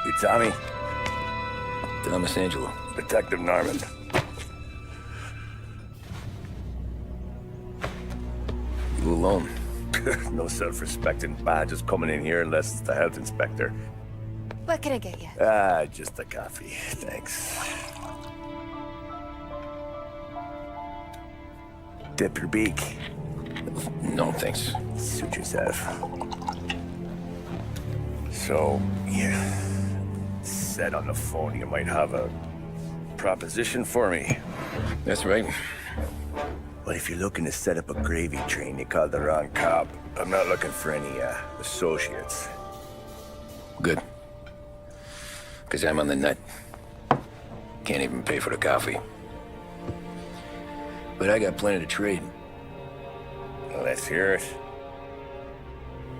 You Tommy? Thomas Angelo. Detective Norman. You alone? No self-respecting badges coming in here unless it's the health inspector. What can I get you? Just a coffee. Thanks. Dip your beak. No, thanks. Suit yourself. So, yeah. Said on the phone you might have a proposition for me. That's right. Well, if you're looking to set up a gravy train, you called the wrong cop. I'm not looking for any, associates. Good. Because I'm on the nut. Can't even pay for the coffee. But I got plenty to trade. Well, let's hear it.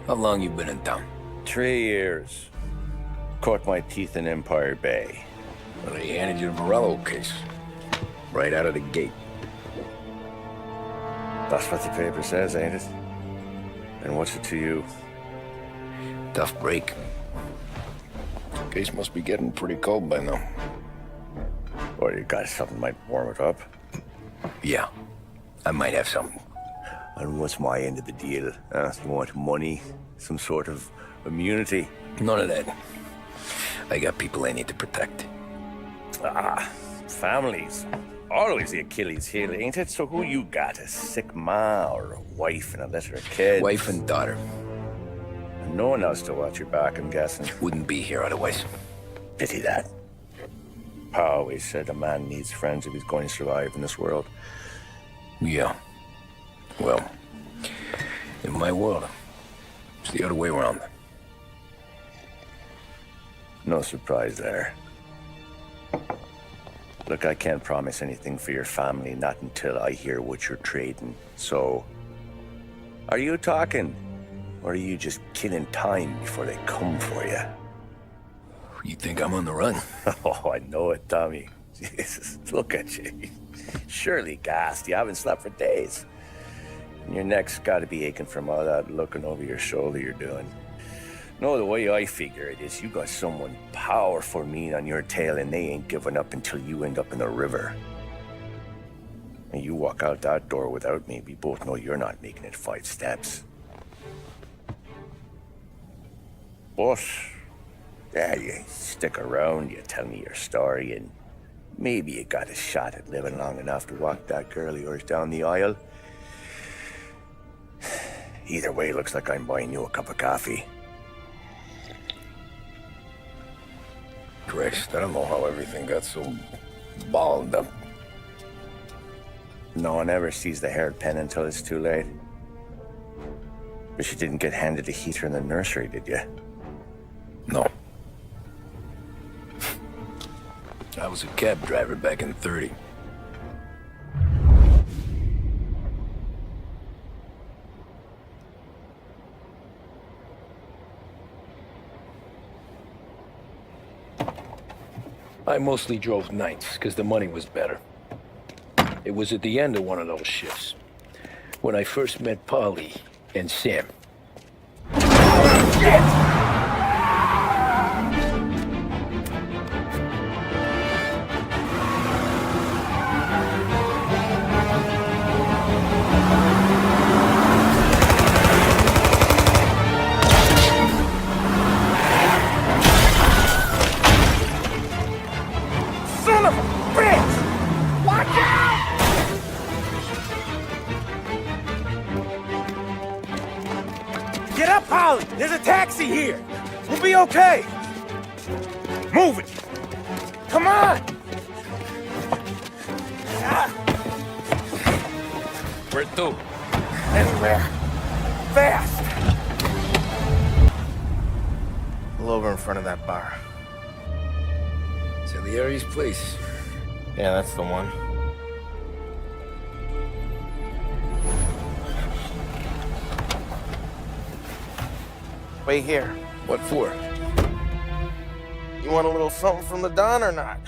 How long you been in town? 3 years. Caught my teeth in Empire Bay. Well, they handed you the Morello case. Right out of the gate. That's what the paper says, ain't it? And what's it to you? Tough break. Case must be getting pretty cold by now. Or you got something might warm it up? Yeah, I might have something. And what's my end of the deal? You want money? Some sort of immunity? None of that. I got people I need to protect. Families. Always the Achilles heel, ain't it? So who you got? A sick ma or a wife and a litter of kids? Wife and daughter. And no one else to watch your back, I'm guessing. Wouldn't be here otherwise. Pity that. Pa always said a man needs friends if he's going to survive in this world. Yeah. Well, in my world, it's the other way around. No surprise there. Look, I can't promise anything for your family, not until I hear what you're trading. So, are you talking? Or are you just killing time before they come for you? You think I'm on the run? Oh, I know it, Tommy. Jesus, look at you. Surely gassed. You haven't slept for days. And your neck's got to be aching from all that looking over your shoulder you're doing. No, the way I figure it is you got someone powerful mean on your tail and they ain't giving up until you end up in the river. And you walk out that door without me, we both know you're not making it 5 steps. But, yeah, you stick around, you tell me your story, and maybe you got a shot at living long enough to walk that girl of yours down the aisle. Either way, looks like I'm buying you a cup of coffee. Christ, I don't know how everything got so balled up. No one ever sees the haired pen until it's too late. But you didn't get handed a heater in the nursery, did you? No. I was a cab driver back in '30. I mostly drove nights, because the money was better. It was at the end of one of those shifts, when I first met Polly and Sam. Shit! Son of a bitch! Watch out! Get up, Polly! There's a taxi here! We'll be okay! Move it! Come on! Where to? Anywhere. Fast! Pull over in front of that bar. Salieri's place. Yeah, that's the one. Wait here. What for? You want a little something from the Don or not?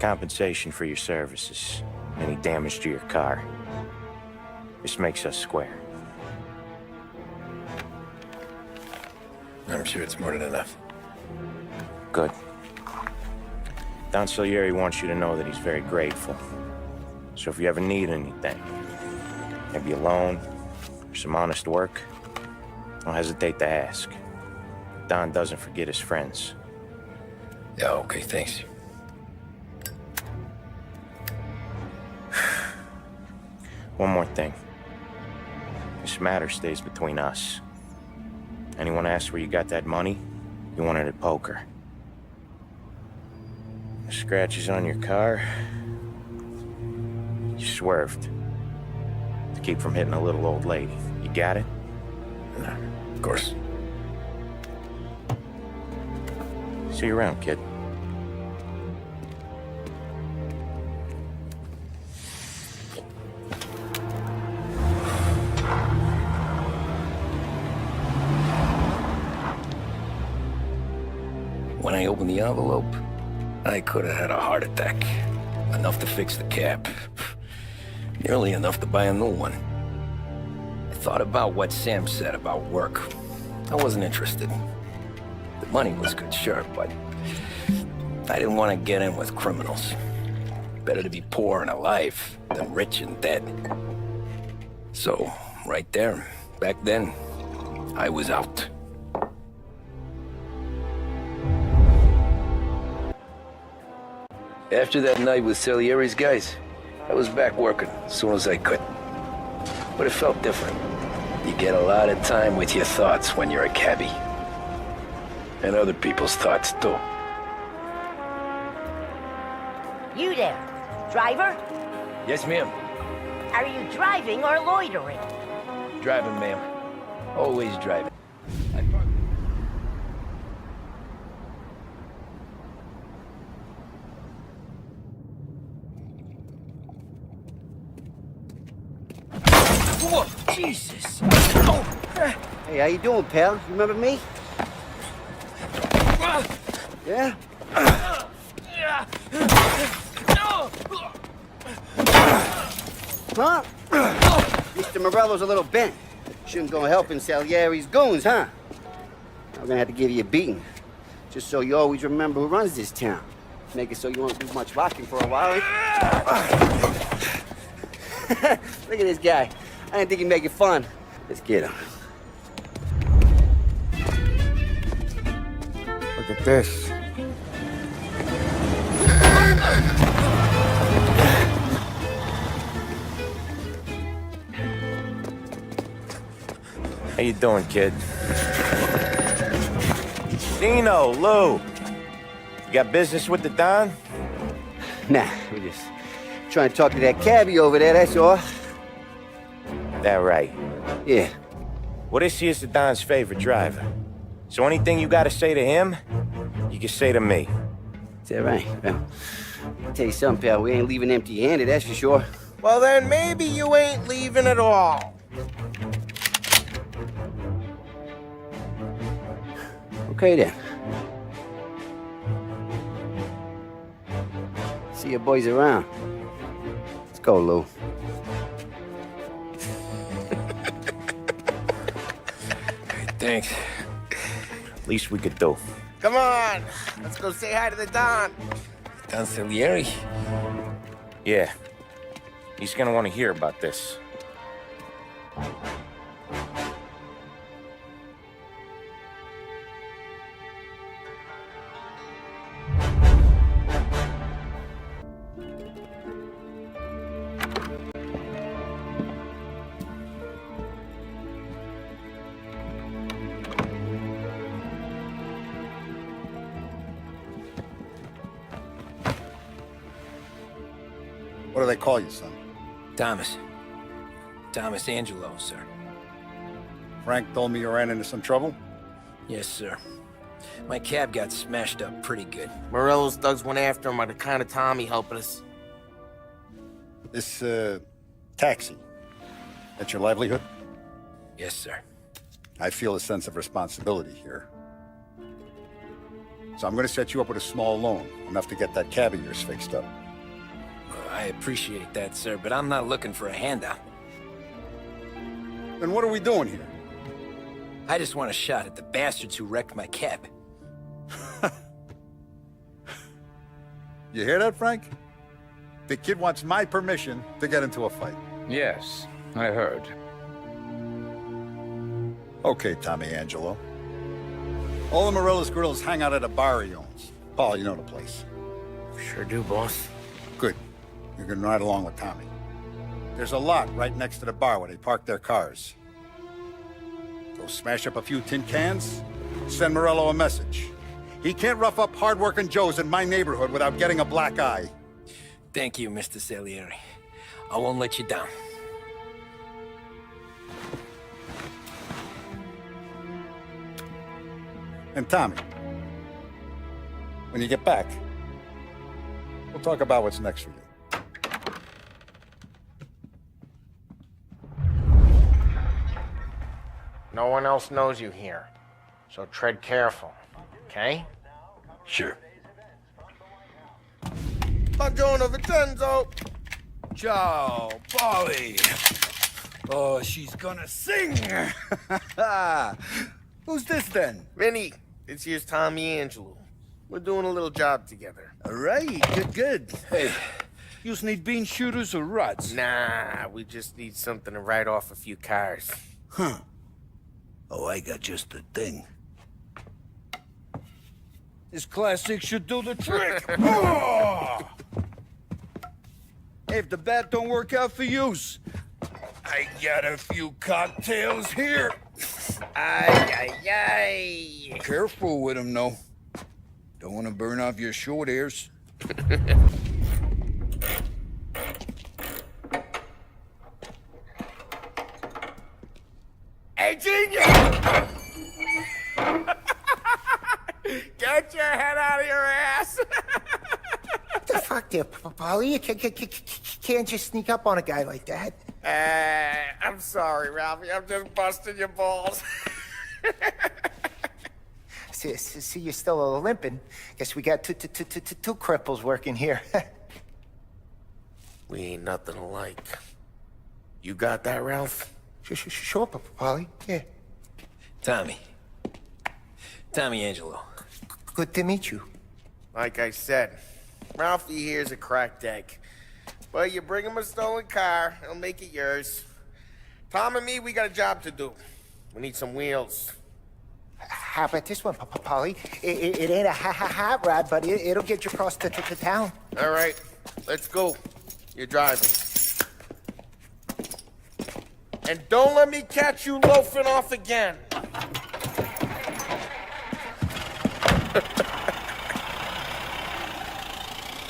compensation for your services. Any damage to your car. This makes us square. I'm sure it's more than enough. Good. Don Salieri wants you to know that he's very grateful. So if you ever need anything, maybe a loan or some honest work, don't hesitate to ask. Don doesn't forget his friends. Yeah, okay, thanks. One more thing. This matter stays between us. Anyone asks where you got that money, you won it at poker. The scratches on your car, you swerved. To keep from hitting a little old lady. You got it? Nah, of course. See you around, kid. When I opened the envelope, I could have had a heart attack. Enough to fix the cab. Nearly enough to buy a new one. I thought about what Sam said about work. I wasn't interested. The money was good, sure, but I didn't want to get in with criminals. Better to be poor and alive than rich and dead. So, right there, back then, I was out. After that night with Salieri's guys, I was back working as soon as I could. But it felt different. You get a lot of time with your thoughts when you're a cabbie. And other people's thoughts, too. You there, driver? Yes, ma'am. Are you driving or loitering? Driving, ma'am. Always driving. Whoa, Jesus! Hey, how you doing, pal? You remember me? Yeah? Huh? Mr. Morello's a little bent. Shouldn't go helping Salieri's goons, huh? I'm gonna have to give you a beating. Just so you always remember who runs this town. Make it so you won't do much rocking for a while. Look at this guy. I didn't think he'd make it fun. Let's get him. Look at this. How you doing, kid? Dino, Lou. You got business with the Don? Nah, we're just trying to talk to that cabbie over there, that's all. That right. Yeah. Well, this here's the Don's favorite driver. So anything you gotta say to him, you can say to me. Is that right? Well, I'll tell you something, pal. We ain't leaving empty-handed, that's for sure. Well, then maybe you ain't leaving at all. Okay, then. See your boys around. Let's go, Lou. Thanks. Least we could do. Come on, let's go say hi to the Don. Don Salieri? Yeah. He's gonna want to hear about this. What do they call you, son? Thomas. Tommy Angelo, sir. Frank told me you ran into some trouble? Yes, sir. My cab got smashed up pretty good. Morello's thugs went after him by the kind of Tommy helping us. This, taxi. That's your livelihood? Yes, sir. I feel a sense of responsibility here. So I'm going to set you up with a small loan, enough to get that cab of yours fixed up. I appreciate that, sir, but I'm not looking for a handout. Then what are we doing here? I just want a shot at the bastards who wrecked my cab. You hear that, Frank? The kid wants my permission to get into a fight. Yes, I heard. Okay, Tommy Angelo. All the Morella's girls hang out at a bar he owns. Paul, you know the place. Sure do, boss. Good. You can ride along with Tommy. There's a lot right next to the bar where they park their cars. Go smash up a few tin cans, send Morello a message. He can't rough up hard-working Joes in my neighborhood without getting a black eye. Thank you, Mr. Salieri. I won't let you down. And Tommy, when you get back, we'll talk about what's next for you. No one else knows you here, so tread careful, okay? Sure. Buongiorno, Vincenzo! Ciao, Polly. Oh, she's gonna sing. Who's this then? Vinny, this here's Tommy Angelo. We're doing a little job together. All right, good. Hey, you need bean shooters or rods? Nah, we just need something to write off a few cars. Huh. Oh, I got just the thing. This classic should do the trick. Oh! Hey, if the bat don't work out for yous, I got a few cocktails here. Ay, ay, ay. Careful with them, though. Don't want to burn off your short hairs. Hey, genius! Get your head out of your ass! What the fuck there, Polly? You can't just sneak up on a guy like that. I'm sorry, Ralphie. I'm just busting your balls. See, you're still limping. Guess we got two cripples working here. We ain't nothing alike. You got that, Ralph? Sure, Polly. Yeah. Tommy Angelo. Good to meet you. Like I said, Ralphie here's a cracked egg. But you bring him a stolen car, he'll make it yours. Tom and me, we got a job to do. We need some wheels. How about this one, Polly? It ain't a hot rod, but it'll get you across to town. All right, let's go. You're driving. And don't let me catch you loafing off again.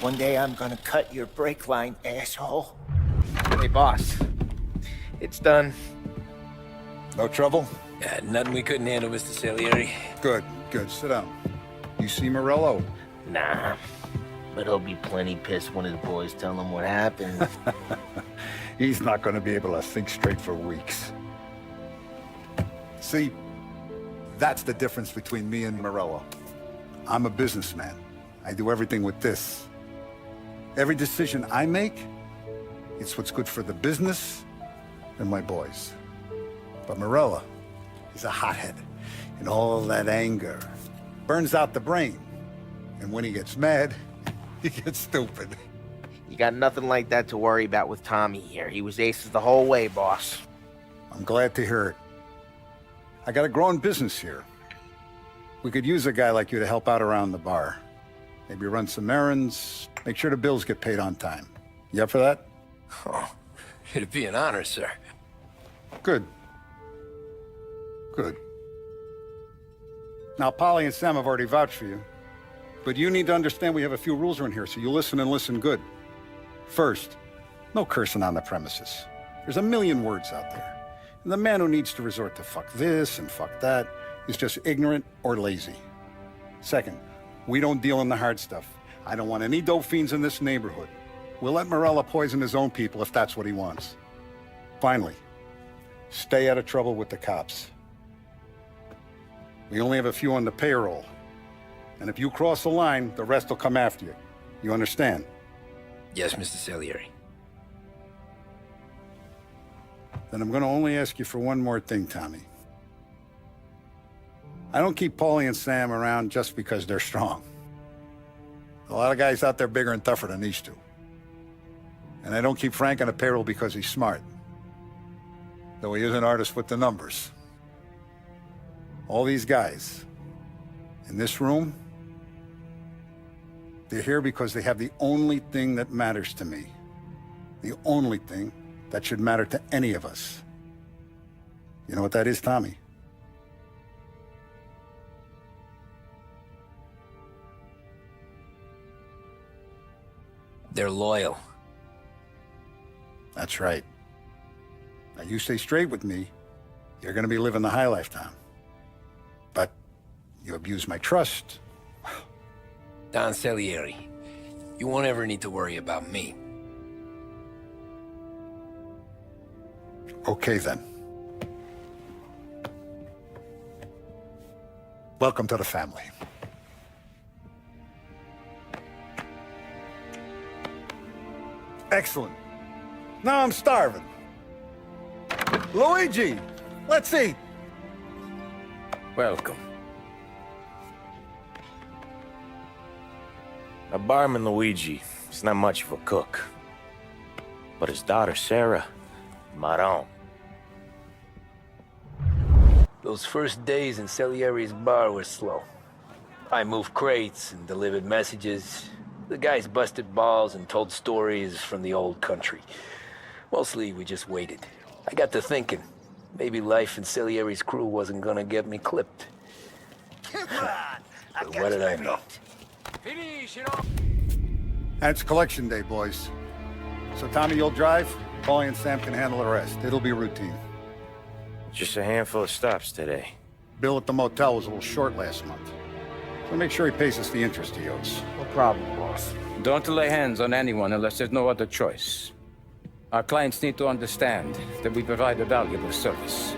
One day I'm gonna cut your brake line, asshole. Hey, boss. It's done. No trouble? Nothing we couldn't handle, Mr. Salieri. Good. Sit down. You see Morello? Nah. But he'll be plenty pissed when his boys tell him what happened. He's not going to be able to think straight for weeks. See, that's the difference between me and Morello. I'm a businessman. I do everything with this. Every decision I make, it's what's good for the business and my boys. But Morello, he's a hothead. And all that anger burns out the brain. And when he gets mad, he gets stupid. You got nothing like that to worry about with Tommy here. He was aces the whole way, boss. I'm glad to hear it. I got a growing business here. We could use a guy like you to help out around the bar. Maybe run some errands, make sure the bills get paid on time. You up for that? Oh, it'd be an honor, sir. Good. Now, Polly and Sam have already vouched for you. But you need to understand we have a few rules around here, so you listen and listen good. First, no cursing on the premises. There's a million words out there. And the man who needs to resort to fuck this and fuck that is just ignorant or lazy. Second, we don't deal in the hard stuff. I don't want any dope fiends in this neighborhood. We'll let Morello poison his own people if that's what he wants. Finally, stay out of trouble with the cops. We only have a few on the payroll. And if you cross the line, the rest will come after you. You understand? Yes, Mr. Salieri. Then I'm gonna only ask you for one more thing, Tommy. I don't keep Paulie and Sam around just because they're strong. A lot of guys out there bigger and tougher than these two. And I don't keep Frank on the payroll because he's smart. Though he is an artist with the numbers. All these guys in this room, they're here because they have the only thing that matters to me. The only thing that should matter to any of us. You know what that is, Tommy? They're loyal. That's right. Now you stay straight with me, you're gonna be living the high life, Tom. But you abuse my trust. Don Salieri, you won't ever need to worry about me. Okay then. Welcome to the family. Excellent. Now I'm starving. Luigi, let's eat. Welcome. Now, barman Luigi, he's not much of a cook. But his daughter, Sarah, Maron. Those first days in Salieri's bar were slow. I moved crates and delivered messages. The guys busted balls and told stories from the old country. Mostly, we just waited. I got to thinking, maybe life in Salieri's crew wasn't gonna get me clipped. Come on! But what did I know? And it's collection day, boys. So Tommy, you'll drive. Paulie and Sam can handle the rest. It'll be routine. Just a handful of stops today. Bill at the motel was a little short last month. So make sure he pays us the interest he owes. No problem, boss. Don't lay hands on anyone unless there's no other choice. Our clients need to understand that we provide a valuable service.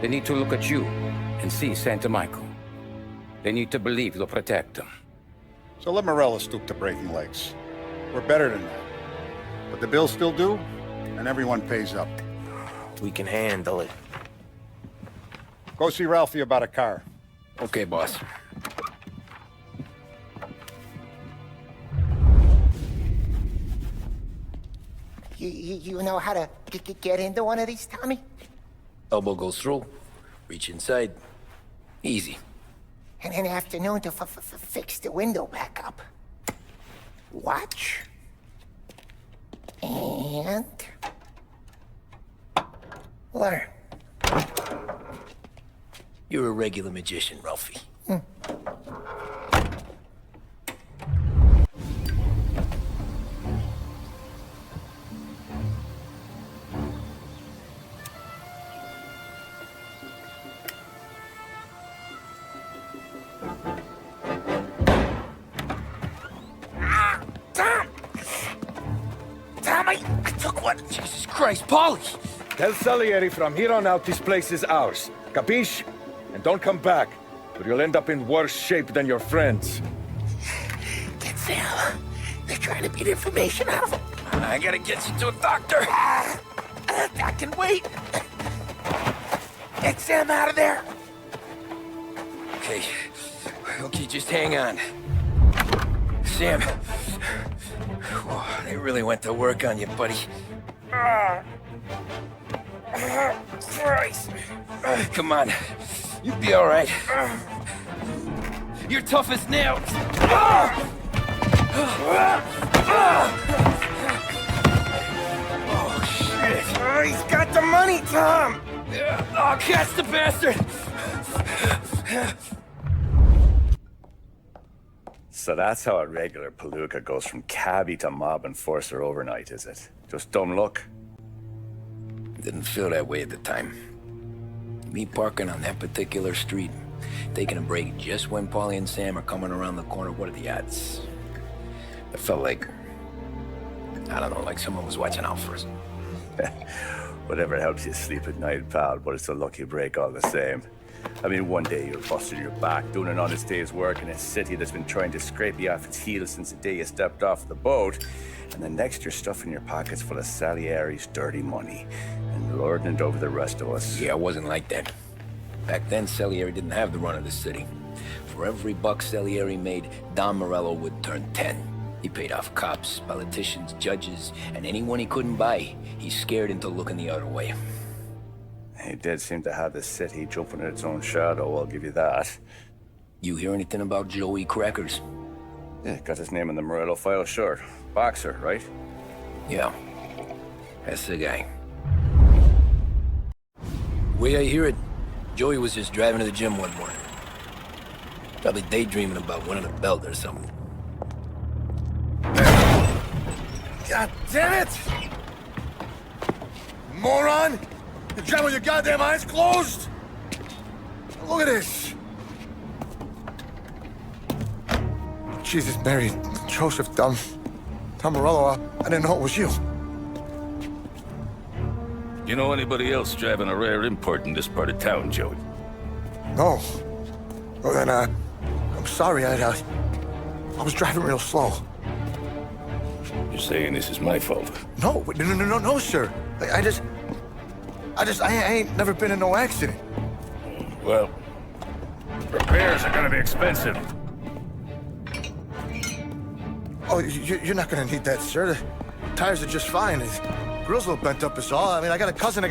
They need to look at you and see Santa Michael. They need to believe you'll protect them. So let Morella stoop to breaking legs. We're better than that. But the bills still due, and everyone pays up. We can handle it. Go see Ralphie about a car. Okay, boss. You know how to get into one of these, Tommy? Elbow goes through, reach inside. Easy. And an afternoon to fix the window back up. Watch. And... learn. You're a regular magician, Ralphie. Tommy! I took one! Jesus Christ, Paulie! Tell Salieri from here on out this place is ours. Capiche? And don't come back, or you'll end up in worse shape than your friends. Get Sam. They're trying to beat information out of him. I gotta get you to a doctor. I can wait. Get Sam out of there. Okay. Okay, just hang on. Sam. Whoa, they really went to work on you, buddy. Christ. Come on. You'll be all right. You're tough as nails. Oh, shit. Oh, he's got the money, Tom. Oh, catch the bastard. So that's how a regular palooka goes from cabbie to mob enforcer overnight, is it? Just dumb luck? Didn't feel that way at the time. Me parking on that particular street, taking a break just when Paulie and Sam are coming around the corner, what are the odds? It felt like, I don't know, like someone was watching out for us. Whatever helps you sleep at night, pal, but it's a lucky break all the same. I mean, one day you're busting your back doing an honest day's work in a city that's been trying to scrape you off its heels since the day you stepped off the boat. And the next you're stuffing your pockets full of Salieri's dirty money and lording it over the rest of us. Yeah, it wasn't like that. Back then, Salieri didn't have the run of the city. For every buck Salieri made, Don Morello would turn 10. He paid off cops, politicians, judges, and anyone he couldn't buy, he scared into looking the other way. He did seem to have the city jumping in its own shadow, I'll give you that. You hear anything about Joey Crackers? Yeah, got his name in the Morello file, sure. Boxer, right? Yeah, that's the guy. Way I hear it, Joey was just driving to the gym one morning. Probably daydreaming about winning a belt or something. God damn it! Moron! You drive with your goddamn eyes closed? Look at this! Jesus, Mary, Joseph, Tom Morello, I didn't know it was you. You know anybody else driving a rare import in this part of town, Joey? No. Well then, I'm sorry, I was driving real slow. You're saying this is my fault? No, sir. I ain't never been in no accident. Well, repairs are gonna be expensive. Oh, you're not gonna need that, sir. The tires are just fine. The grill's a little bent up is all. I mean, I got a cousin that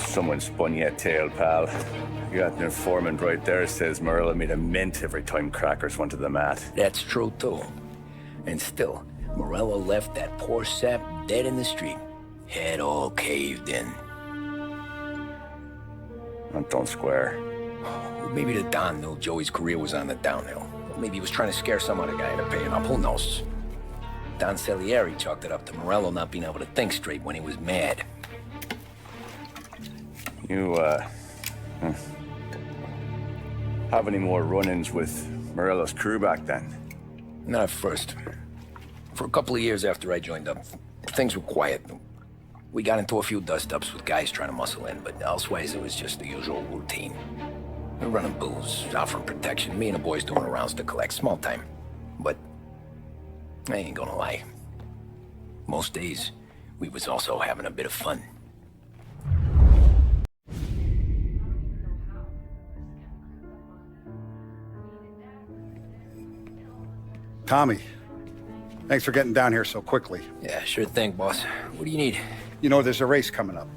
Someone spun you a tale, pal. You got an informant right there says Morello made a mint every time Crackers went to the mat. That's true, too. And still, Morello left that poor sap dead in the street. Head all caved in. That don't square. Well, maybe the Don knew Joey's career was on the downhill. Maybe he was trying to scare some other guy into paying up. Who knows? Don Salieri chalked it up to Morello not being able to think straight when he was mad. You, have any more run-ins with Morello's crew back then? Not at first. For a couple of years after I joined up, things were quiet. We got into a few dust-ups with guys trying to muscle in, but elsewise it was just the usual routine. We're running booze, offering protection, me and the boys doing the rounds to collect, small time. But I ain't gonna lie. Most days, we was also having a bit of fun. Tommy, thanks for getting down here so quickly. Yeah, sure thing, boss. What do you need? You know there's a race coming up.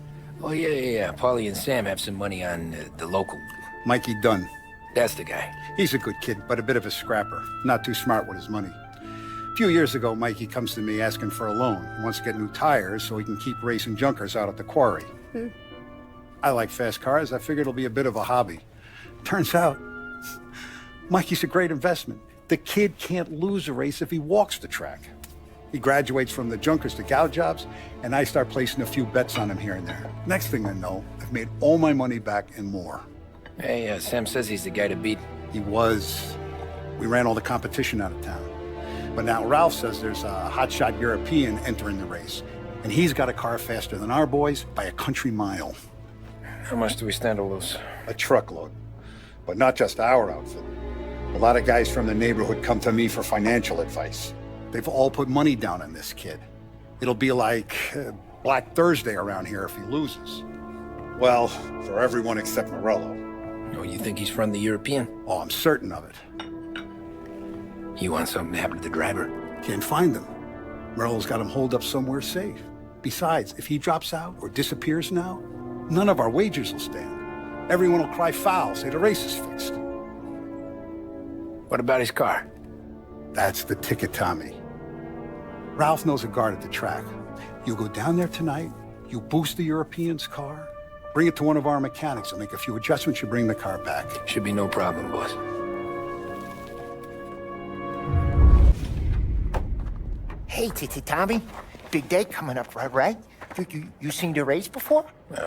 Oh, yeah. Paulie and Sam have some money on the local. Mikey Dunn. That's the guy. He's a good kid, but a bit of a scrapper. Not too smart with his money. A few years ago, Mikey comes to me asking for a loan. He wants to get new tires so he can keep racing junkers out at the quarry. I like fast cars. I figured it'll be a bit of a hobby. Turns out, Mikey's a great investment. The kid can't lose a race if he walks the track. He graduates from the junkers to gal jobs, and I start placing a few bets on him here and there. Next thing I know, I've made all my money back and more. Hey, Sam says he's the guy to beat. He was. We ran all the competition out of town. But now Ralph says there's a hotshot European entering the race, and he's got a car faster than our boys by a country mile. How much do we stand to lose? A truckload. But not just our outfit. A lot of guys from the neighborhood come to me for financial advice. They've all put money down on this kid. It'll be like Black Thursday around here if he loses. Well, for everyone except Morello. Oh, you think he's from the European? Oh, I'm certain of it. You want something to happen to the driver? Can't find him. Morello's got him holed up somewhere safe. Besides, if he drops out or disappears now, none of our wagers will stand. Everyone will cry foul, say the race is fixed. What about his car? That's the ticket, Tommy. Ralph knows a guard at the track. You go down there tonight, you boost the European's car, bring it to one of our mechanics, and make a few adjustments, you bring the car back. Should be no problem, boss. Hey, Tommy. Big day coming up, right? You seen the race before?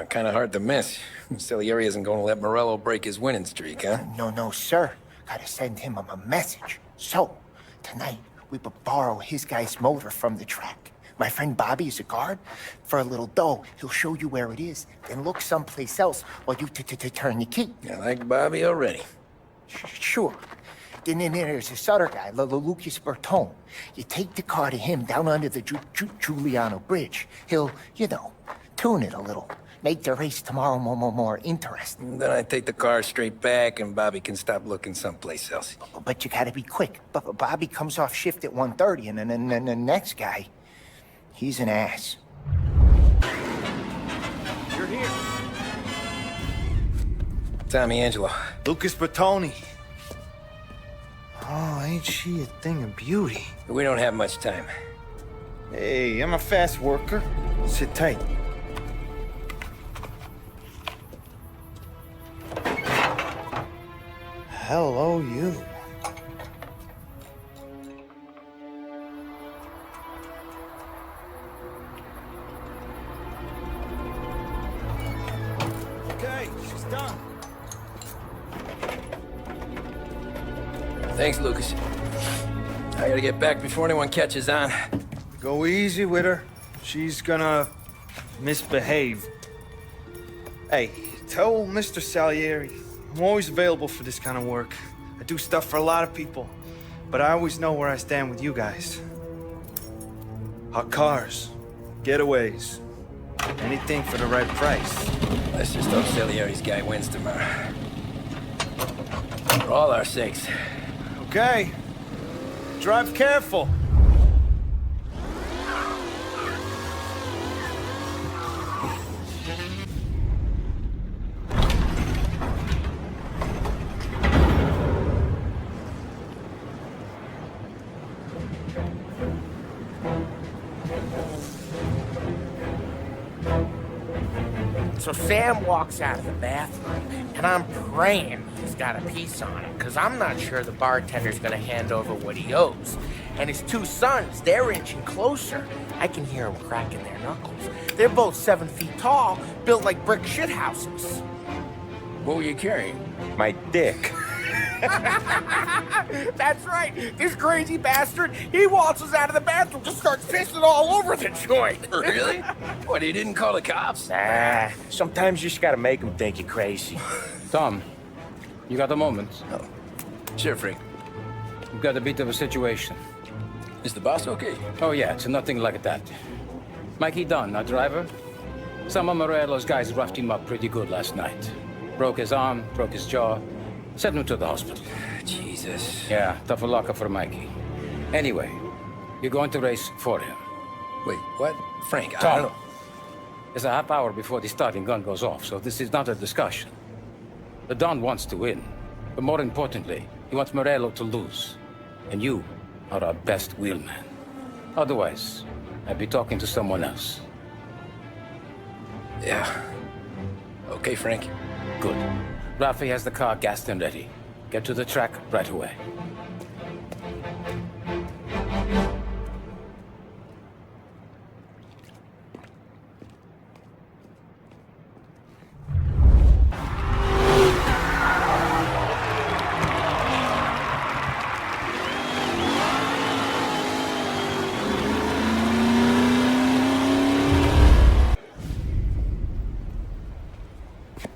Kind of hard to miss. Salieri isn't going to let Morello break his winning streak, huh? No, sir. Gotta send him a message. So, tonight, we borrow his guy's motor from the track. My friend Bobby is a guard. For a little dough, he'll show you where it is, then look someplace else while you turn the key. I like Bobby already. Sure. Then there's this other guy, Lucas Bertone. You take the car to him down under the Giuliano Bridge. He'll, tune it a little. Make the race tomorrow more interesting. Then I take the car straight back and Bobby can stop looking someplace else. But you gotta be quick. Bobby comes off shift at 1:30, and then the next guy, he's an ass. You're here. Tommy Angelo. Lucas Bertoni. Oh, ain't she a thing of beauty? We don't have much time. Hey, I'm a fast worker. Sit tight. Hello, you. Okay, she's done. Thanks, Lucas. I gotta get back before anyone catches on. Go easy with her. She's gonna misbehave. Hey, tell Mr. Salieri I'm always available for this kind of work. I do stuff for a lot of people, but I always know where I stand with you guys. Hot cars, getaways, anything for the right price. Let's just hope Salieri's guy wins tomorrow. For all our sakes. Okay. Drive careful. So Sam walks out of the bathroom, and I'm praying he's got a piece on him, because I'm not sure the bartender's gonna hand over what he owes. And his two sons, they're inching closer. I can hear them cracking their knuckles. They're both 7 feet tall, built like brick shithouses. What were you carrying? My dick. That's right. This crazy bastard, he waltzes out of the bathroom, just starts pissing all over the joint. Really? What, he didn't call the cops? Nah, sometimes you just gotta make them think you're crazy. Tom, you got a moment? Oh. Sure, Frank. We've got a bit of a situation. Is the boss okay? Oh, yeah, it's nothing like that. Mikey Dunn, our driver. Some of Morello's guys roughed him up pretty good last night. Broke his arm, broke his jaw. Sent him to the hospital. Jesus. Yeah, tough luck for Mikey. Anyway, you're going to race for him. Wait, what? Frank, I Tom, don't know. it's a half hour before the starting gun goes off, so this is not a discussion. The Don wants to win, but more importantly, he wants Morello to lose. And you are our best wheelman. Otherwise, I'd be talking to someone else. Yeah. Okay, Frank. Good. Rafi has the car gassed and ready. Get to the track right away.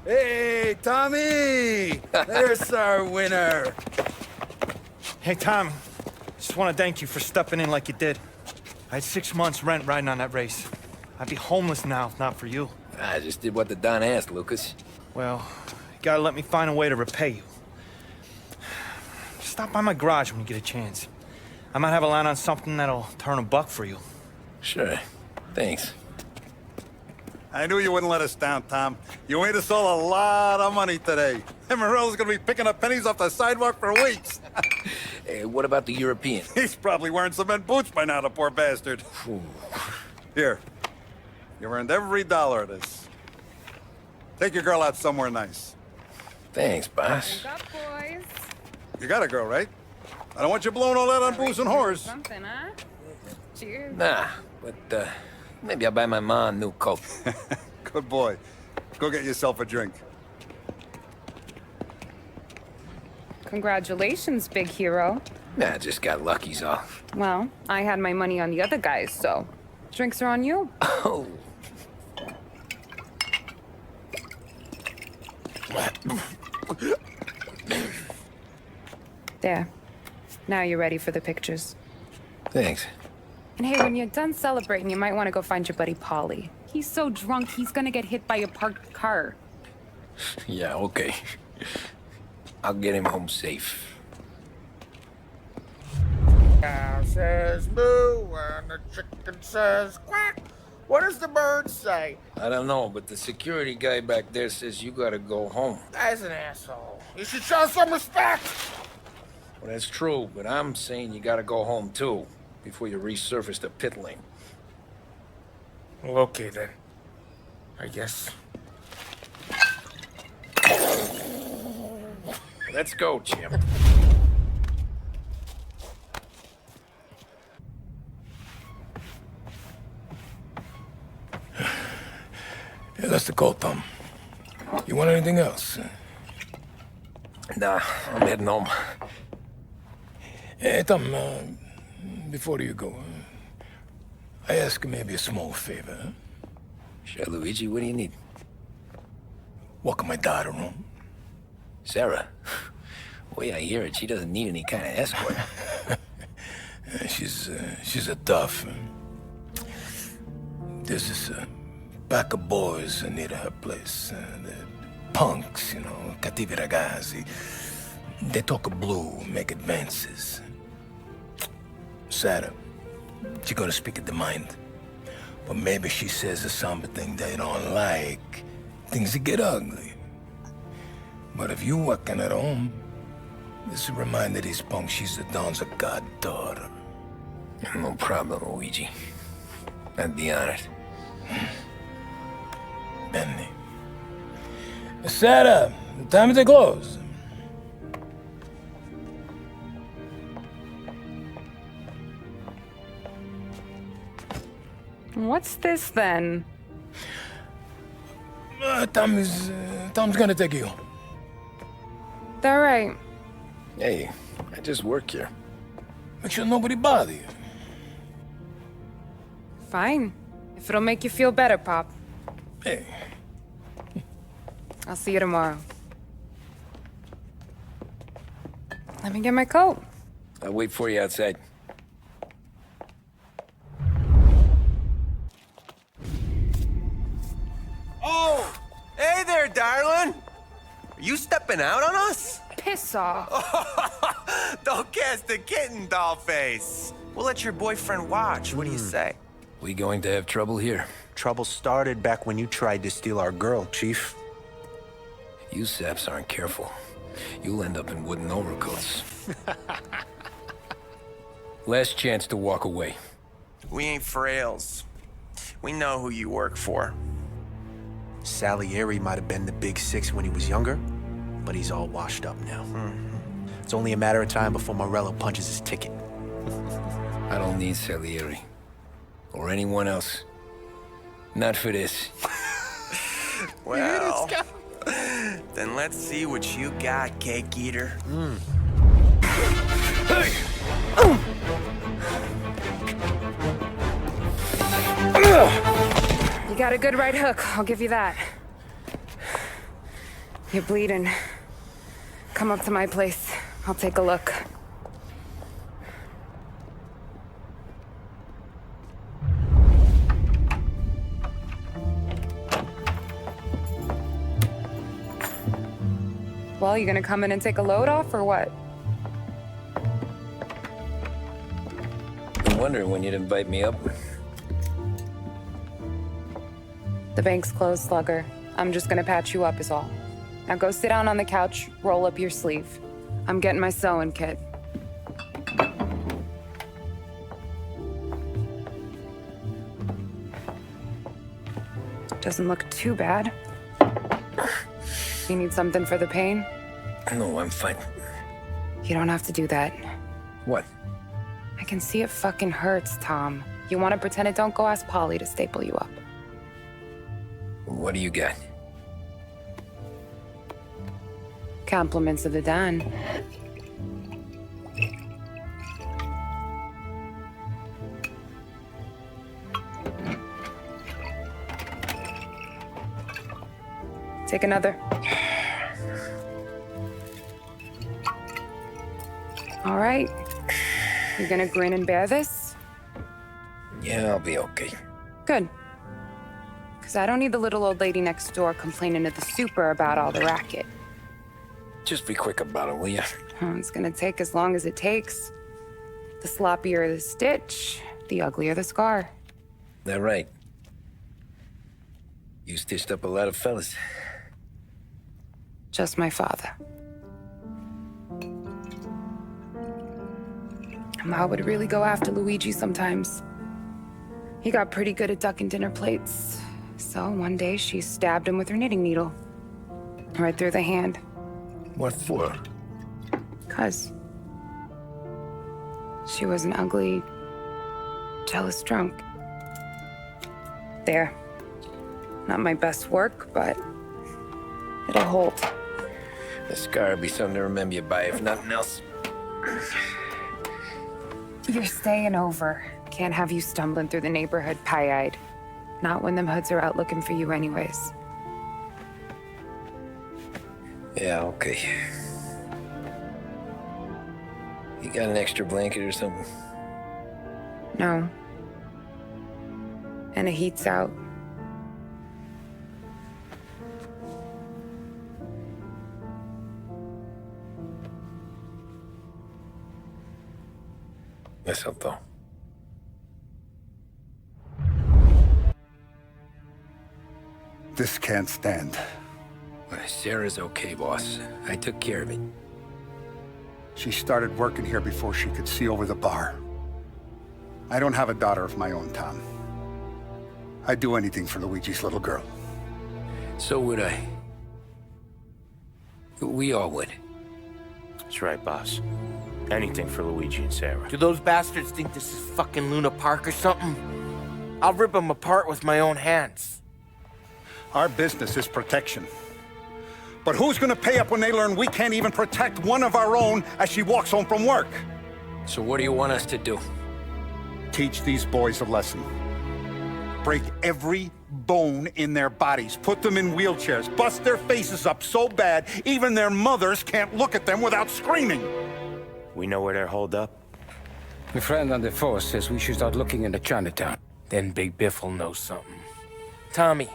Hey, Tommy! There's our winner. Hey, Tom. Just want to thank you for stepping in like you did. I had 6 months rent riding on that race. I'd be homeless now if not for you. I just did what the Don asked, Lucas. Well, you gotta let me find a way to repay you. Stop by my garage when you get a chance. I might have a line on something that'll turn $1 for you. Sure. Thanks. I knew you wouldn't let us down, Tom. You made us all a lot of money today. And Morello's gonna be picking up pennies off the sidewalk for weeks. Hey, what about the European? He's probably wearing cement boots by now, the poor bastard. Here. You earned every dollar of this. Take your girl out somewhere nice. Thanks, boss. Wake up, boys. You got a girl, right? I don't want you blowing all that on booze and whores. Something, huh? Cheers. Nah, but maybe I'll buy my mom a new coat. Good boy. Go get yourself a drink. Congratulations, big hero. Nah, I just got lucky's all. Well, I had my money on the other guys, so drinks are on you. Oh. There. Now you're ready for the pictures. Thanks. And hey, when you're done celebrating, you might want to go find your buddy Paulie. He's so drunk, he's gonna get hit by a parked car. Yeah, okay. I'll get him home safe. Cow says moo and the chicken says quack. What does the bird say? I don't know, but the security guy back there says you gotta go home. Guy's an asshole. You should show some respect. Well, that's true, but I'm saying you gotta go home too, before you resurface the pit lane. Well, okay then. I guess. Let's go, Jim. Yeah, that's the code, Tom. You want anything else? Nah, I'm heading home. Hey, Tom, before you go, I ask maybe a small favor. Huh? Sure, Luigi, what do you need? Walk my daughter home. Sarah? Way I hear it, she doesn't need any kind of escort. She's a tough. There's this pack of boys near her place. The punks, you know, cattivi ragazzi. They talk blue, make advances. Sarah, she gonna speak at the mind. But maybe she says something they don't like. Things get ugly. But if you walking at home, this reminder these punks she's the Don's a goddaughter. No problem, Luigi. I'd be honored. Benny. Sarah, time to close. What's this then? Tom's gonna take you. All right. Hey, I just work here. Make sure nobody bother you. Fine. If it'll make you feel better, Pop. Hey. I'll see you tomorrow. Let me get my coat. I'll wait for you outside. Oh! Hey there, darling! Are you stepping out on us? Piss off. Don't cast a kitten, dollface. We'll let your boyfriend watch. What do you say? We going to have trouble here? Trouble started back when you tried to steal our girl, Chief. You saps aren't careful. You'll end up in wooden overcoats. Last chance to walk away. We ain't frails. We know who you work for. Salieri might have been the big six when he was younger, but he's all washed up now. It's only a matter of time before Morello punches his ticket. I don't need Salieri. Or anyone else. Not for this. Well, then let's see what you got, cake eater. Hey! You got a good right hook, I'll give you that. You're bleeding. Come up to my place. I'll take a look. Well, you gonna come in and take a load off, or what? I'm wondering when you'd invite me up. The bank's closed, Slugger. I'm just gonna patch you up is all. Now go sit down on the couch, roll up your sleeve. I'm getting my sewing kit. Doesn't look too bad. You need something for the pain? No, I'm fine. You don't have to do that. What? I can see it fucking hurts, Tom. You want to pretend it don't go, ask Polly to staple you up. What do you got? Compliments of the Don. Take another. All right. You gonna grin and bear this? Yeah, I'll be okay. Good. Because I don't need the little old lady next door complaining to the super about all the racket. Just be quick about it, will ya? It's gonna take as long as it takes. The sloppier the stitch, the uglier the scar. That right? You stitched up a lot of fellas. Just my father. Ma would really go after Luigi sometimes. He got pretty good at ducking dinner plates. So one day she stabbed him with her knitting needle. Right through the hand. What for? 'Cause she was an ugly, jealous drunk. There. Not my best work, but it'll hold. The scar will be something to remember you by, if nothing else. You're staying over. Can't have you stumbling through the neighborhood pie-eyed. Not when them hoods are out looking for you anyways. Yeah, okay. You got an extra blanket or something? No. And the heat's out. Eso todo. This can't stand. Sarah's okay, boss. I took care of it. She started working here before she could see over the bar. I don't have a daughter of my own, Tom. I'd do anything for Luigi's little girl. So would I. We all would. That's right, boss. Anything for Luigi and Sarah. Do those bastards think this is fucking Luna Park or something? I'll rip them apart with my own hands. Our business is protection. But who's gonna pay up when they learn we can't even protect one of our own as she walks home from work? So what do you want us to do? Teach these boys a lesson. Break every bone in their bodies. Put them in wheelchairs. Bust their faces up so bad, even their mothers can't look at them without screaming. We know where they're holed up. The friend on the force says we should start looking into Chinatown. Then Big Biff will know something. Tommy,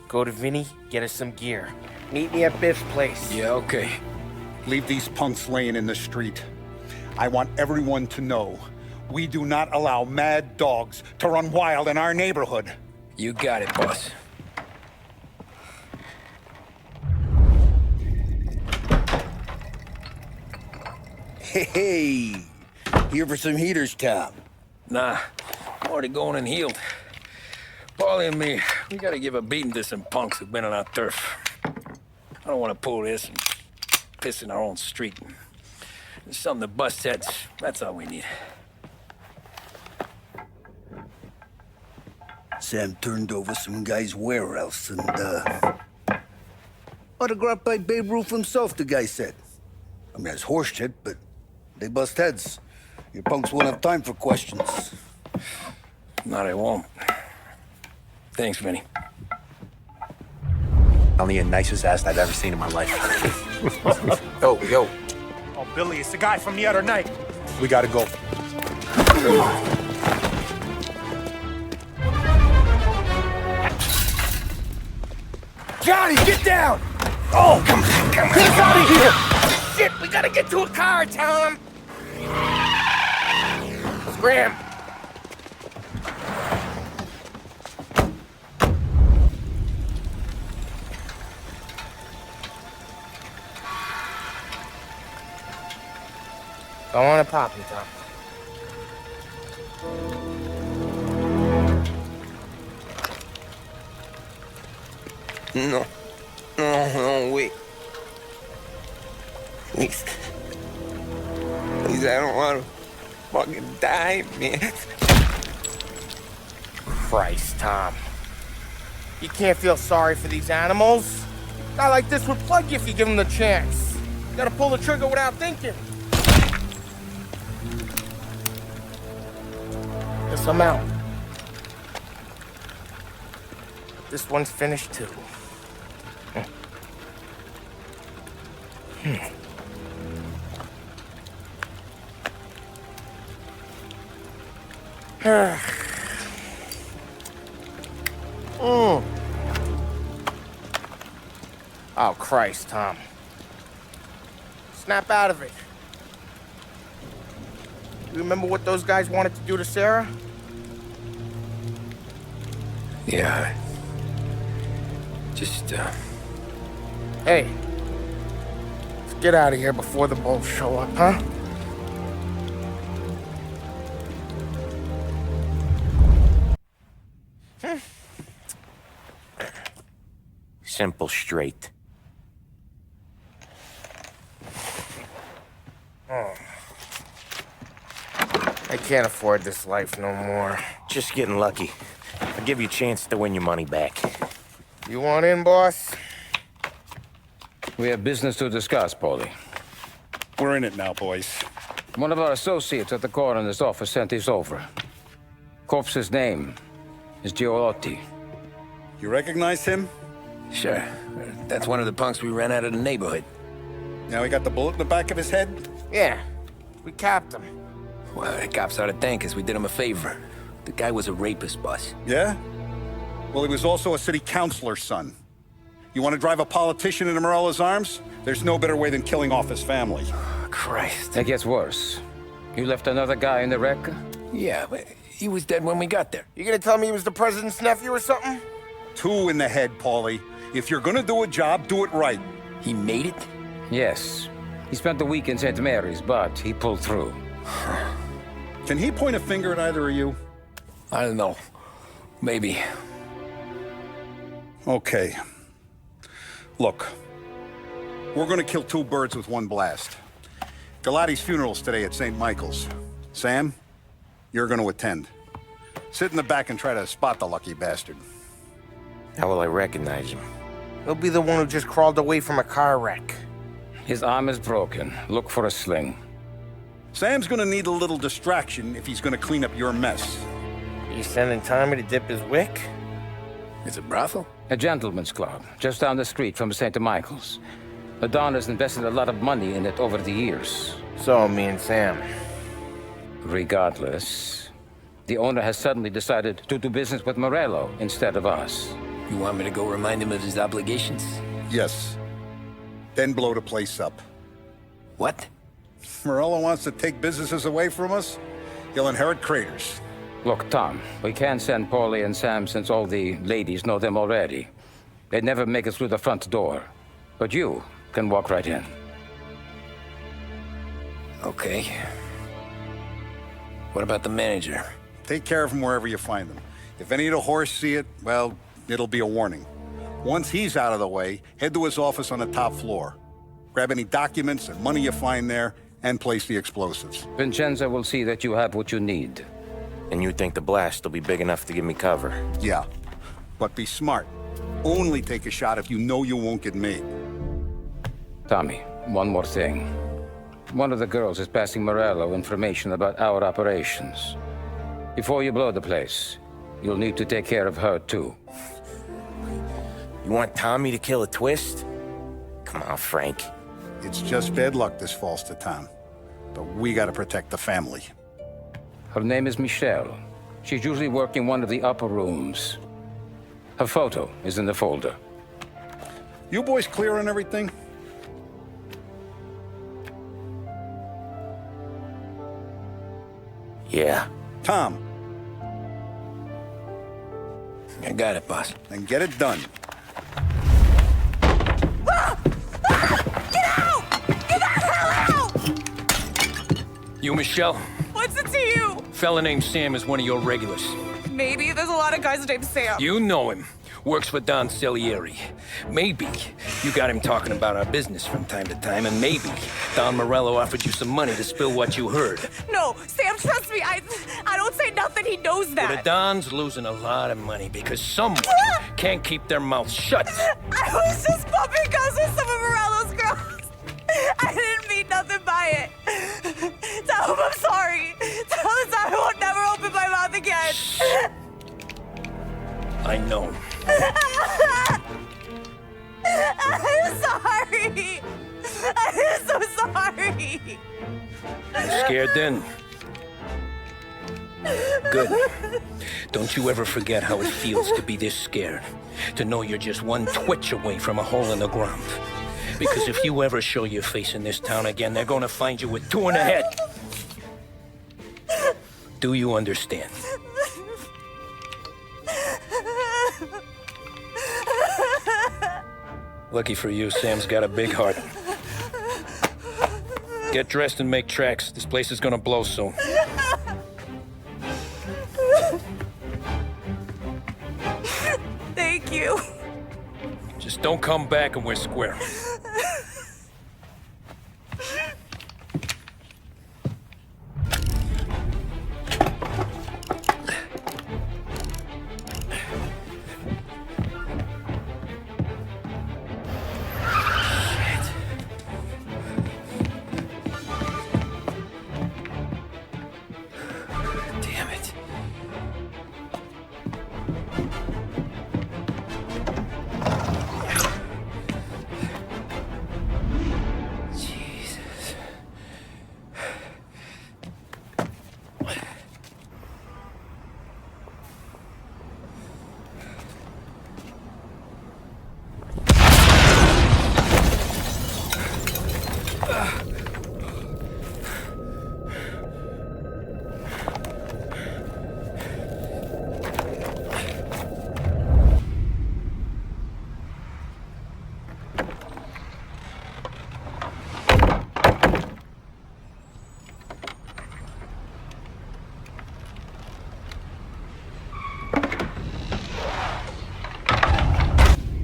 go to Vinny, get us some gear. Meet me at Biff's place. Yeah, okay. Leave these punks laying in the street. I want everyone to know we do not allow mad dogs to run wild in our neighborhood. You got it, boss. Hey, here for some heaters, Tom? Nah, I'm already going and healed. Paulie and me, we gotta give a beating to some punks who've been on our turf. I don't want to pull this and piss in our own street. There's something to bust heads. That's all we need. Sam turned over some guy's warehouse and, autographed by Babe Ruth himself, the guy said. I mean, it's horse shit, but they bust heads. Your punks won't have time for questions. No, they won't. Thanks, Vinny. Only the nicest ass I've ever seen in my life. Yo. Oh, Billy, it's the guy from the other night. We gotta go. Johnny, get down! Oh, come on. Get us out of here! Shit, we gotta get to a car, Tom! Scram! Go on and pop me, Tom. No, wait. Please. Please, I don't want to fucking die, man. Christ, Tom. You can't feel sorry for these animals. A guy like this would plug you if you give him the chance. You gotta pull the trigger without thinking. Guess I'm out. This one's finished too. Oh, Christ, Tom. Snap out of it. You remember what those guys wanted to do to Sarah? Yeah. Just, Hey. Let's get out of here before the bulls show up, huh? Simple, straight. Oh. I can't afford this life no more. Just getting lucky. I'll give you a chance to win your money back. You want in, boss? We have business to discuss, Paulie. We're in it now, boys. One of our associates at the coroner's office sent this over. Corpse's name is Giolotti. You recognize him? sure. That's one of the punks we ran out of the neighborhood. Now he got the bullet in the back of his head? Yeah. We capped him. Well, the cops ought to thank us. We did him a favor. The guy was a rapist, boss. Yeah? Well, he was also a city councilor's son. You want to drive a politician into Morella's arms? There's no better way than killing off his family. Oh, Christ. It gets worse. You left another guy in the wreck? Yeah, but he was dead when we got there. You gonna tell me he was the president's nephew or something? 2 in the head, Paulie. If you're gonna do a job, do it right. He made it? Yes. He spent the week in St. Mary's, but he pulled through. Can he point a finger at either of you? I don't know. Maybe. Okay. Look. We're gonna kill 2 birds with 1 blast. Galati's funeral's today at St. Michael's. Sam, you're gonna attend. Sit in the back and try to spot the lucky bastard. How will I recognize him? He'll be the one who just crawled away from a car wreck. His arm is broken. Look for a sling. Sam's gonna need a little distraction if he's gonna clean up your mess. You sending Tommy to dip his wick? It's a brothel? A gentleman's club, just down the street from St. Michael's. The Don has invested a lot of money in it over the years. So, me and Sam. Regardless, the owner has suddenly decided to do business with Morello instead of us. You want me to go remind him of his obligations? Yes. Then blow the place up. What? Morello wants to take businesses away from us? He'll inherit craters. Look, Tom, we can't send Paulie and Sam since all the ladies know them already. They'd never make it through the front door. But you can walk right in. Okay. What about the manager? Take care of him wherever you find him. If any of the horse see it, well, it'll be a warning. Once he's out of the way, head to his office on the top floor. Grab any documents and money you find there, and place the explosives. Vincenzo will see that you have what you need. And you think the blast will be big enough to give me cover? Yeah, but be smart. Only take a shot if you know you won't get made. Tommy, one more thing. One of the girls is passing Morello information about our operations. Before you blow the place, you'll need to take care of her, too. You want Tommy to kill a twist? Come on, Frank. It's just bad luck this falls to Tom. But we gotta protect the family. Her name is Michelle. She's usually working one of the upper rooms. Her photo is in the folder. You boys clear on everything? Yeah. Tom. I got it, boss. Then get it done. You, Michelle? What's it to you? Fella named Sam is one of your regulars. Maybe there's a lot of guys named Sam. You know him. Works for Don Salieri. Maybe you got him talking about our business from time to time, and maybe Don Morello offered you some money to spill what you heard. No, Sam, trust me. I don't say nothing. He knows that. Well, the Don's losing a lot of money because someone can't keep their mouth shut. I was just bumping guns with some of Morello's girls. I didn't mean nothing by it. Tell him I'm sorry. Tell him I won't never open my mouth again. I know. I'm sorry. I'm so sorry. You scared then? Good. Don't you ever forget how it feels to be this scared. To know you're just one twitch away from a hole in the ground. Because if you ever show your face in this town again, they're gonna find you with 2 in the head. Do you understand? Lucky for you, Sam's got a big heart. Get dressed and make tracks. This place is gonna blow soon. Thank you. Just don't come back and we're square.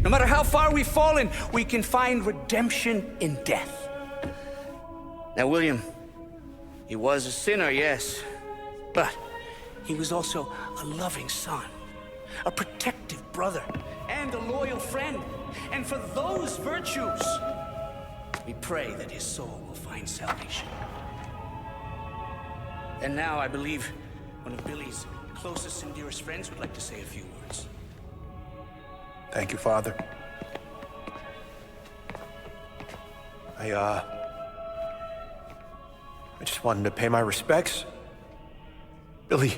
No matter how far we've fallen, we can find redemption in death. Now, William, he was a sinner, yes. But he was also a loving son, a protective brother, and a loyal friend. And for those virtues, we pray that his soul will find salvation. And now I believe one of Billy's closest and dearest friends would like to say a few words. Thank you, Father. I just wanted to pay my respects. Billy,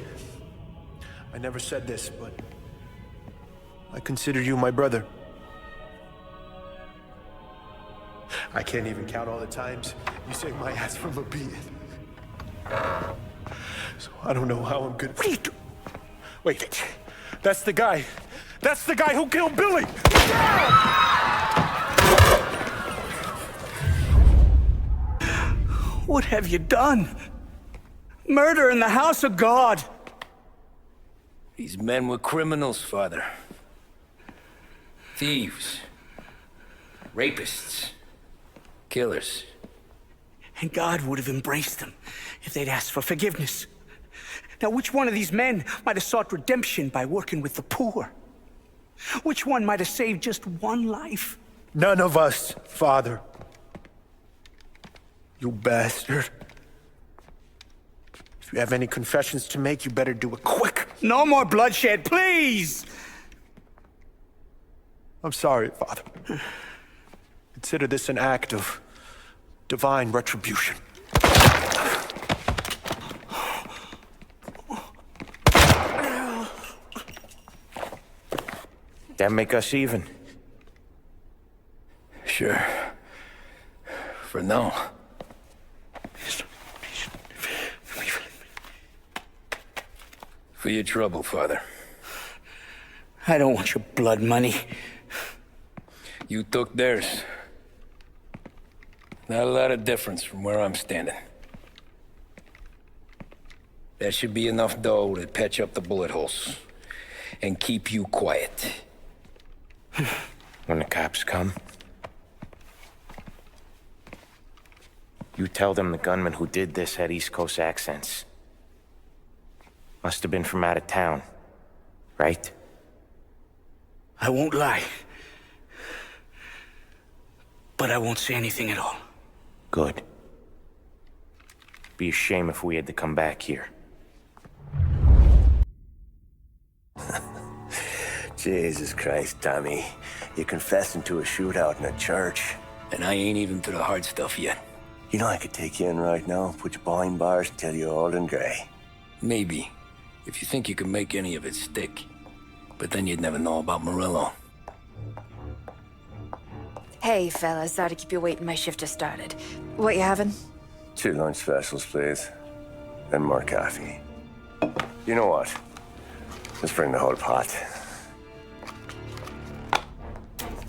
I never said this, but I consider you my brother. I can't even count all the times you saved my ass from a beating. So I don't know how I'm good. What are you doing? Wait, that's the guy. That's the guy who killed Billy! What have you done? Murder in the house of God! These men were criminals, Father. Thieves. Rapists. Killers. And God would have embraced them if they'd asked for forgiveness. Now, which one of these men might have sought redemption by working with the poor? Which one might have saved just one life? None of us, Father. You bastard. If you have any confessions to make, you better do it quick. No more bloodshed, please! I'm sorry, Father. Consider this an act of divine retribution. That make us even? Sure. For now. For your trouble, Father. I don't want your blood money. You took theirs. Not a lot of difference from where I'm standing. That should be enough dough to patch up the bullet holes and keep you quiet. When the cops come, you tell them the gunman who did this had East Coast accents. Must have been from out of town, right? I won't lie. But I won't say anything at all. Good. Be a shame if we had to come back here. Jesus Christ, Tommy. You're confessing to a shootout in a church. And I ain't even to the hard stuff yet. You know I could take you in right now, put you behind bars until you're old and gray. Maybe. If you think you can make any of it stick. But then you'd never know about Morello. Hey, fellas. Sorry to keep you waiting. My shift just started. What you having? 2 lunch specials, please. And more coffee. You know what? Let's bring the whole pot.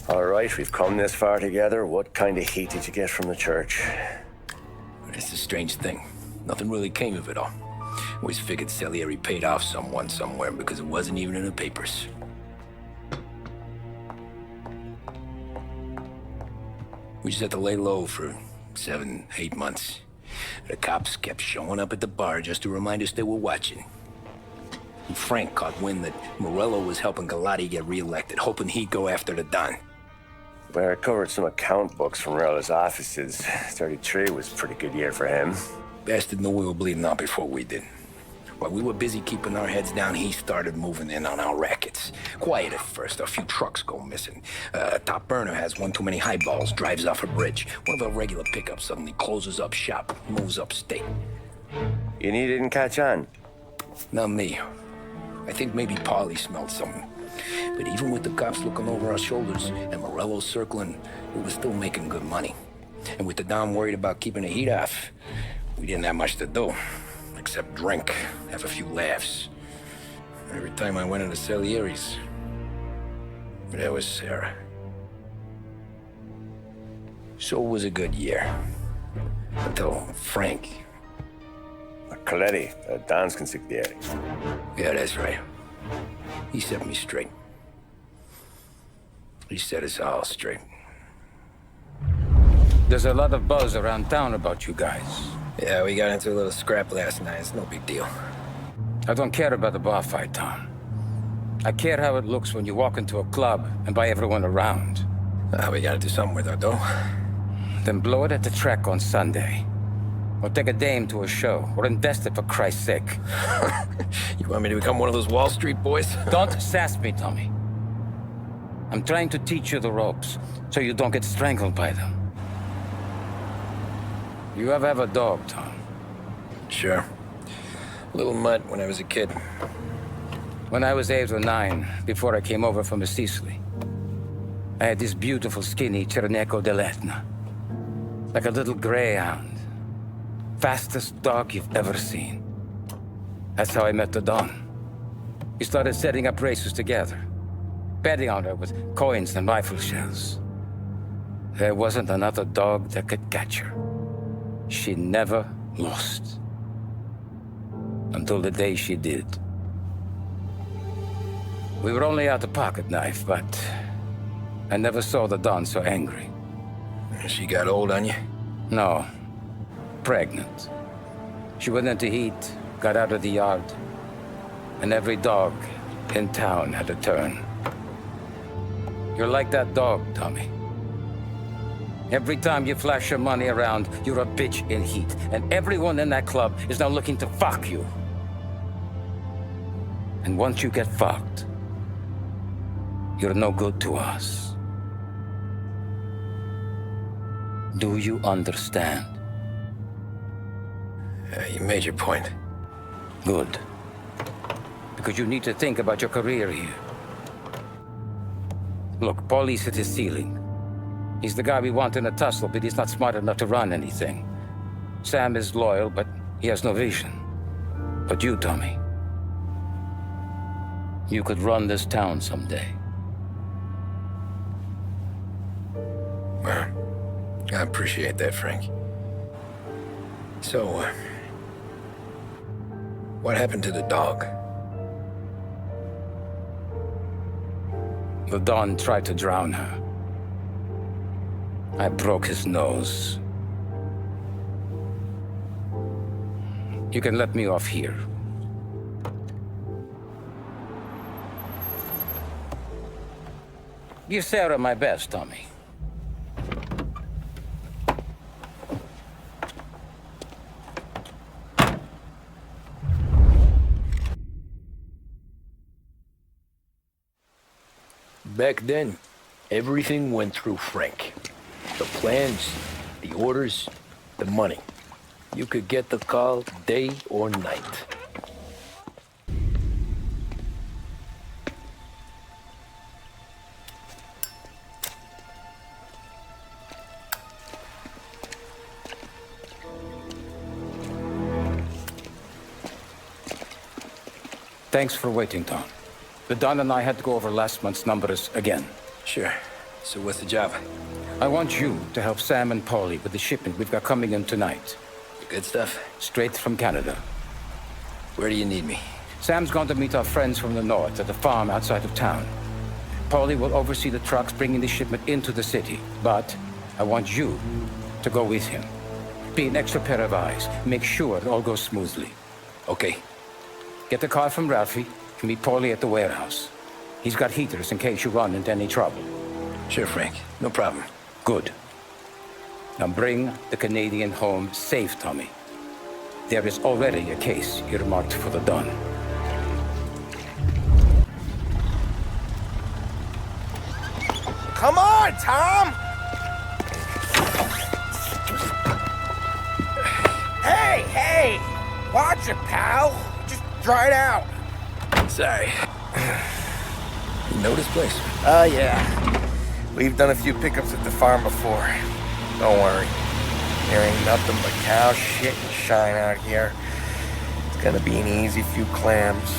All right, we've come this far together. What kind of heat did you get from the church? It's a strange thing. Nothing really came of it all. Always figured Salieri paid off someone somewhere because it wasn't even in the papers. We just had to lay low for 7, 8 months. The cops kept showing up at the bar just to remind us they were watching. And Frank caught wind that Morello was helping Galati get reelected, hoping he'd go after the Don. Well, I recovered some account books from Morello's offices. 33 was a pretty good year for him. Bastard knew we were bleeding out before we did. While we were busy keeping our heads down, he started moving in on our rackets. Quiet at first, a few trucks go missing. Top burner has one too many highballs, drives off a bridge. One of our regular pickups suddenly closes up shop, moves upstate. You didn't catch on? Not me. I think maybe Paulie smelled something. But even with the cops looking over our shoulders and Morello circling, we were still making good money. And with the Don worried about keeping the heat off, we didn't have much to do. Except drink, have a few laughs. Every time I went into Salieri's, there was Sarah. So it was a good year. Until Frank. Coletti, Don's consigliere. Yeah, that's right. He set me straight. He set us all straight. There's a lot of buzz around town about you guys. Yeah, we got into a little scrap last night. It's no big deal. I don't care about the bar fight, Tom. I care how it looks when you walk into a club and buy everyone around. We gotta do something with our dough. Then blow it at the track on Sunday. Or take a dame to a show. Or invest it, for Christ's sake. You want me to become one of those Wall Street boys? Don't sass me, Tommy. I'm trying to teach you the ropes, so you don't get strangled by them. You ever have a dog, Tom? Sure. Little mutt when I was a kid. When I was 8 or 9, before I came over from Sicily, I had this beautiful, skinny Cerneco dell'Etna. Like a little greyhound. Fastest dog you've ever seen. That's how I met the Don. We started setting up races together. Betting on her with coins and rifle shells. There wasn't another dog that could catch her. She never lost. Until the day she did. We were only out a pocket knife, but I never saw the Don so angry. She got old on you? No. Pregnant. She went into heat, got out of the yard, and every dog in town had a turn. You're like that dog, Tommy. Every time you flash your money around, you're a bitch in heat, and everyone in that club is now looking to fuck you. And once you get fucked, you're no good to us. Do you understand? You made your point. Good. Because you need to think about your career here. Look, Paulie's at his ceiling. He's the guy we want in a tussle, but he's not smart enough to run anything. Sam is loyal, but he has no vision. But you, Tommy, you could run this town someday. Well, I appreciate that, Frank. So, what happened to the dog? The Don tried to drown her. I broke his nose. You can let me off here. Give Sarah my best, Tommy. Back then, everything went through Frank. The plans, the orders, the money. You could get the call day or night. Thanks for waiting, Tom. The Don and I had to go over last month's numbers again. Sure. So what's the job? I want you to help Sam and Paulie with the shipment we've got coming in tonight. Good stuff? Straight from Canada. Where do you need me? Sam's going to meet our friends from the north at the farm outside of town. Paulie will oversee the trucks bringing the shipment into the city. But I want you to go with him. Be an extra pair of eyes. Make sure it all goes smoothly. Okay. Get the car from Ralphie and meet Paulie at the warehouse. He's got heaters in case you run into any trouble. Sure, Frank. No problem. Good. Now bring the Canadian home safe, Tommy. There is already a case earmarked for the Don. Come on, Tom! Hey! Watch it, pal. Just dry it out. Sorry. You know this place? Yeah. We've done a few pickups at the farm before. Don't worry. There ain't nothing but cow shit and shine out here. It's gonna be an easy few clams.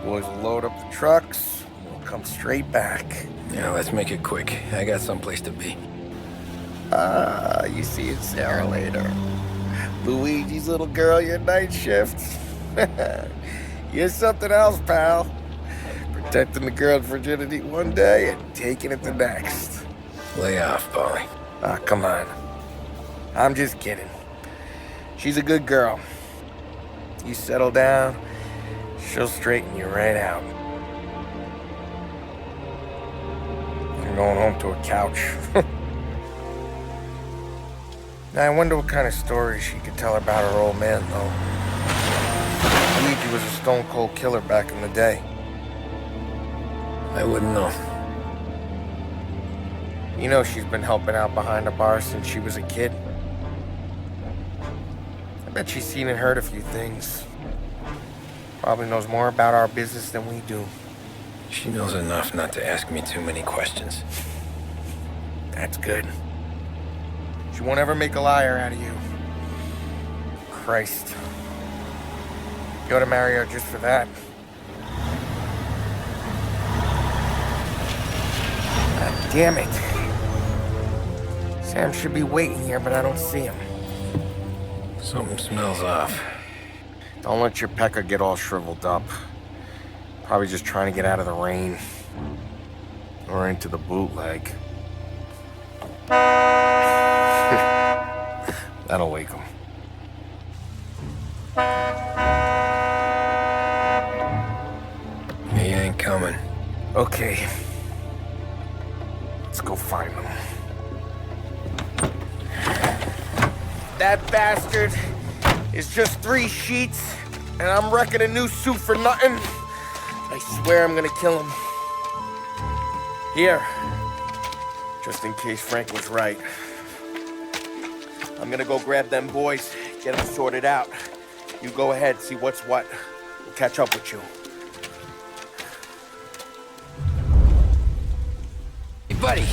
Boys will load up the trucks, and we'll come straight back. Yeah, let's make it quick. I got someplace to be. You see it, Sarah, later. Luigi's little girl, your night shift. You're something else, pal. Protecting the girl's virginity one day and taking it the next. Lay off, Paulie. Come on. I'm just kidding. She's a good girl. You settle down, she'll straighten you right out. I'm going home to a couch. Now, I wonder what kind of stories she could tell about her old man, though. Luigi was a stone-cold killer back in the day. I wouldn't know. You know she's been helping out behind the bar since she was a kid. I bet she's seen and heard a few things. Probably knows more about our business than we do. She knows enough not to ask me too many questions. That's good. She won't ever make a liar out of you. Christ. You ought to marry her just for that. God damn it. Sam should be waiting here, but I don't see him. Something smells off. Don't let your pecker get all shriveled up. Probably just trying to get out of the rain. Or into the bootleg. That'll wake him. He ain't coming. Okay. Let's go find him. That bastard is just 3 sheets, and I'm wrecking a new suit for nothing. I swear I'm gonna kill him. Here. Just in case Frank was right. I'm gonna go grab them boys, get them sorted out. You go ahead, see what's what. We'll catch up with you. Hey, buddy.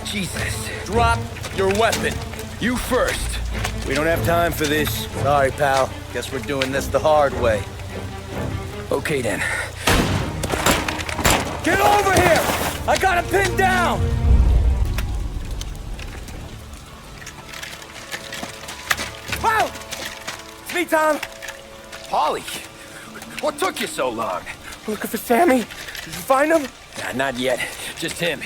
Jesus. Drop your weapon. You first. We don't have time for this. Sorry, pal. Guess we're doing this the hard way. Okay, then. Get over here! I got him pinned down! Wow! It's me, Tom. Paulie, What took you so long? Looking for Sammy? Did you find him? Nah, not yet. Just him.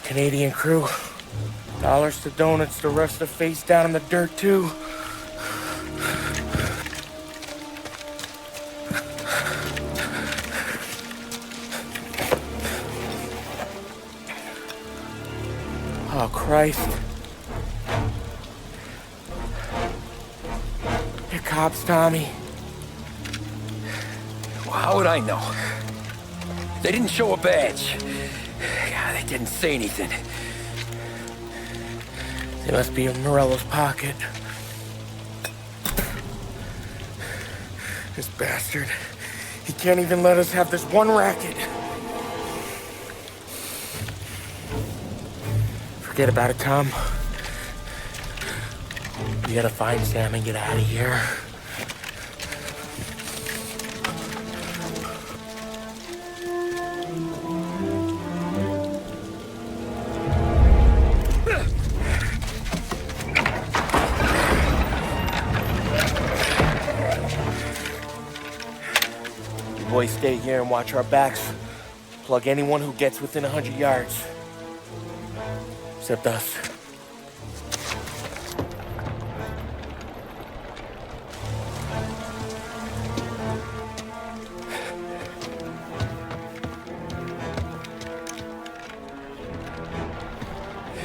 Canadian crew. Dollars to donuts, the rest are face down in the dirt, too. Oh, Christ. They're cops, Tommy. Well, how would I know? They didn't show a badge. God, they didn't say anything. They must be in Morello's pocket. This bastard. He can't even let us have this one racket. Forget about it, Tom. We gotta find Sam and get out of here. You boys stay here and watch our backs. Plug anyone who gets within 100 yards. Except us.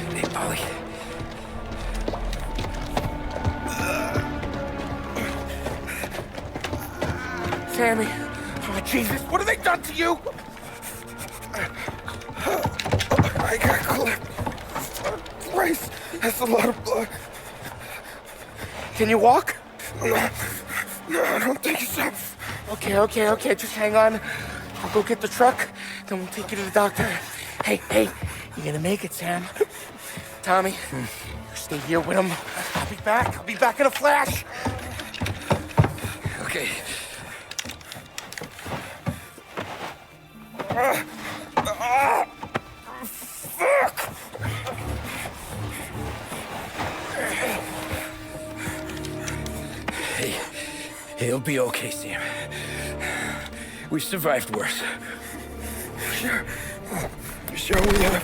Hey, Polly. Sammy. Oh, Jesus, what have they done to you? I got clipped. Christ, that's a lot of blood. Can you walk? No, I don't think so. Okay, just hang on. I'll go get the truck, then we'll take you to the doctor. Hey, you're gonna make it, Sam. Tommy, you stay here with him. I'll be back in a flash. Okay. Fuck! Hey, he'll be okay, Sam. We've survived worse. Sure we have.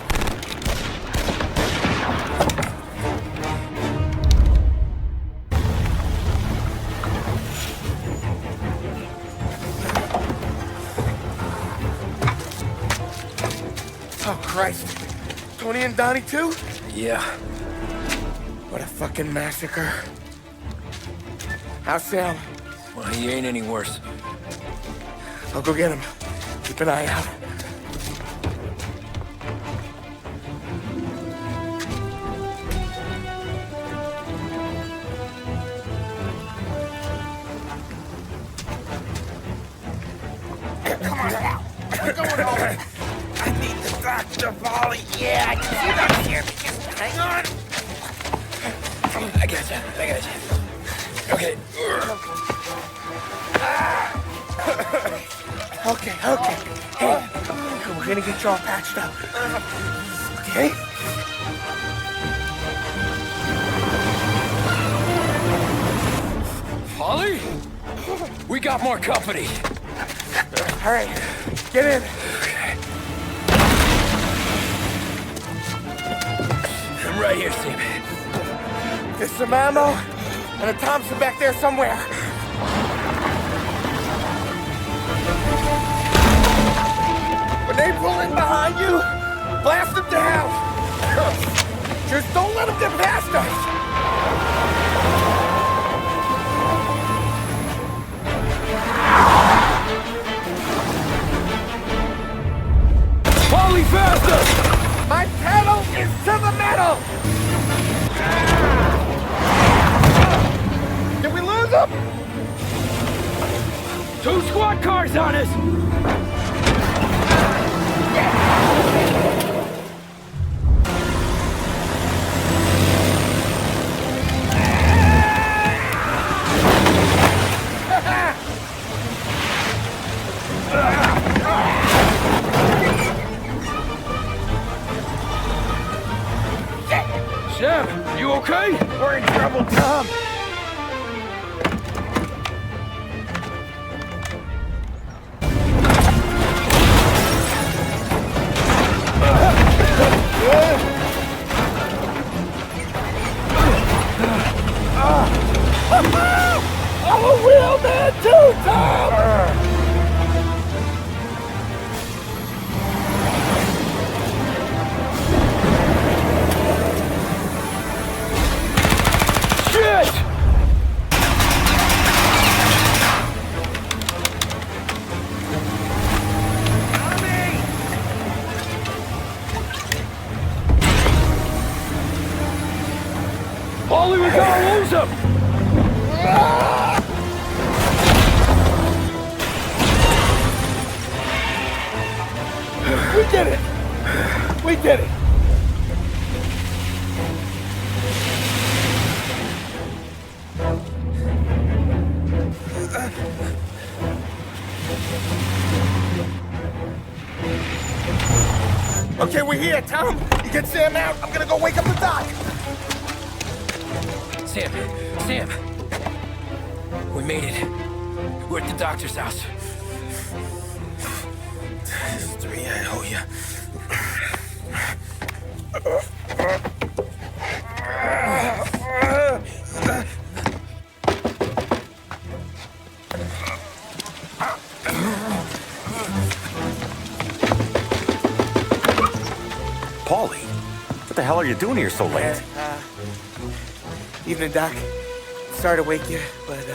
Oh, Christ. Tony and Donnie, too? Yeah. What a fucking massacre. How's Sam? Well, he ain't any worse. I'll go get him. Keep an eye out. Come on now. We're going home. I need the doctor, Polly. Yeah, I can see that here. Just hang on. I got you. Okay. Okay. Hey, we're gonna get you all patched up. Okay? Polly? We got more company. All right, get in. Okay. I'm right here, Sam. There's some ammo and a Thompson back there somewhere. When they pull in behind you, blast them down. Just don't let them get past us. Polly, faster! My pedal is to the metal! Did we lose them? 2 squad cars on us! Sam, you okay? We're in trouble, Tom. Paulie, we gotta lose him! We did it! We did it! Okay, we're here, Tom. You get Sam out. I'm gonna go wake up the doc. Sam! We made it. We're at the doctor's house. This is 3, I owe you. Paulie, what the hell are you doing here so late? Evening, Doc. Sorry to wake you, but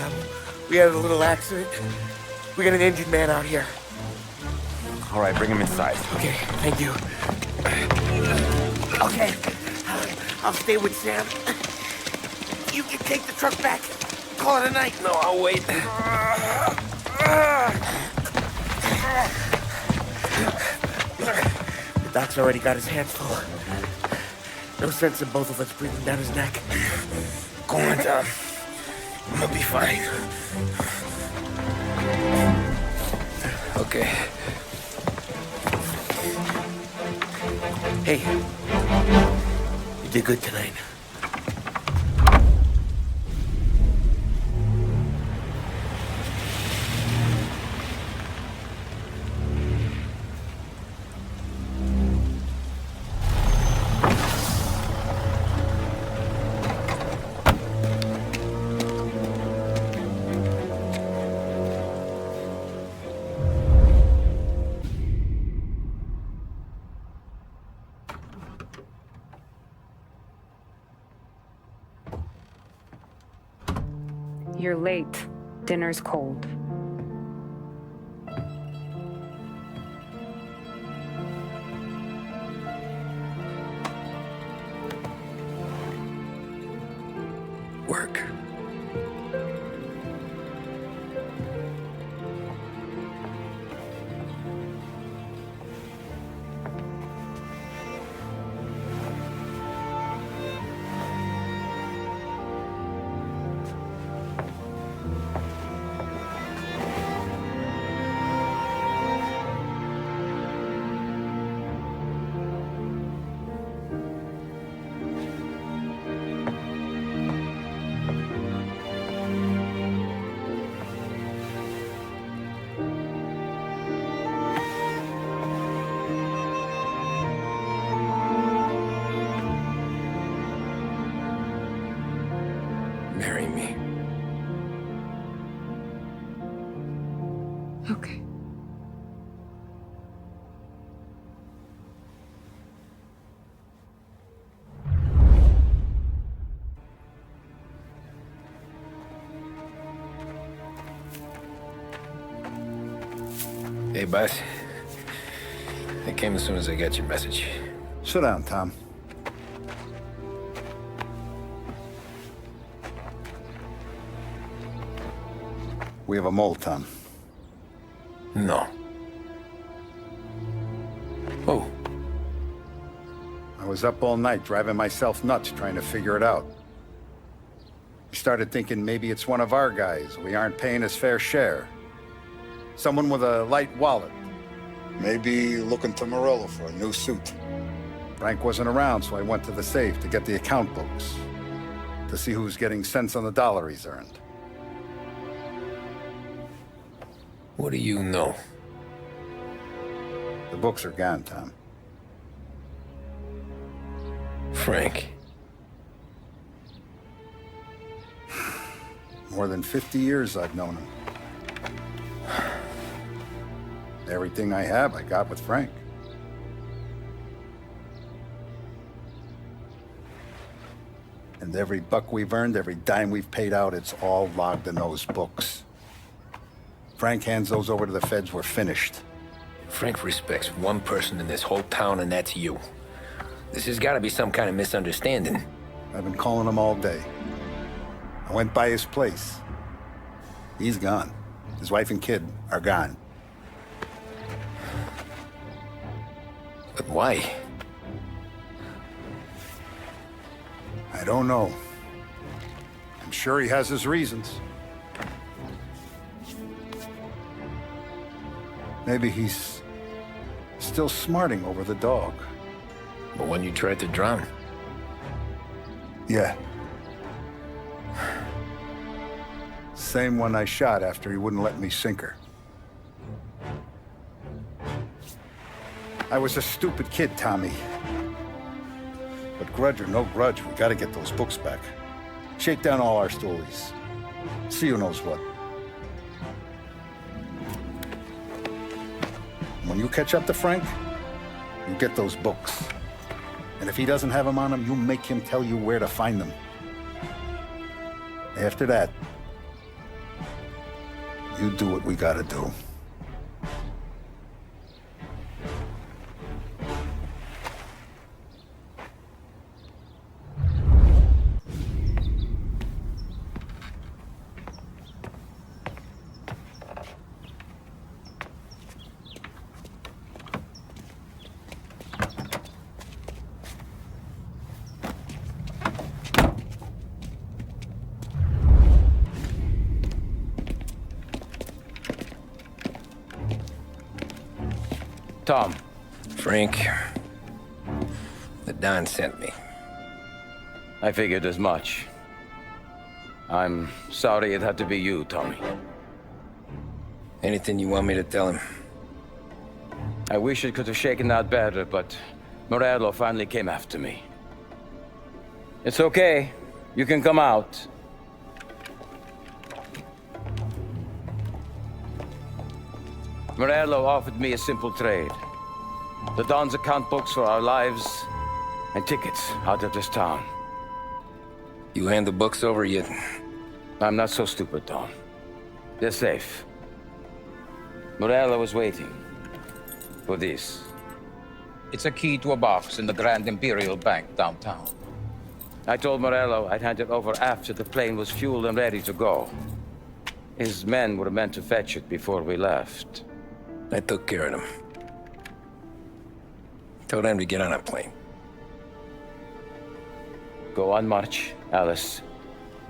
we had a little accident. We got an injured man out here. All right, bring him inside. Okay, thank you. Okay, I'll stay with Sam. You can take the truck back. Call it a night. No, I'll wait. The doc's already got his hands full. No sense in both of us breathing down his neck. Go on, Tom. I'm gonna be fine. Okay. Hey, you did good tonight. You're late. Dinner's cold. Work. Marry me. Okay. Hey, boss. I came as soon as I got your message. Sit down, Tom. We have a mole, Tom. No. Oh. I was up all night driving myself nuts trying to figure it out. We started thinking maybe it's one of our guys. We aren't paying his fair share. Someone with a light wallet. Maybe looking to Morello for a new suit. Frank wasn't around, so I went to the safe to get the account books. To see who's getting cents on the dollar he's earned. What do you know? The books are gone, Tom. Frank. More than 50 years I've known him. Everything I have, I got with Frank. And every buck we've earned, every dime we've paid out, it's all logged in those books. Frank hands those over to the feds, we're finished. Frank respects one person in this whole town, and that's you. This has got to be some kind of misunderstanding. I've been calling him all day. I went by his place. He's gone. His wife and kid are gone. But why? I don't know. I'm sure he has his reasons. Maybe he's still smarting over the dog. The one you tried to drown? Yeah. Same one I shot after he wouldn't let me sink her. I was a stupid kid, Tommy. But grudge or no grudge, we gotta get those books back. Shake down all our stories. See who knows what. When you catch up to Frank, you get those books. And if he doesn't have them on him, you make him tell you where to find them. After that, you do what we gotta do. Tom. Frank. The Don sent me. I figured as much. I'm sorry it had to be you, Tommy. Anything you want me to tell him? I wish it could have shaken out better, but Morello finally came after me. It's okay. You can come out. Morello offered me a simple trade. The Don's account books for our lives and tickets out of this town. You hand the books over yet? I'm not so stupid, Don. They're safe. Morello was waiting for this. It's a key to a box in the Grand Imperial Bank downtown. I told Morello I'd hand it over after the plane was fueled and ready to go. His men were meant to fetch it before we left. I took care of them. Told them to get on a plane. Go on, March. Alice,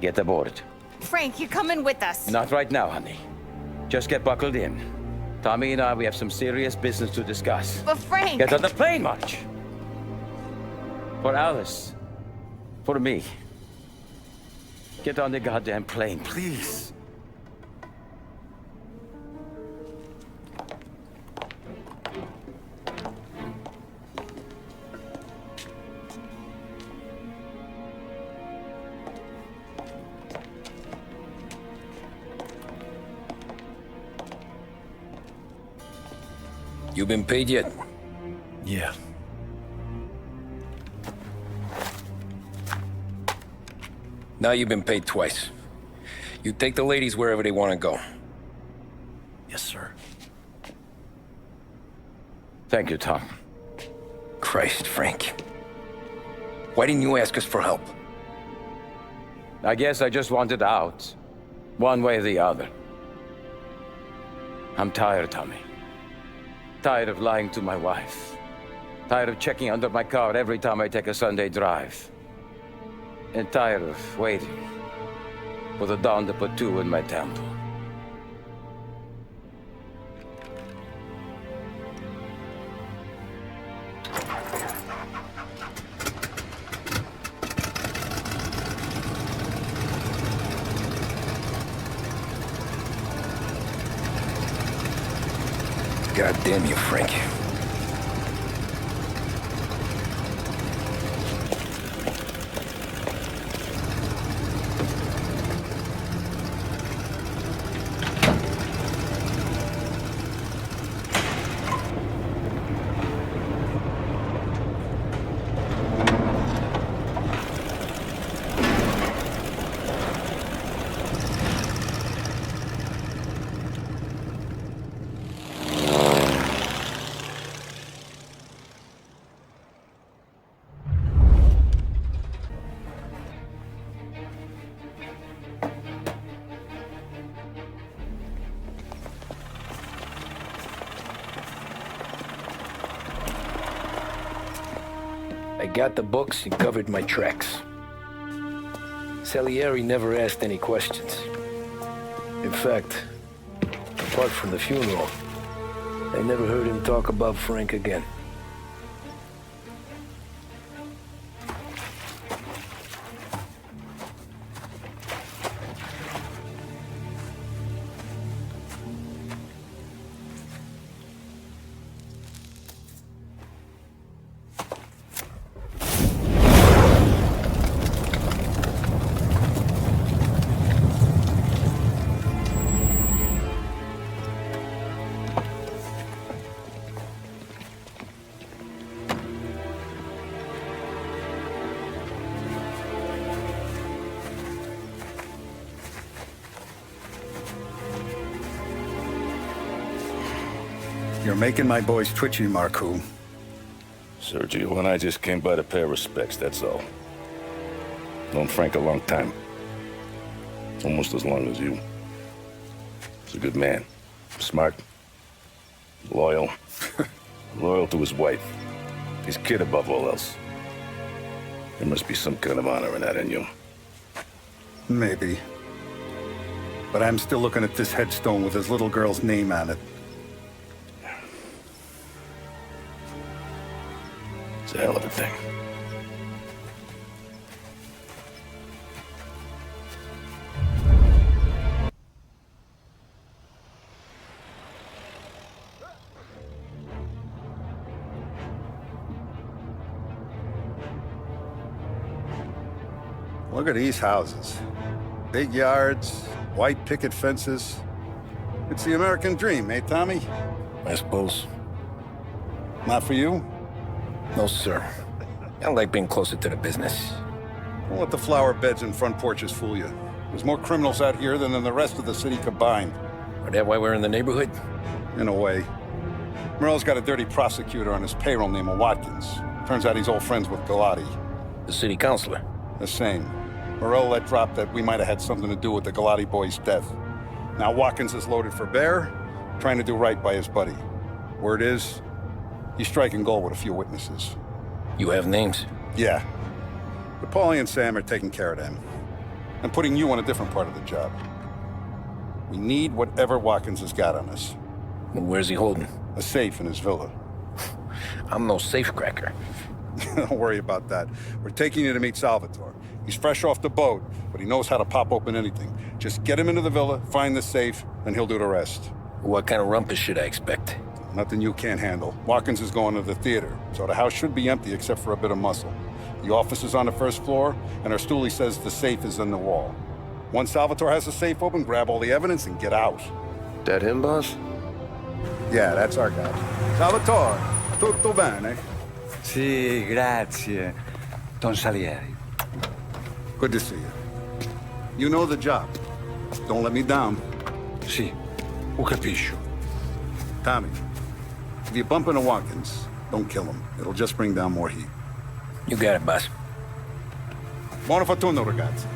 get aboard. Frank, you're coming with us. Not right now, honey. Just get buckled in. Tommy and I, we have some serious business to discuss. But Frank... Get on the plane, March! For Alice. For me. Get on the goddamn plane, please. You been paid yet? Yeah. Now you've been paid twice. You take the ladies wherever they want to go. Yes, sir. Thank you, Tom. Christ, Frank. Why didn't you ask us for help? I guess I just wanted out. One way or the other. I'm tired, Tommy. Tired of lying to my wife. Tired of checking under my car every time I take a Sunday drive. And tired of waiting for the dawn to put two in my temple. God damn you, Frank. got the books and covered my tracks. Salieri never asked any questions. In fact, apart from the funeral, I never heard him talk about Frank again. You're making my boys twitchy, Marku. Sergio and I just came by to pay respects, that's all. Known Frank a long time. Almost as long as you. He's a good man. Smart. Loyal. Loyal to his wife. His kid above all else. There must be some kind of honor in that in you. Maybe. But I'm still looking at this headstone with his little girl's name on it. It's a hell of a thing. Look at these houses. Big yards, white picket fences. It's the American dream, eh, Tommy? I suppose. Not for you? No, sir. I like being closer to the business. Don't let the flower beds and front porches fool you. There's more criminals out here than in the rest of the city combined. Is that why we're in the neighborhood? In a way. Merle's got a dirty prosecutor on his payroll named Watkins. Turns out he's old friends with Galati. The city councilor? The same. Morello let drop that we might have had something to do with the Galati boy's death. Now Watkins is loaded for bear, trying to do right by his buddy. Word is, he's striking gold with a few witnesses. You have names? Yeah. But Paulie and Sam are taking care of them. I'm putting you on a different part of the job. We need whatever Watkins has got on us. Well, where's he holding? A safe in his villa. I'm no safecracker. Don't worry about that. We're taking you to meet Salvatore. He's fresh off the boat, but he knows how to pop open anything. Just get him into the villa, find the safe, and he'll do the rest. What kind of rumpus should I expect? Nothing you can't handle. Watkins is going to the theater, so the house should be empty except for a bit of muscle. The office is on the first floor, and our stoolie says the safe is in the wall. Once Salvatore has the safe open, grab all the evidence and get out. That him, boss? Yeah, that's our guy. Salvatore, tutto bene? Sì, grazie, Don Salieri. Good to see you. You know the job. Don't let me down. Sì, ho capisco. Tommy, if you bump into Watkins, don't kill him. It'll just bring down more heat. You got it, boss. Buona fortuna, ragazzi.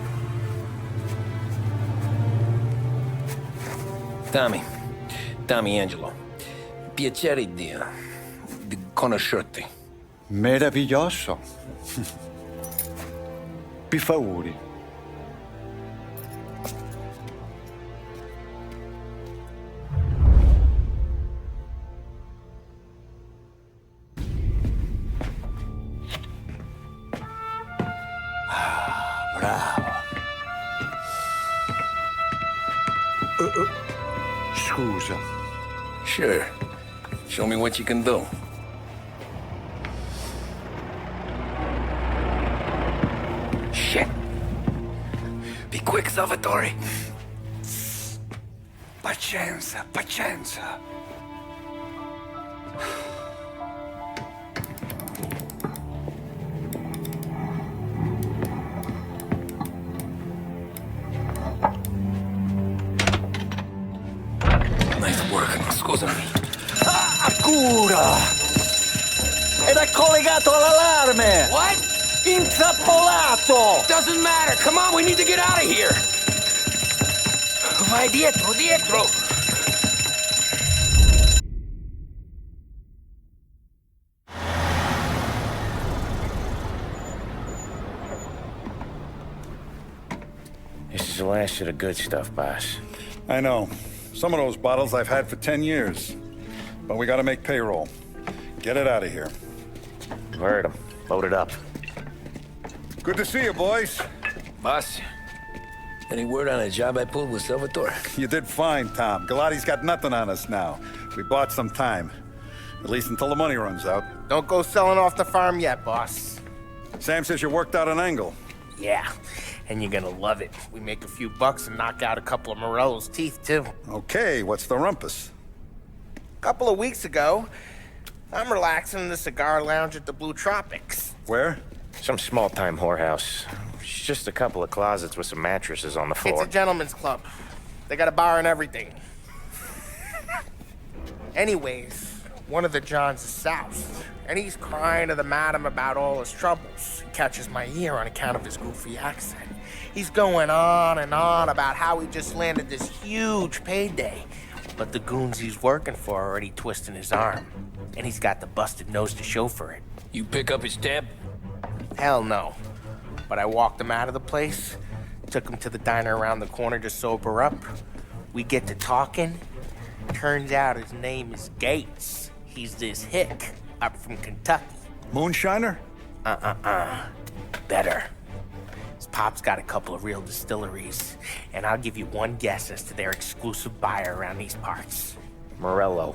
Tommy Angelo. Piacere di conoscerti. Meraviglioso. Pi favori. Bravo. Scusa. Sure. Show me what you can do. Shit. Be quick, Salvatore. Pazienza, pazienza. Nice work, scusami. Cura! Ed è collegato all'allarme! What? Intrappolato! Doesn't matter. Come on, we need to get out of here. Vai dietro, dietro. the last of the good stuff, boss. I know. Some of those bottles I've had for 10 years. But we gotta make payroll. Get it out of here. Heard him. Load it up. Good to see you, boys. Boss, any word on a job I pulled with Salvatore? You did fine, Tom. Galati's got nothing on us now. We bought some time. At least until the money runs out. Don't go selling off the farm yet, boss. Sam says you worked out an angle. Yeah, and you're gonna love it. We make a few bucks and knock out a couple of Morello's teeth, too. Okay, what's the rumpus? A couple of weeks ago, I'm relaxing in the cigar lounge at the Blue Tropics. Where? Some small-time whorehouse. It's just a couple of closets with some mattresses on the floor. It's a gentleman's club. They got a bar and everything. Anyways, one of the Johns is south, and he's crying to the madam about all his troubles. He catches my ear on account of his goofy accent. He's going on and on about how he just landed this huge payday, but the goons he's working for are already twisting his arm, and he's got the busted nose to show for it. You pick up his tab? Hell no. But I walked him out of the place, took him to the diner around the corner to sober up. We get to talking. Turns out his name is Gates. He's this hick up from Kentucky. Moonshiner? Better. His pop's got a couple of real distilleries, and I'll give you one guess as to their exclusive buyer around these parts. Morello.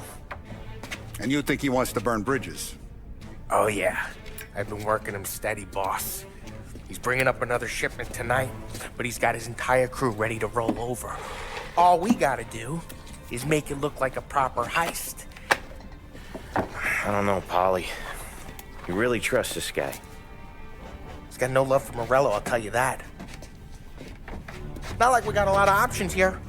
And you think he wants to burn bridges? Oh yeah. I've been working him steady, boss. He's bringing up another shipment tonight, but he's got his entire crew ready to roll over. All we gotta do is make it look like a proper heist. I don't know, Polly. You really trust this guy? He's got no love for Morello, I'll tell you that. Not like we got a lot of options here.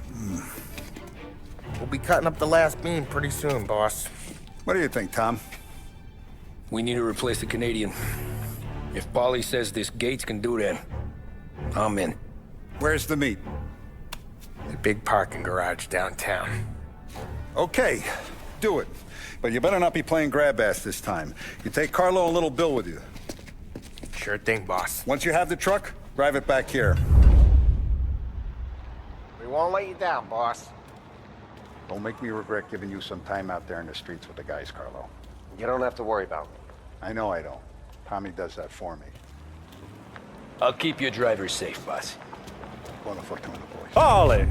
We'll be cutting up the last beam pretty soon, boss. What do you think, Tom? We need to replace the Canadian. If Polly says this Gates can do that, I'm in. Where's the meet? A big parking garage downtown. Okay, do it. But you better not be playing grab ass this time. You take Carlo and little Bill with you. Sure thing, boss. Once you have the truck, drive it back here. We won't let you down, boss. Don't make me regret giving you some time out there in the streets with the guys, Carlo. You don't have to worry about me. I know I don't. Tommy does that for me. I'll keep your driver safe, boss. Buona fortuna, boys. Ollie!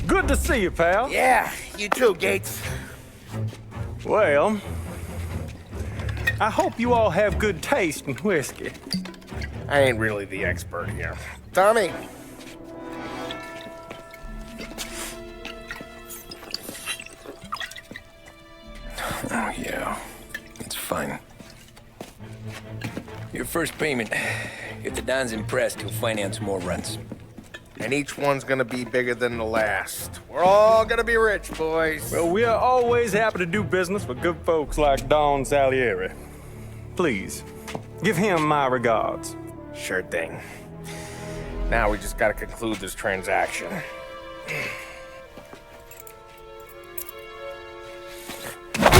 Good to see you, pal. Yeah, you too, Gates. Well, I hope you all have good taste in whiskey. I ain't really the expert here. Tommy! Oh, yeah. It's fine. Your first payment. If the Don's impressed, he'll finance more runs. And each one's gonna be bigger than the last. We're all gonna be rich, boys. Well, we are always happy to do business with good folks like Don Salieri. Please, give him my regards. Sure thing. Now we just gotta conclude this transaction.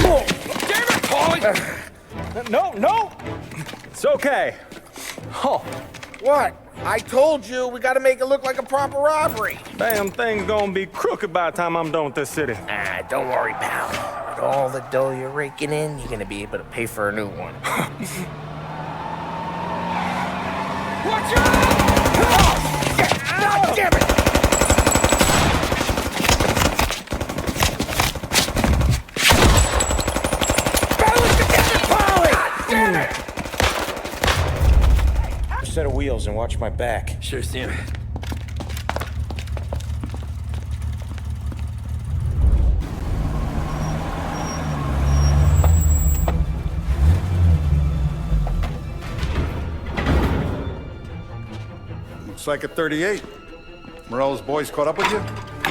Oh, damn it, Paulie! No! It's okay. Oh. What? I told you, we gotta make it look like a proper robbery. Damn thing's gonna be crooked by the time I'm done with this city. Ah, don't worry, pal. With all the dough you're raking in, you're gonna be able to pay for a new one. Watch out! God damn it! Balance together, Polly! God damn it! Set of wheels and watch my back. Sure, Sam. Looks like a 38. Morello's boys caught up with you?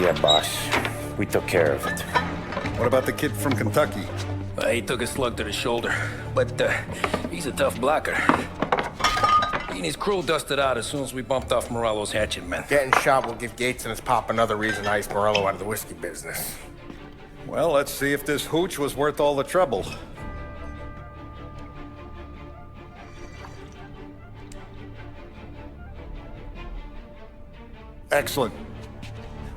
Yeah, boss. We took care of it. What about the kid from Kentucky? He took a slug to the shoulder, but he's a tough blocker. He and his crew dusted out as soon as we bumped off Morello's hatchet men. Getting shot will give Gates and his pop another reason to ice Morello out of the whiskey business. Well, let's see if this hooch was worth all the trouble. Excellent.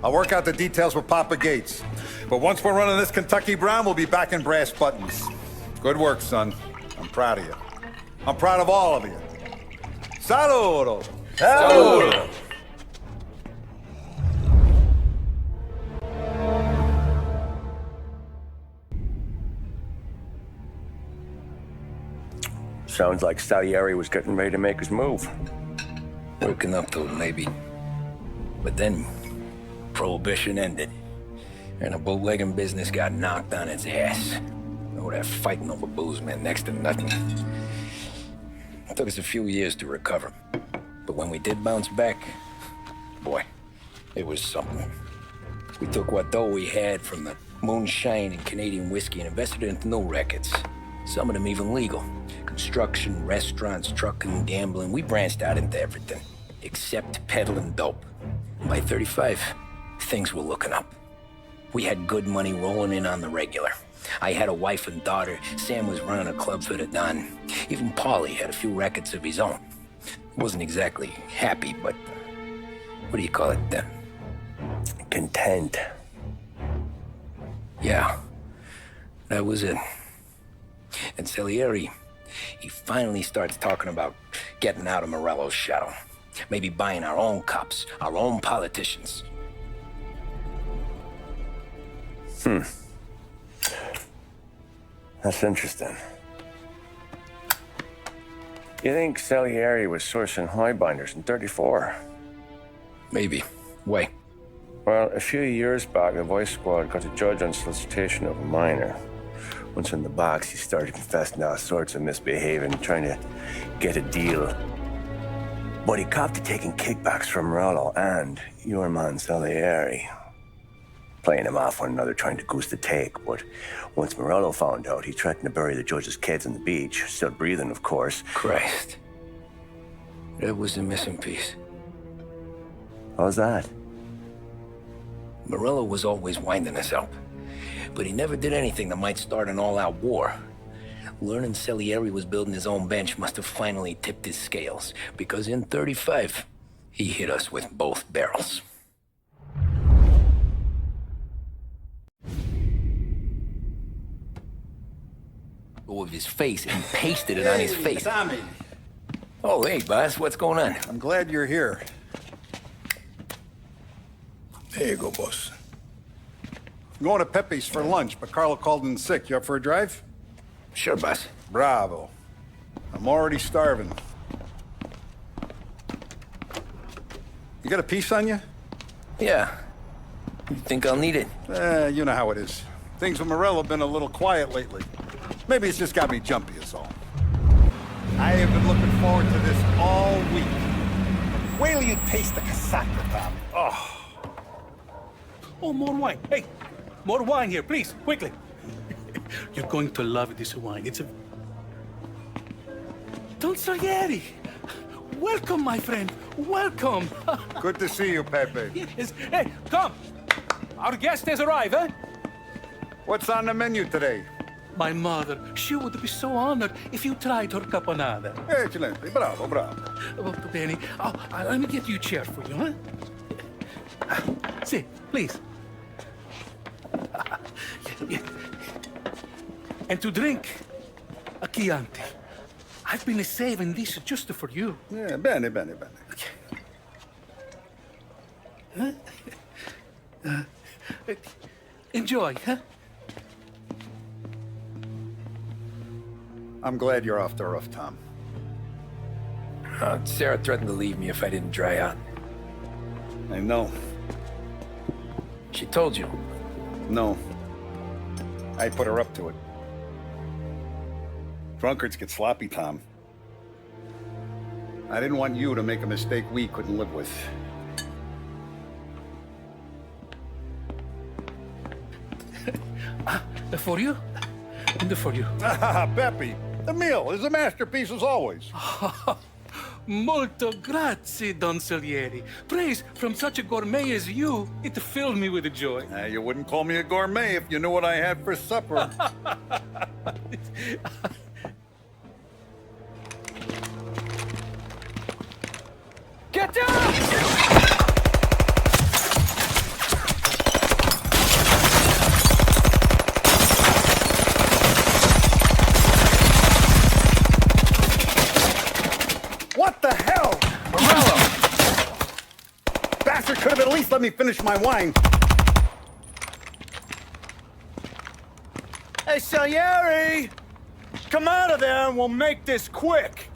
I'll work out the details with Papa Gates. But once we're running this Kentucky Brown, we'll be back in brass buttons. Good work, son. I'm proud of you. I'm proud of all of you. Saludo! Saludo! Sounds like Salieri was getting ready to make his move. Working up to it, maybe. But then, Prohibition ended. And the bootlegging business got knocked on its ass. Oh, that fighting over booze meant next to nothing. It took us a few years to recover. But when we did bounce back, boy, it was something. We took what dough we had from the moonshine and Canadian whiskey and invested it into new rackets. Some of them even legal. Construction, restaurants, trucking, gambling. We branched out into everything, except peddling dope. By 35, things were looking up. We had good money rolling in on the regular. I had a wife and daughter. Sam was running a club for the Don. Even Paulie had a few rackets of his own. Wasn't exactly happy, but what do you call it? Content. Yeah, that was it. And Salieri, he finally starts talking about getting out of Morello's shadow. Maybe buying our own cops, our own politicians. That's interesting. You think Salieri was sourcing highbinders in 34? Maybe. Why? Well, a few years back, the Vice Squad got a judge on solicitation of a minor. Once in the box, he started confessing all sorts of misbehaving, trying to get a deal. But he copped to taking kickbacks from Morello and your man Salieri. Playing him off one another, trying to goose the take. But once Morello found out, he threatened to bury the judge's kids on the beach. Still breathing, of course. Christ. That was the missing piece. How's that? Morello was always winding us up. But he never did anything that might start an all-out war. Learning Salieri was building his own bench must have finally tipped his scales. Because in 35, he hit us with both barrels. Of his face and pasted it on his face. Tommy. Oh, hey, boss, what's going on? I'm glad you're here. There you go, boss. I'm going to Pepe's for lunch, but Carlo called in sick. You up for a drive? Sure, boss. Bravo. I'm already starving. You got a piece on you? Yeah. You think I'll need it? You know how it is. Things with Morello have been a little quiet lately. Maybe it's just got me jumpy is all. I have been looking forward to this all week. Wait till you taste the casaca, Tommy. Oh. Oh, more wine. Hey, more wine here, please, quickly. You're going to love this wine. It's a... Don Salieri. Welcome, my friend. Welcome. Good to see you, Pepe. Yes. Hey, come. Our guest has arrived, eh? What's on the menu today? My mother, she would be so honored if you tried her caponata. Excelente, bravo, bravo. Molto bene. Oh, let me get you a chair for you, huh? See, please. And to drink, a Chianti. I've been saving this just for you. Yeah, bene, bene, bene. Huh? Enjoy, huh? I'm glad you're off the roof, Tom. Sarah threatened to leave me if I didn't dry out. I know. She told you? No. I put her up to it. Drunkards get sloppy, Tom. I didn't want you to make a mistake we couldn't live with. For you? And for you. Pepe, the meal is a masterpiece as always. Molto grazie, Don Salieri. Praise from such a gourmet as you, it filled me with joy. You wouldn't call me a gourmet if you knew what I had for supper. Get down! let me finish my wine. Hey, Salieri! Come out of there and we'll make this quick.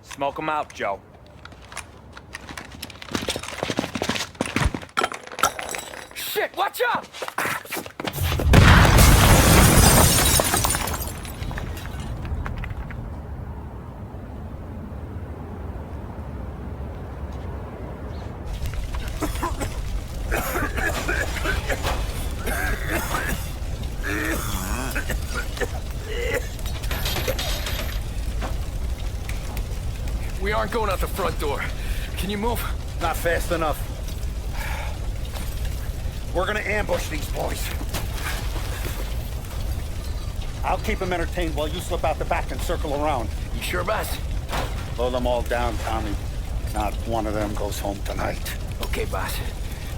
Smoke him out, Joe. Shit, watch out! We aren't going out the front door. Can you move? Not fast enough. We're gonna ambush these boys. I'll keep them entertained while you slip out the back and circle around. You sure, boss? Blow them all down, Tommy. Not one of them goes home tonight. Okay, boss.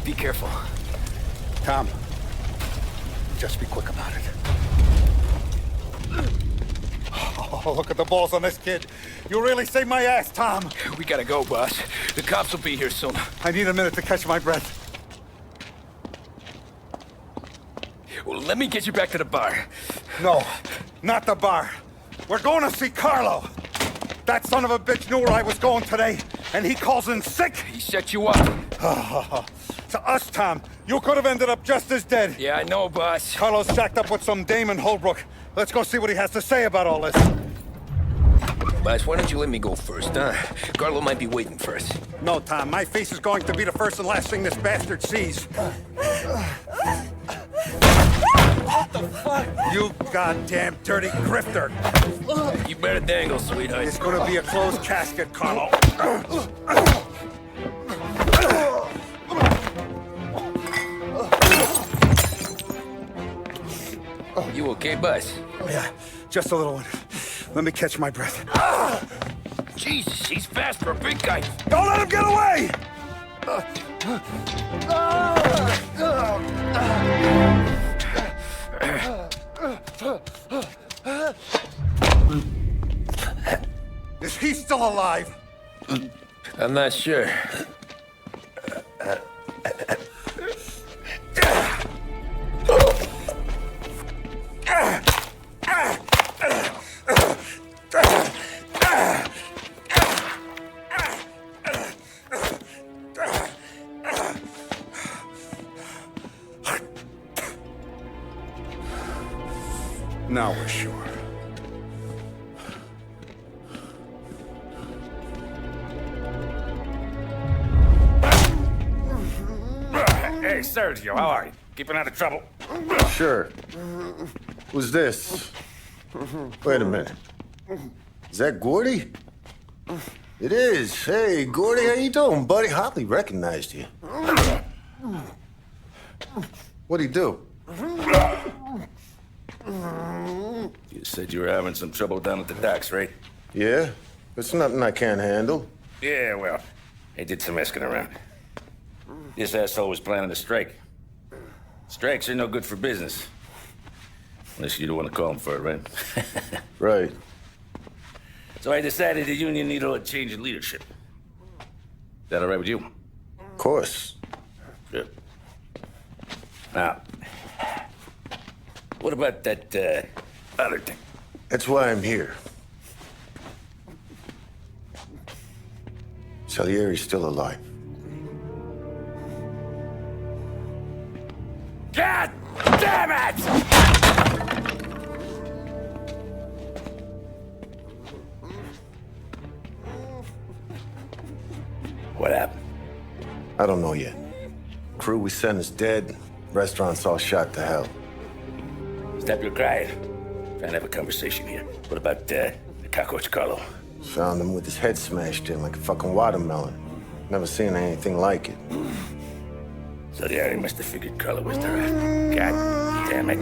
Be careful. Tom, just be quick about it. Oh, look at the balls on this kid. You really saved my ass, Tom. We gotta go, boss. The cops will be here soon. I need a minute to catch my breath. Well, let me get you back to the bar. No, not the bar. We're going to see Carlo. That son of a bitch knew where I was going today, and he calls in sick. He set you up. To us, Tom, you could have ended up just as dead. Yeah, I know, boss. Carlo's shacked up with some dame in Holbrook. Let's go see what he has to say about all this. Boss, why don't you let me go first, huh? Carlo might be waiting for us. No, Tom, my face is going to be the first and last thing this bastard sees. What the fuck? You goddamn dirty grifter. You better dangle, sweetheart. It's gonna be a closed casket, Carlo. You okay, boss? Yeah, just a little one. Let me catch my breath. Jesus, he's fast for a big guy. Don't let him get away! Is he still alive? I'm not sure. Now we're sure. Hey, Sergio, how are you? Keeping out of trouble? Sure. Who's this? Wait a minute. Is that Gordy? It is. Hey, Gordy, how you doing, buddy? Hardly recognized you. What'd he do? You said you were having some trouble down at the docks, right? Yeah? It's nothing I can't handle. Yeah, well, they did some asking around. This asshole was planning a strike. Strikes are no good for business. Unless you don't want to call him for it, right? Right. So I decided the union needed a change in leadership. Is that all right with you? Of course. Good. Now, what about that, other thing? That's why I'm here. Salieri's still alive. God damn it! What happened? I don't know yet. Crew we sent is dead. Restaurant's all shot to hell. Stop your crying. Trying to have a conversation here. What about, the cockroach Carlo? Found him with his head smashed in like a fucking watermelon. Never seen anything like it. Salieri must have figured Carlo was the rat. God damn it.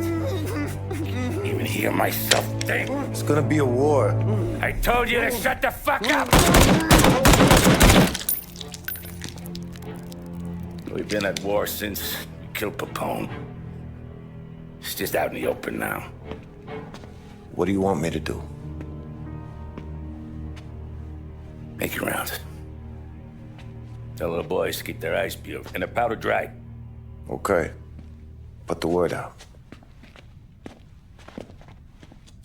Even hear myself think. It's gonna be a war. I told you to shut the fuck up! We've been at war since we killed Papone. It's just out in the open now. What do you want me to do? Make your rounds. Tell little boys to keep their eyes peeled and their powder dry. Okay. Put the word out.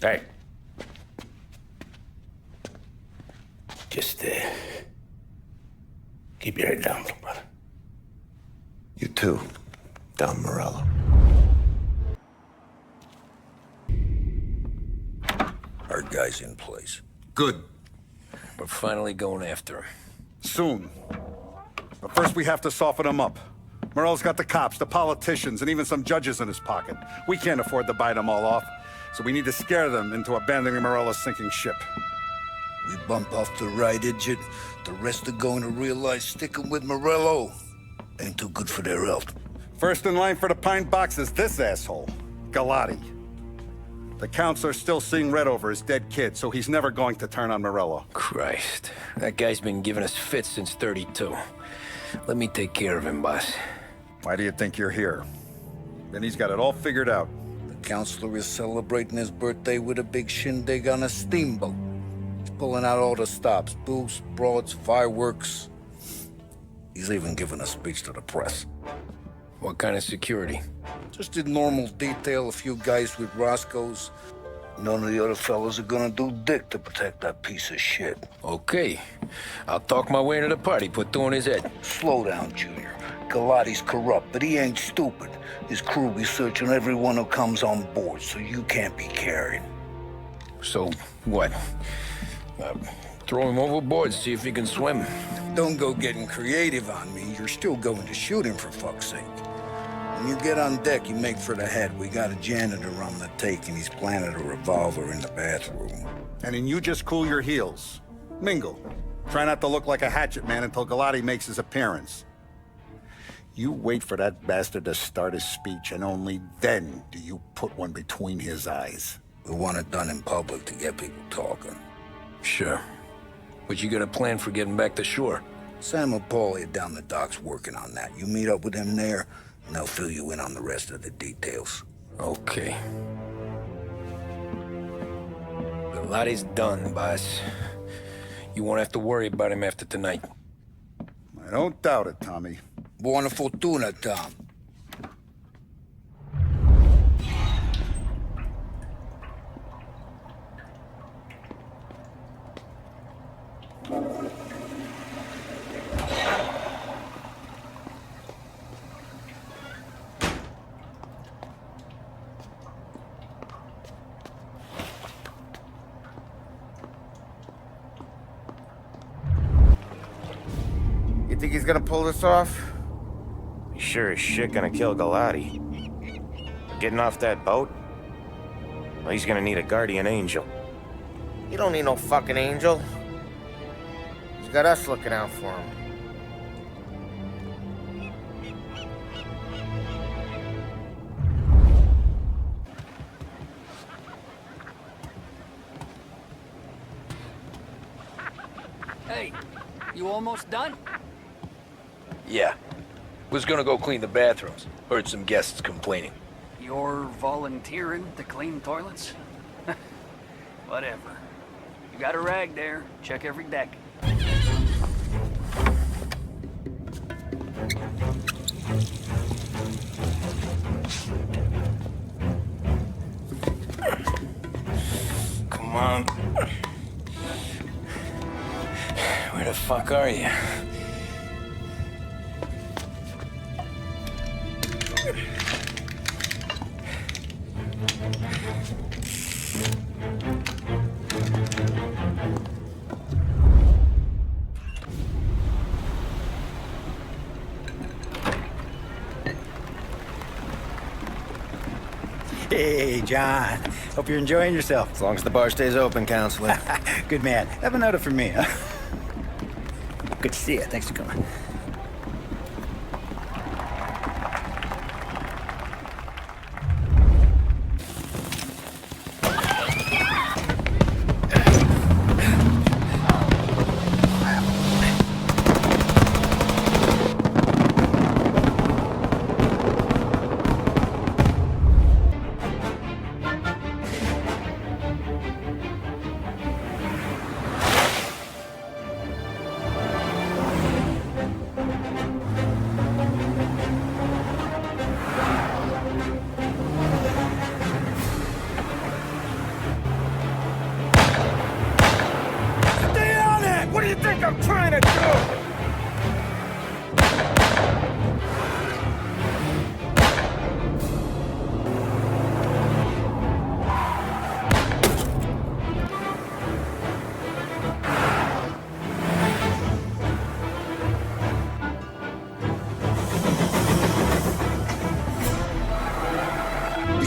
Hey. Just, keep your head down, little brother. You too, Don Morello. Our guy's in place. Good. We're finally going after him. Soon. But first we have to soften him up. Morello's got the cops, the politicians, and even some judges in his pocket. We can't afford to bite them all off, so we need to scare them into abandoning Morello's sinking ship. We bump off the right idiot, the rest are going to realize sticking with Morello ain't too good for their health. First in line for the pine box is this asshole, Galati. The counselor's still seeing red over his dead kid, so he's never going to turn on Morello. Christ. That guy's been giving us fits since 32. Let me take care of him, boss. Why do you think you're here? Then he's got it all figured out. The counselor is celebrating his birthday with a big shindig on a steamboat. He's pulling out all the stops, booze, broads, fireworks. He's even giving a speech to the press. What kind of security? Just in normal detail, a few guys with Roscoe's. None of the other fellas are gonna do dick to protect that piece of shit. Okay. I'll talk my way into the party, put two in his head. Slow down, Junior. Galati's corrupt, but he ain't stupid. His crew be searching everyone who comes on board, so you can't be carried. So, what? Throw him overboard, see if he can swim. Don't go getting creative on me. You're still going to shoot him, for fuck's sake. When you get on deck, you make for the head. We got a janitor on the take, and he's planted a revolver in the bathroom. And then you just cool your heels. Mingle. Try not to look like a hatchet man until Galati makes his appearance. You wait for that bastard to start his speech, and only then do you put one between his eyes. We want it done in public to get people talking. Sure. But you got a plan for getting back to shore? Sam and Paulie are down the docks working on that. You meet up with them there, and they'll fill you in on the rest of the details. Okay. Galati's done, boss. You won't have to worry about him after tonight. I don't doubt it, Tommy. Buona fortuna, Tom. You think he's gonna pull this off? He's sure as shit gonna kill Galati. Getting off that boat? Well, he's gonna need a guardian angel. He don't need no fucking angel. He's got us looking out for him. Hey, you almost done? Yeah. Was gonna go clean the bathrooms. Heard some guests complaining. You're volunteering to clean toilets? Whatever. You got a rag there. Check every deck. Come on. Where the fuck are you? Hey, John. Hope you're enjoying yourself. As long as the bar stays open, counselor. Good man. Have a note for me, huh? Good to see you. Thanks for coming.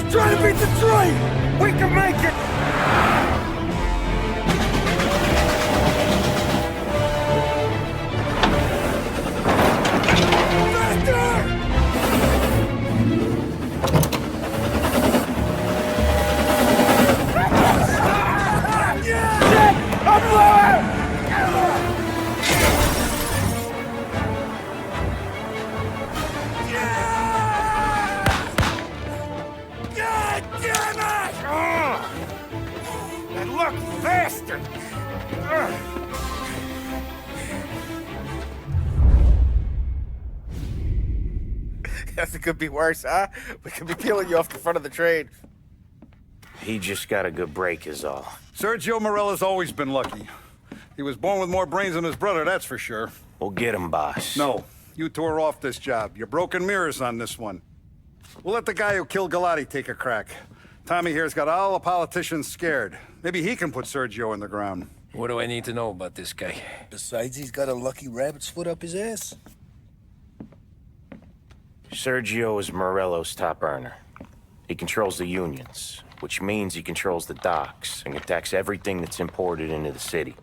Try to beat the train! We can make it! Guess it could be worse, huh? We could be peeling you off the front of the train. He just got a good break is all. Sergio Morella's always been lucky. He was born with more brains than his brother, that's for sure. We'll get him, boss. No, you tore off this job. You're broken mirrors on this one. We'll let the guy who killed Galati take a crack. Tommy here's got all the politicians scared. Maybe he can put Sergio in the ground. What do I need to know about this guy? Besides, he's got a lucky rabbit's foot up his ass. Sergio is Morello's top earner. He controls the unions, which means he controls the docks and attacks everything that's imported into the city.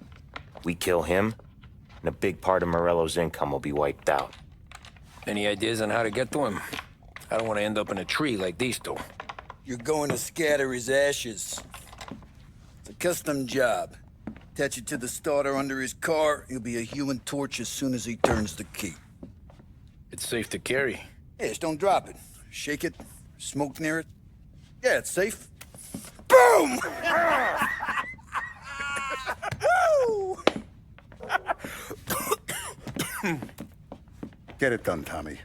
We kill him, and a big part of Morello's income will be wiped out. Any ideas on how to get to him? I don't want to end up in a tree like these two. You're going to scatter his ashes. It's a custom job. Attach it to the starter under his car. He'll be a human torch as soon as he turns the key. It's safe to carry. Hey, just don't drop it. Shake it, smoke near it. Yeah, it's safe. Boom! Get it done, Tommy.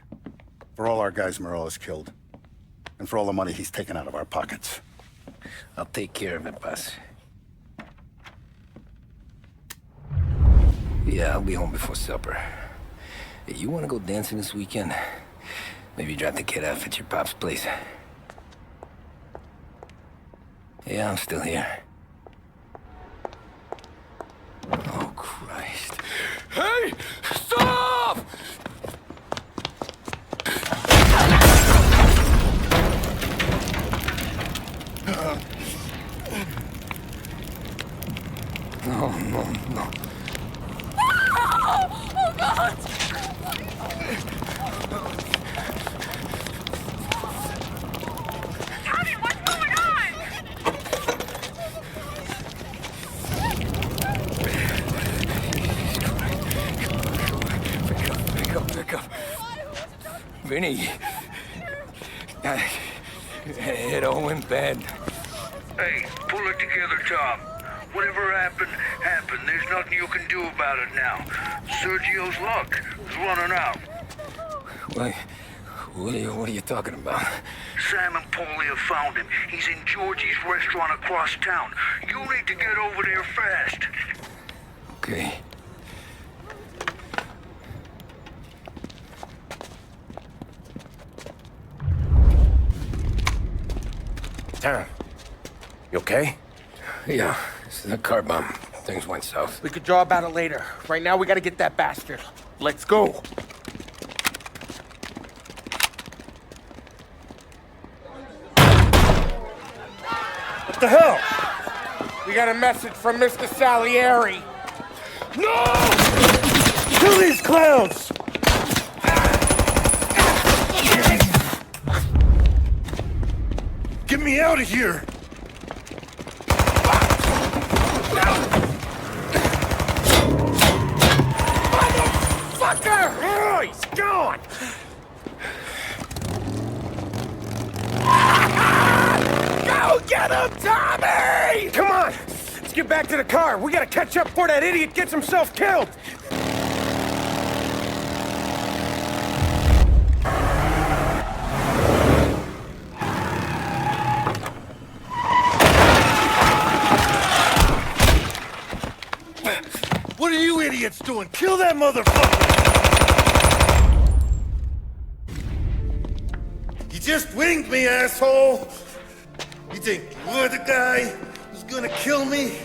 For all our guys Morella's killed. And for all the money he's taken out of our pockets. I'll take care of it, boss. Yeah, I'll be home before supper. Hey, you want to go dancing this weekend? Maybe drop the kid off at your pop's place. Yeah, I'm still here. Oh, Christ. Hey! Stop! No, no, no. Oh, God! Tommy, what's going on? Pick up. Vinny. It all went bad. Hey, pull it together, Tom. Whatever happened, happened. There's nothing you can do about it now. Sergio's luck is running out. What are you talking about? Sam and Paulie have found him. He's in Georgie's restaurant across town. You need to get over there fast. Okay. Tom, you okay? Yeah, it's a car bomb. Things went south. We could draw about it later. Right now, we gotta get that bastard. Let's go. What the hell? We got a message from Mr. Salieri. No! Kill these clowns! Get me out of here! Motherfucker! Oh, he's gone! Go get him, Tommy! Come on! Let's get back to the car. We gotta catch up before that idiot gets himself killed! What are you idiots doing? Kill that motherfucker! You just winged me, asshole! You think you're the guy who's gonna kill me?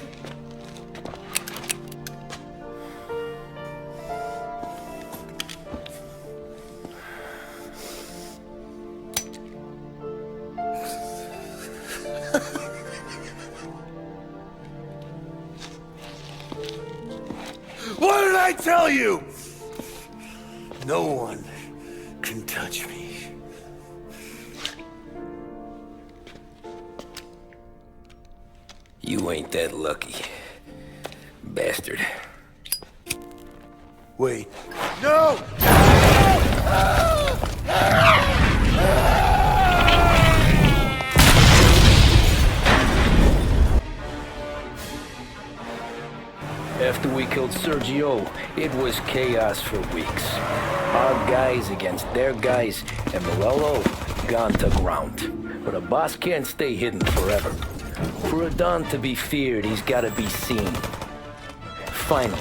I tell you? No one can touch me. You ain't that lucky, bastard. Wait. No! After we killed Sergio, it was chaos for weeks. Our guys against their guys, and Morello gone to ground. But a boss can't stay hidden forever. For a Don to be feared, he's gotta be seen. Finally,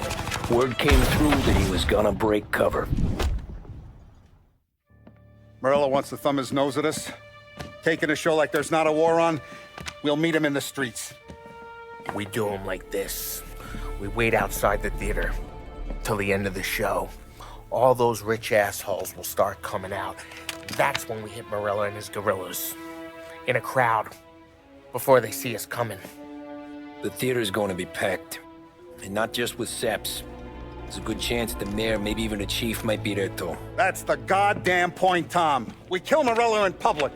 word came through that he was gonna break cover. Morello wants to thumb his nose at us. Taking a show like there's not a war on, we'll meet him in the streets. We do them like this. We wait outside the theater till the end of the show. All those rich assholes will start coming out. That's when we hit Morello and his guerrillas. In a crowd. Before they see us coming. The theater's going to be packed. And not just with saps. There's a good chance the mayor, maybe even the chief, might be there too. That's the goddamn point, Tom. We kill Morello in public.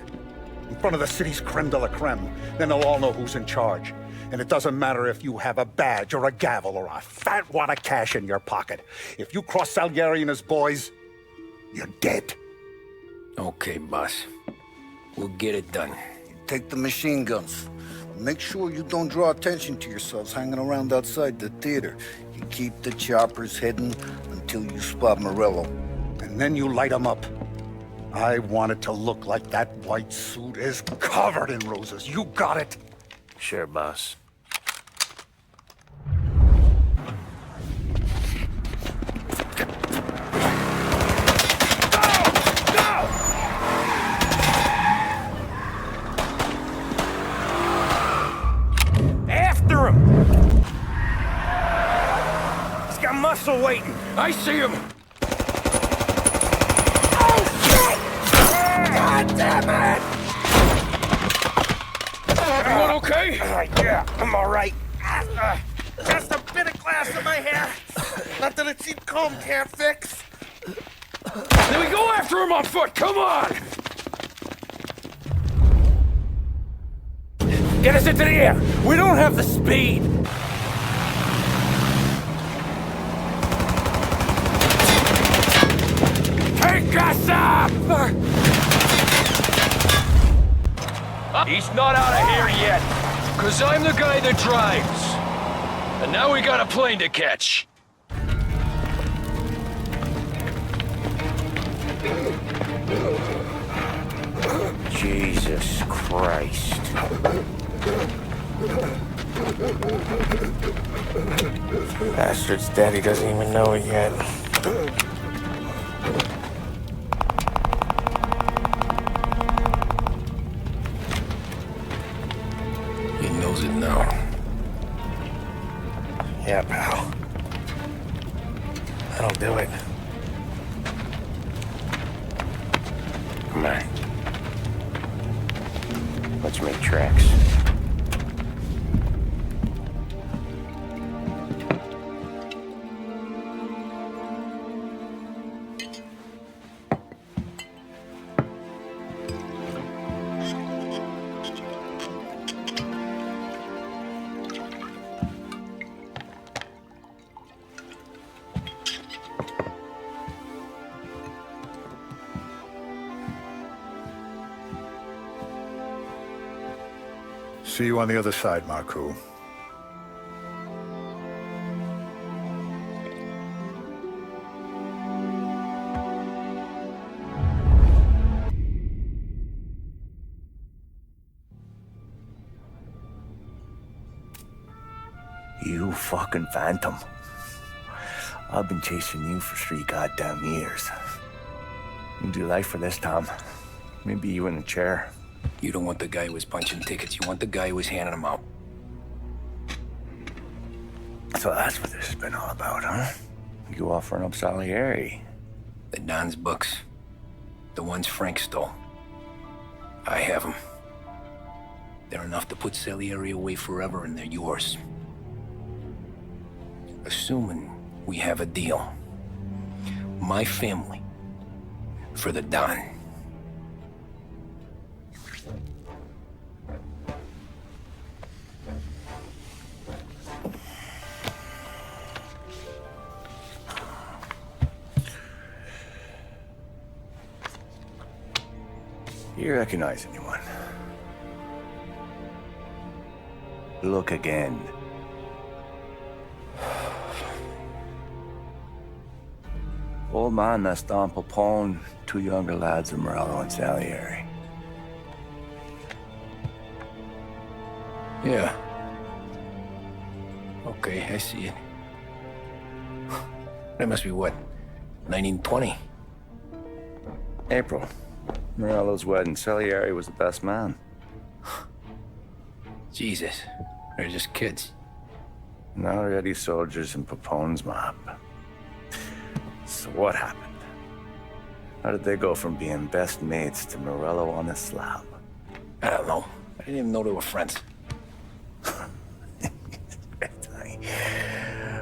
In front of the city's creme de la creme. Then they'll all know who's in charge. And it doesn't matter if you have a badge or a gavel or a fat wad of cash in your pocket. If you cross Salieri and his boys, you're dead. Okay, boss. We'll get it done. Take the machine guns. Make sure you don't draw attention to yourselves hanging around outside the theater. You keep the choppers hidden until you spot Morello. And then you light them up. I want it to look like that white suit is covered in roses. You got it? Sure, boss. After him! He's got muscle waiting. I see him. Oh, shit! God damn it! Everyone okay? Yeah, I'm all right. Just a bit of glass in my hair. Nothing a cheap comb can't fix. Then we go after him on foot. Come on! Get us into the air! We don't have the speed! Take us up! He's not out of here yet. Cause I'm the guy that drives. And now we got a plane to catch. Jesus Christ. Bastard's daddy doesn't even know it yet. He knows it now. Yeah, pal. That'll do it. Come on. Let's make tracks. See you on the other side, Marku. You fucking phantom. I've been chasing you for 3 goddamn years. You do life for this, Tom. Maybe you in a chair. You don't want the guy who was punching tickets. You want the guy who was handing them out. So that's what this has been all about, huh? You offering up Salieri. The Don's books. The ones Frank stole. I have them. They're enough to put Salieri away forever, and they're yours. Assuming We have a deal. My family for the Don. You recognize anyone? Look again. Old man that's Don Popone, two younger lads of Morello and Salieri. Yeah. Okay, I see it. That must be what, 1920? April. Morello's wedding. Salieri was the best man. Jesus, they're just kids. Now already soldiers in Popone's mob. So what happened? How did they go from being best mates to Morello on a slab? I don't know. I didn't even know they were friends.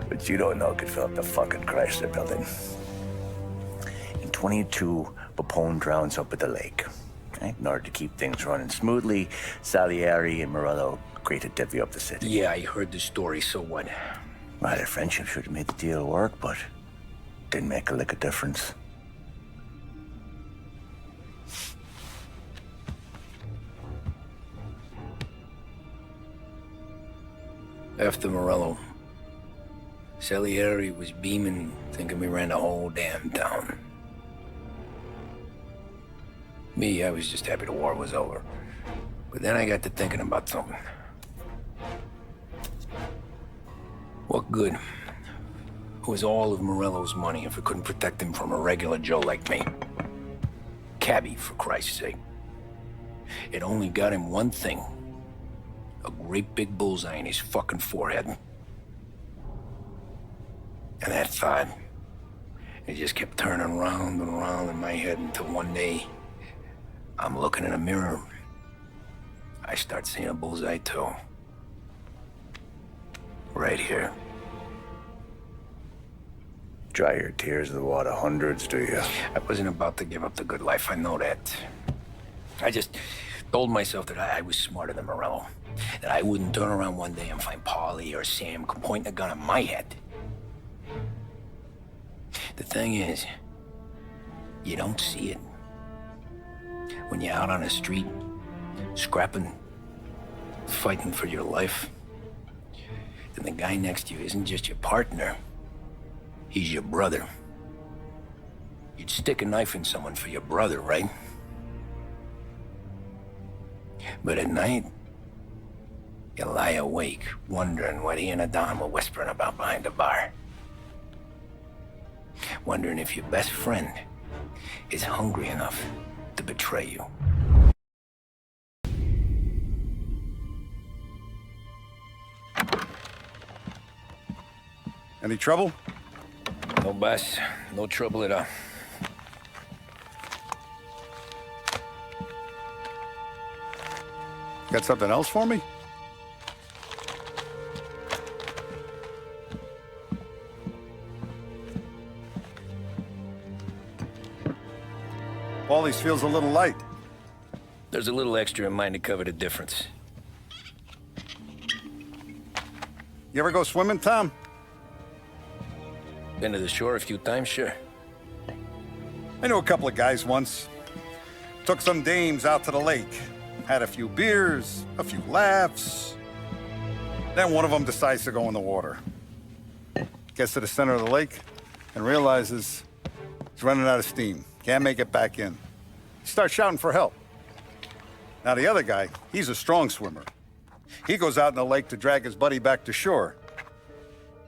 But you don't know could fill up the fucking Chrysler building. In 22, Popone drowns up at the lake. Right? In order to keep things running smoothly, Salieri and Morello agreed to divvy up the city. Yeah, I heard the story, so what? Well, their friendship should have made the deal work, but didn't make a lick of difference. After Morello, Salieri was beaming, thinking we ran the whole damn town. Me, I was just happy the war was over. But then I got to thinking about something. What good was all of Morello's money if it couldn't protect him from a regular Joe like me? Cabbie, for Christ's sake. It only got him one thing. A great big bullseye in his fucking forehead. And that thought, it just kept turning round and round in my head until one day, I'm looking in a mirror. I start seeing a bullseye too. Right here. Dry your tears with water hundreds, do you? I wasn't about to give up the good life, I know that. I just told myself that I was smarter than Morello. That I wouldn't turn around one day and find Paulie or Sam pointing a gun at my head. The thing is, you don't see it. When you're out on the street, scrapping, fighting for your life, then the guy next to you isn't just your partner, he's your brother. You'd stick a knife in someone for your brother, right? But at night, you lie awake, wondering what he and a Don were whispering about behind the bar. Wondering if your best friend is hungry enough to betray you. Any trouble? No, boss. No trouble at all. Got something else for me? Paulie's feels a little light. There's a little extra in mine to cover the difference. You ever go swimming, Tom? Been to the shore a few times, sure. I knew a couple of guys once. Took some dames out to the lake. Had a few beers, a few laughs. Then one of them decides to go in the water. Gets to the center of the lake and realizes he's running out of steam. Can't make it back in. Starts shouting for help. Now the other guy, he's a strong swimmer. He goes out in the lake to drag his buddy back to shore.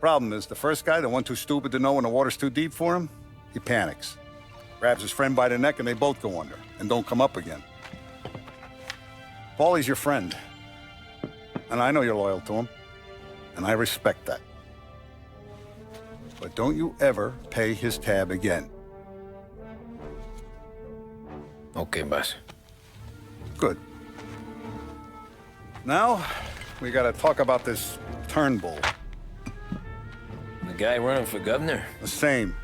Problem is, the first guy, the one too stupid to know when the water's too deep for him, he panics. Grabs his friend by the neck and they both go under and don't come up again. Paulie's your friend. And I know you're loyal to him. And I respect that. But don't you ever pay his tab again. Okay, boss. Good. Now, we gotta talk about this Turnbull. The guy running for governor? The same.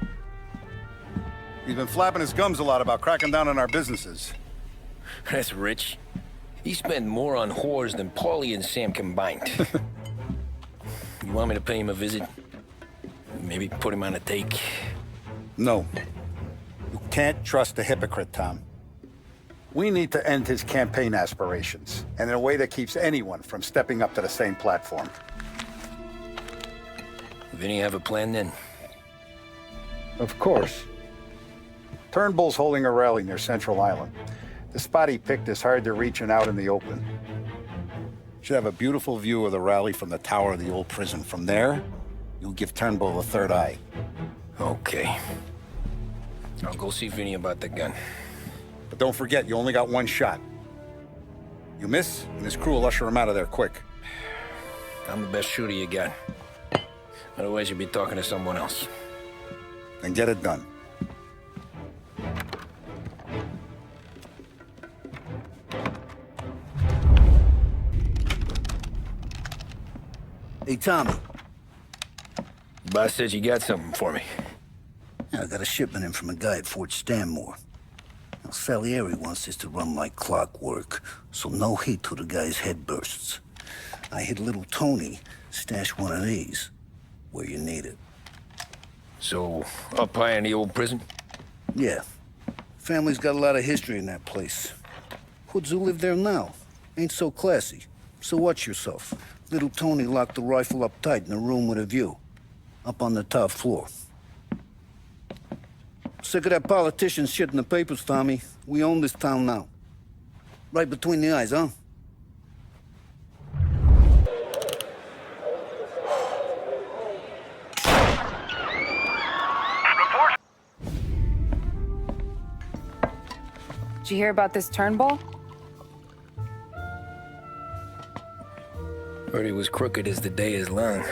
He's been flapping his gums a lot about cracking down on our businesses. That's rich. He spent more on whores than Paulie and Sam combined. You want me to pay him a visit? Maybe put him on a take? No. You can't trust a hypocrite, Tom. We need to end his campaign aspirations, and in a way that keeps anyone from stepping up to the same platform. Vinny have a plan then? Of course. Turnbull's holding a rally near Central Island. The spot he picked is hard to reach and out in the open. Should have a beautiful view of the rally from the tower of the old prison. From there, you'll give Turnbull a third eye. Okay. I'll go see Vinny about the gun. But don't forget, you only got one shot. You miss, and his crew will usher him out of there quick. I'm the best shooter you got. Otherwise, you'll be talking to someone else. Then get it done. Hey, Tommy. Boss said you got something for me. Yeah, I got a shipment in from a guy at Fort Stanmore. Now, Salieri wants this to run like clockwork, so no heat till the guy's head bursts. I hit little Tony, stash one of these where you need it. So, up high in the old prison? Yeah. Family's got a lot of history in that place. Hoods who live there now. Ain't so classy. So watch yourself. Little Tony locked the rifle up tight in a room with a view. Up on the top floor. Sick of that politician shit in the papers, Tommy. We own this town now. Right between the eyes, huh? Did you hear about this Turnbull? Heard he was crooked as the day is long.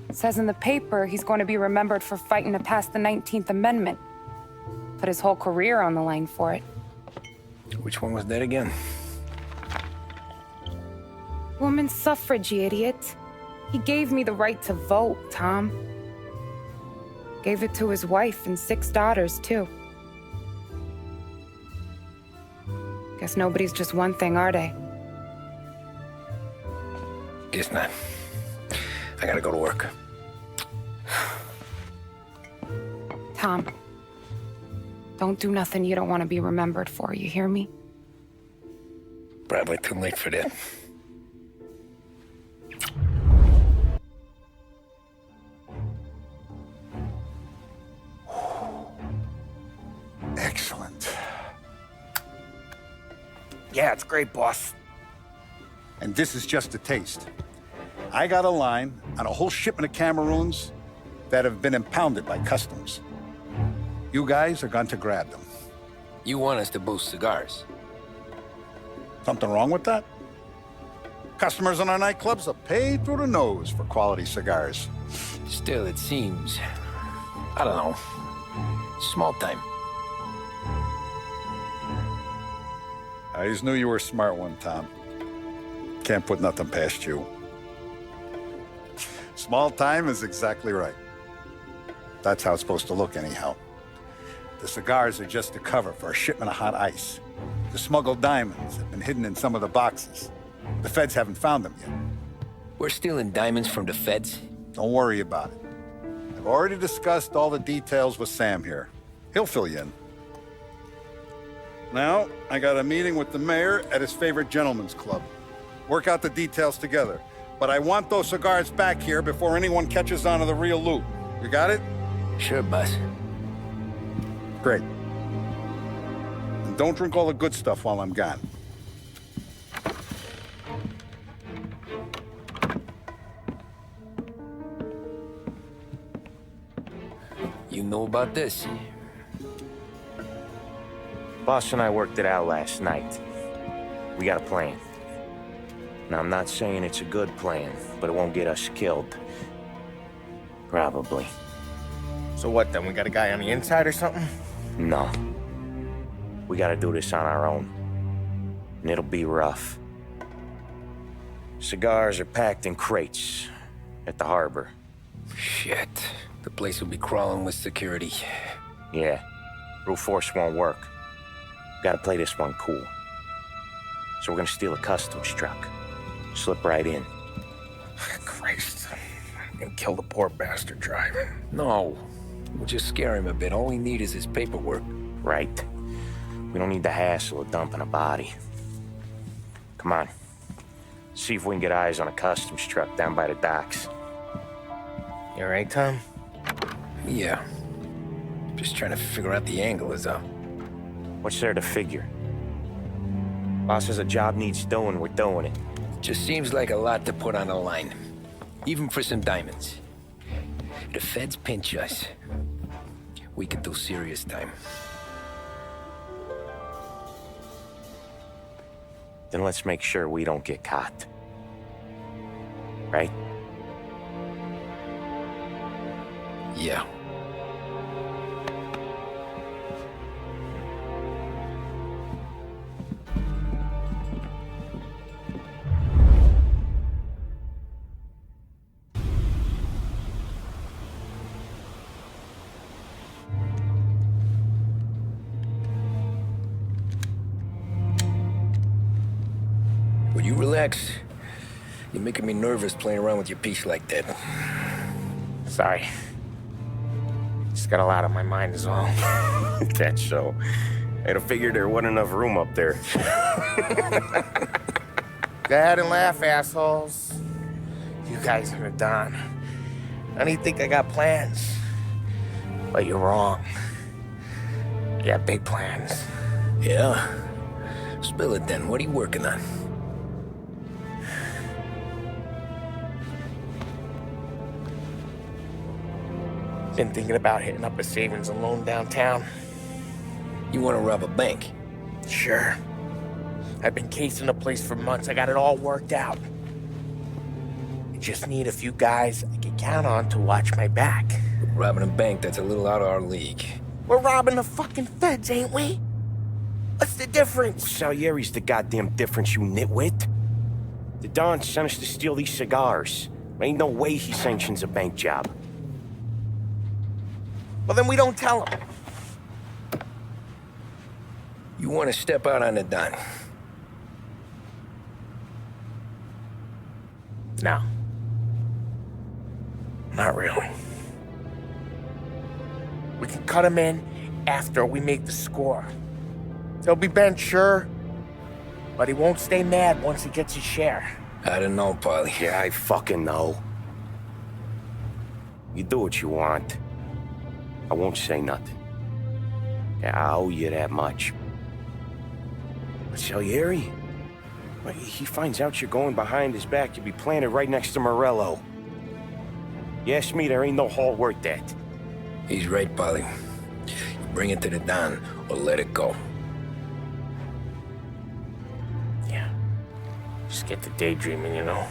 It says in the paper he's going to be remembered for fighting to pass the 19th Amendment. Put his whole career on the line for it. Which one was that again? Women's suffrage, you idiot. He gave me the right to vote, Tom. Gave it to his wife and 6 daughters, too. Guess nobody's just one thing, are they? Guess not. I gotta go to work. Tom, don't do nothing you don't want to be remembered for, you hear me? Probably too late for that. Excellent. Yeah, it's great, boss. And this is just a taste. I got a line on a whole shipment of Cameroons that have been impounded by customs. You guys are going to grab them. You want us to boost cigars? Something wrong with that? Customers in our nightclubs are paid through the nose for quality cigars. Still, it seems... I don't know. Small time. I just knew you were a smart one, Tom. Can't put nothing past you. Small time is exactly right. That's how it's supposed to look anyhow. The cigars are just a cover for a shipment of hot ice. The smuggled diamonds have been hidden in some of the boxes. The feds haven't found them yet. We're stealing diamonds from the feds? Don't worry about it. I've already discussed all the details with Sam here. He'll fill you in. Now, I got a meeting with the mayor at his favorite gentleman's club. Work out the details together. But I want those cigars back here before anyone catches on to the real loot. You got it? Sure, boss. Great. And don't drink all the good stuff while I'm gone. You know about this? Boss and I worked it out last night. We got a plan. Now, I'm not saying it's a good plan, but it won't get us killed. Probably. So what then? We got a guy on the inside or something? No. We gotta do this on our own. And it'll be rough. Cigars are packed in crates at the harbor. Shit. The place will be crawling with security. Yeah. Brute force won't work. Gotta play this one cool. So we're gonna steal a customs truck. Slip right in. Christ. And kill the poor bastard driver. No. We'll just scare him a bit. All we need is his paperwork. Right. We don't need the hassle of dumping a body. Come on. See if we can get eyes on a customs truck down by the docks. You all right, Tom? Yeah. Just trying to figure out the angle is up. What's there to figure? Boss says a job needs doing, we're doing it. Just seems like a lot to put on the line. Even for some diamonds. If the feds pinch us, we could do serious time. Then let's make sure we don't get caught. Right? Yeah. Will you relax? You're making me nervous playing around with your piece like that. Sorry. Just got a lot on my mind is all. That's so. I'd have figured there wasn't enough room up there. Go ahead and laugh, assholes. You guys are done. I don't think I got plans. But you're wrong. I got big plans. Yeah? Spill it then. What are you working on? Been thinking about hitting up a savings and loan downtown. You want to rob a bank? Sure. I've been casing the place for months. I got it all worked out. I just need a few guys I can count on to watch my back. Robbing a bank, that's a little out of our league. We're robbing the fucking feds, ain't we? What's the difference? Salieri's the goddamn difference, you nitwit. The Don sent us to steal these cigars. Ain't no way he sanctions a bank job. Well, then we don't tell him. You want to step out on the Don? No. Not really. We can cut him in after we make the score. He'll be bent, sure, but he won't stay mad once he gets his share. I don't know, Polly. Yeah, I fucking know. You do what you want. I won't say nothing. Yeah, I owe you that much. But Salieri? Well, he finds out you're going behind his back, you'll be planted right next to Morello. You ask me, there ain't no haul worth that. He's right, Polly. You bring it to the Don, or let it go. Yeah. Just get to daydreaming, you know?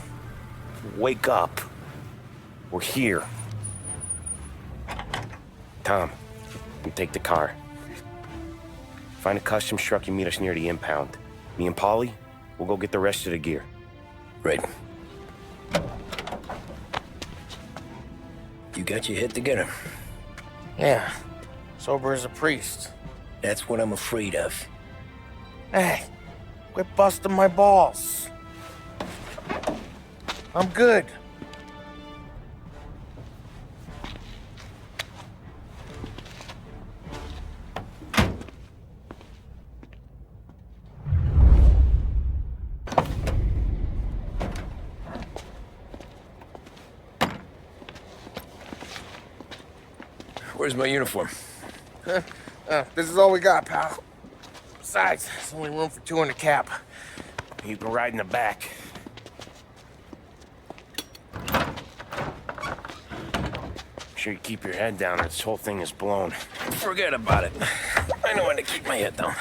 Wake up. We're here. Tom, you take the car. Find a customs truck and meet us near the impound. Me and Polly, we'll go get the rest of the gear. Right. You got your head together. Yeah. Sober as a priest. That's what I'm afraid of. Hey, quit busting my balls. I'm good. Where's my uniform? This is all we got, pal. Besides, there's only room for 2 in the cab. You can ride in the back. Make sure you keep your head down or this whole thing is blown. Forget about it. I know when to keep my head down.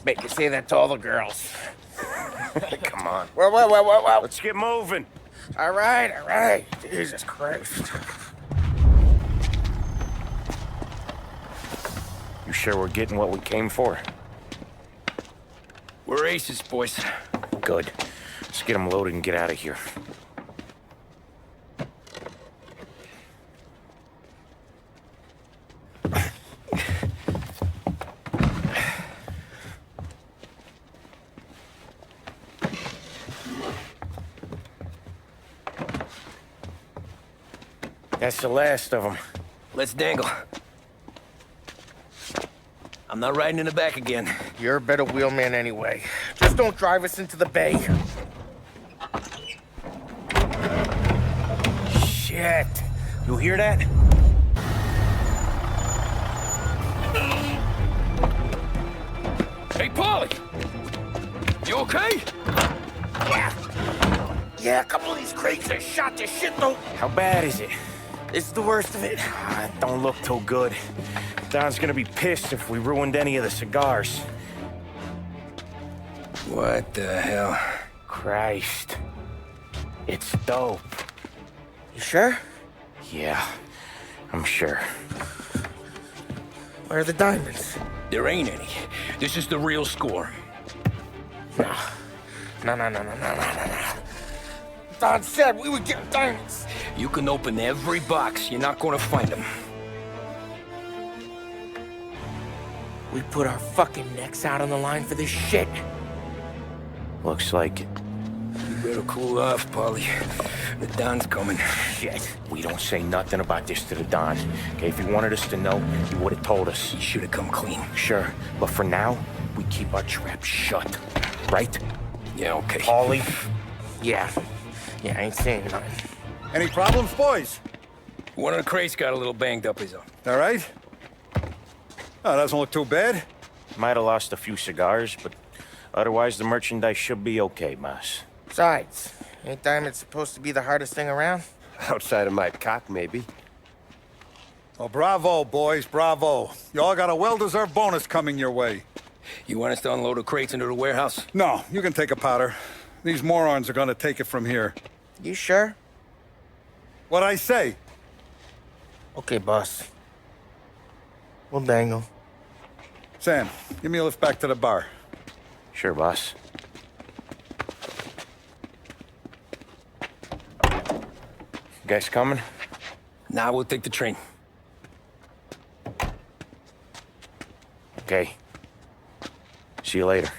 Bet you say that to all the girls. Come on. Well. Let's get moving. All right. Jesus Christ. You sure we're getting what we came for? We're aces, boys. Good. Let's get them loaded and get out of here. That's the last of them. Let's dangle. I'm not riding in the back again. You're a better wheelman anyway. Just don't drive us into the bay. Shit. You hear that? Hey, Paulie! You okay? Yeah, a couple of these crates are shot to shit, though. How bad is it? It's the worst of it. Don't look too good. Don's gonna be pissed if we ruined any of the cigars. What the hell? Christ. It's dope. You sure? Yeah, I'm sure. Where are the diamonds? There ain't any. This is the real score. No. Don said we would get diamonds. You can open every box. You're not gonna find them. We put our fucking necks out on the line for this shit. Looks like it. You better cool off, Paulie. The Don's coming. Shit. We don't say nothing about this to the Don. Okay, if he wanted us to know, he would have told us. He should have come clean. Sure, but for now, we keep our trap shut. Right? Yeah, okay. Paulie? Yeah, I ain't saying nothing. Any problems, boys? One of the crates got a little banged up, is all. All right? Oh, doesn't look too bad. Might have lost a few cigars, but otherwise the merchandise should be okay, Mas. Besides, ain't diamonds supposed to be the hardest thing around? Outside of my cock, maybe. Well, bravo, boys, bravo. You all got a well-deserved bonus coming your way. You want us to unload the crates into the warehouse? No, you can take a powder. These morons are gonna take it from here. You sure? What'd I say? Okay, boss. We'll dangle. Sam, give me a lift back to the bar. Sure, boss. You guys coming? Nah, we'll take the train. Okay. See you later.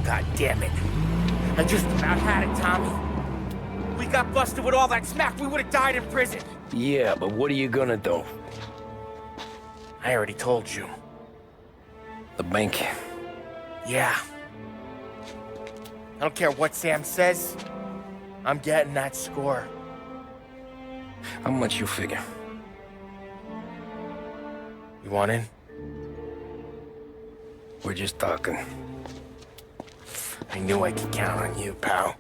God damn it. I just about had it, Tommy. We got busted with all that smack, we would have died in prison. Yeah, but what are you gonna do? I already told you. The bank. Yeah. I don't care what Sam says. I'm getting that score. How much you figure? You want in? We're just talking. I knew I could count on you, pal.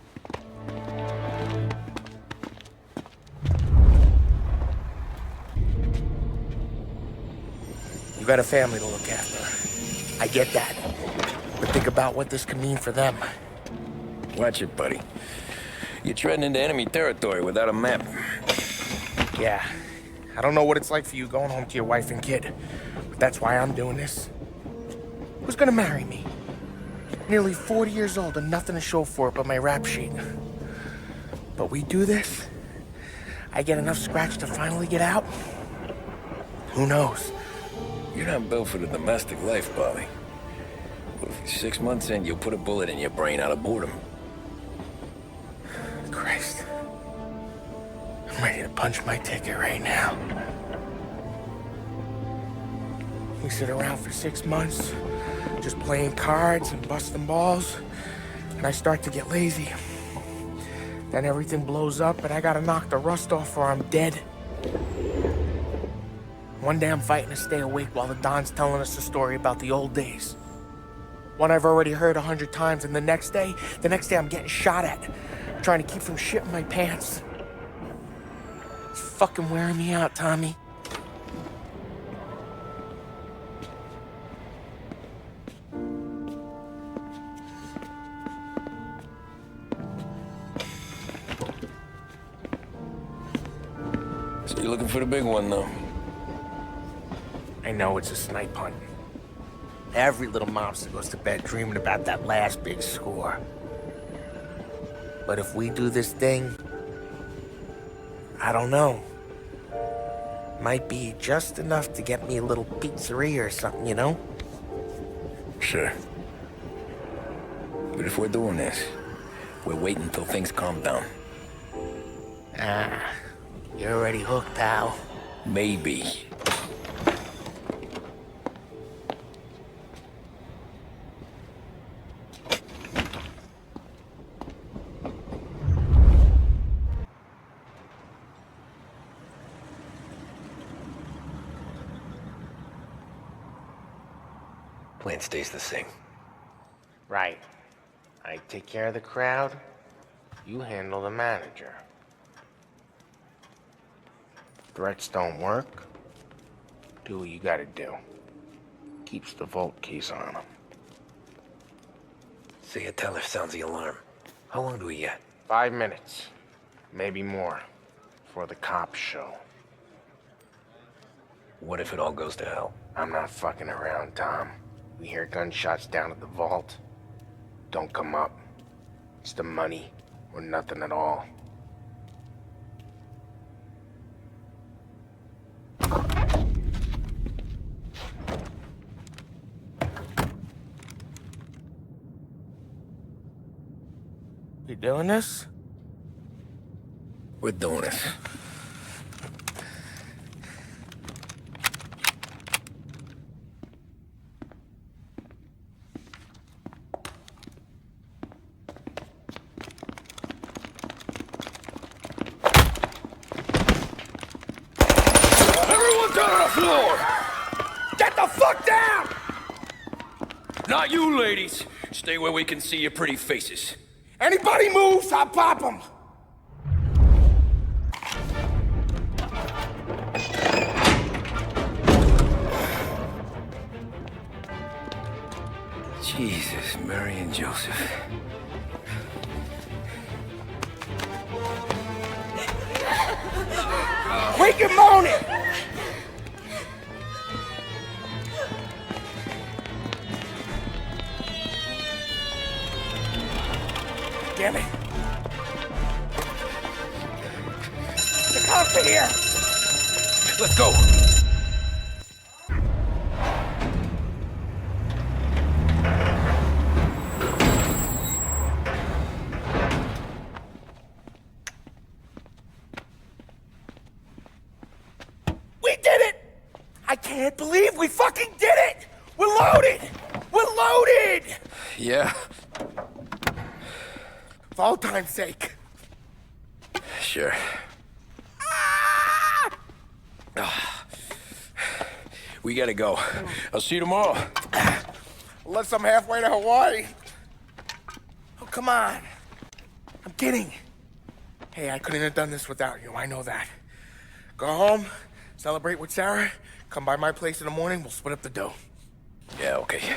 You got a family to look after. I get that. But think about what this could mean for them. Watch it, buddy. You're treading into enemy territory without a map. Yeah. I don't know what it's like for you going home to your wife and kid. But that's why I'm doing this. Who's gonna marry me? Nearly 40 years old and nothing to show for it but my rap sheet. But we do this, I get enough scratch to finally get out? Who knows? You're not built for the domestic life, Paulie. What if you're 6 months in, you'll put a bullet in your brain out of boredom? Christ. I'm ready to punch my ticket right now. We sit around for 6 months, just playing cards and busting balls, and I start to get lazy. Then everything blows up and I gotta knock the rust off or I'm dead. One day I'm fighting to stay awake while the Don's telling us a story about the old days. One I've already heard 100 times, and the next day I'm getting shot at, trying to keep from shitting my pants. It's fucking wearing me out, Tommy. So you're looking for the big one, though? I know it's a snipe hunt. Every little mobster goes to bed dreaming about that last big score. But if we do this thing, I don't know. Might be just enough to get me a little pizzeria or something, you know? Sure. But if we're doing this, we're waiting until things calm down. Ah, you're already hooked, pal. Maybe. Plan stays the same. Right. I take care of the crowd, you handle the manager. Threats don't work, do what you gotta do. Keeps the vault keys on him. Say a teller sounds the alarm. How long do we get? 5 minutes, maybe more, before the cops show. What if it all goes to hell? I'm not fucking around, Tom. We hear gunshots down at the vault. Don't come up. It's the money, or nothing at all. You doing this? We're doing this. Everyone down on the floor! Get the fuck down! Not you, ladies. Stay where we can see your pretty faces. Anybody moves, I'll pop them! Jesus, Mary and Joseph. Quit your moaning! Damn it. The cops are here! Let's go! We did it! I can't believe we fucking did it! We're loaded! We're loaded! Yeah, For all time's sake. sure. We gotta go. I'll see you tomorrow. Unless I'm halfway to Hawaii. Oh, come on. I'm kidding. Hey, I couldn't have done this without you. I know that. Go home, celebrate with Sarah, come by my place in the morning, we'll split up the dough. Yeah, okay.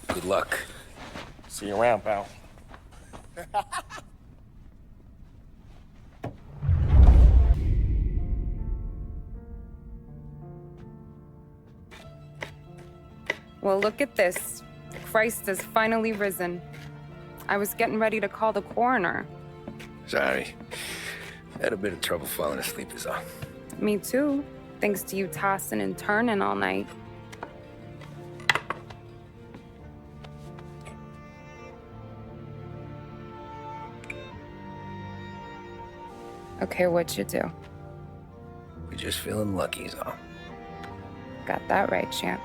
Good luck. See you around, pal. Well, look at this. Christ has finally risen. I was getting ready to call the coroner. Sorry. Had a bit of trouble falling asleep is all. Me too, thanks to you tossing and turning all night. Okay, what'd you do? We're just feeling lucky is all. Got that right, champ.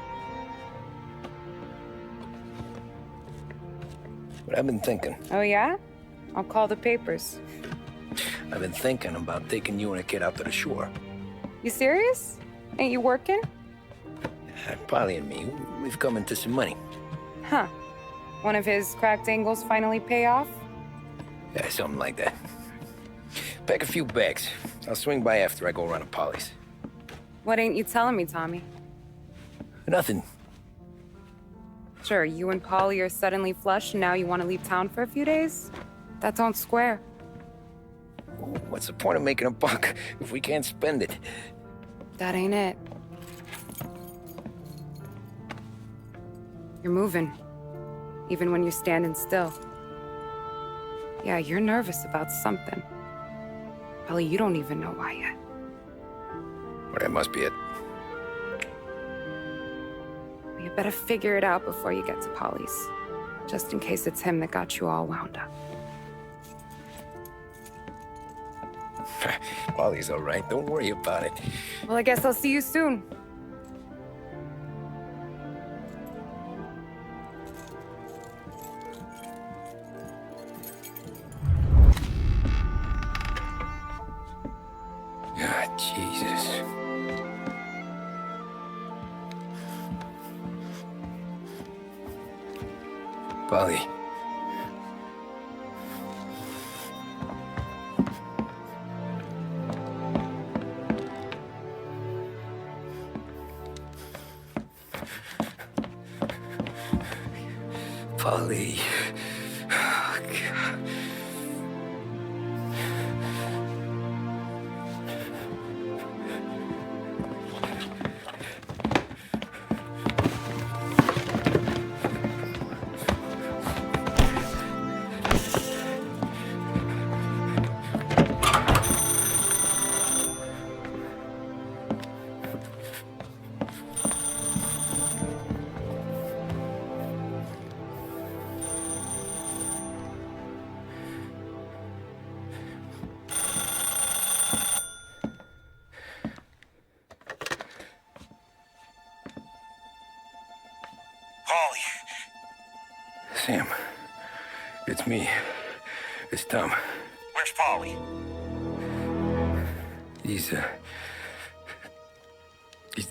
But I've been thinking. Oh, yeah? I'll call the papers. I've been thinking about taking you and a kid out to the shore. You serious? Ain't you working? Polly and me, we've come into some money. Huh. One of his cracked angles finally pay off? Yeah, something like that. Pack a few bags. I'll swing by after I go around to Polly's. What ain't you telling me, Tommy? Nothing. Sure, you and Polly are suddenly flush and now you want to leave town for a few days? That don't square. What's the point of making a buck if we can't spend it? That ain't it. You're moving, even when you're standing still. Yeah, you're nervous about something. Probably you don't even know why yet. Well, that must be it. You better figure it out before you get to Polly's. Just in case it's him that got you all wound up. Polly's all right. Don't worry about it. Well, I guess I'll see you soon. Ah, Jesus. Polly. Polly. Oh, God. Sam, it's me. It's Tom. Where's Polly? He's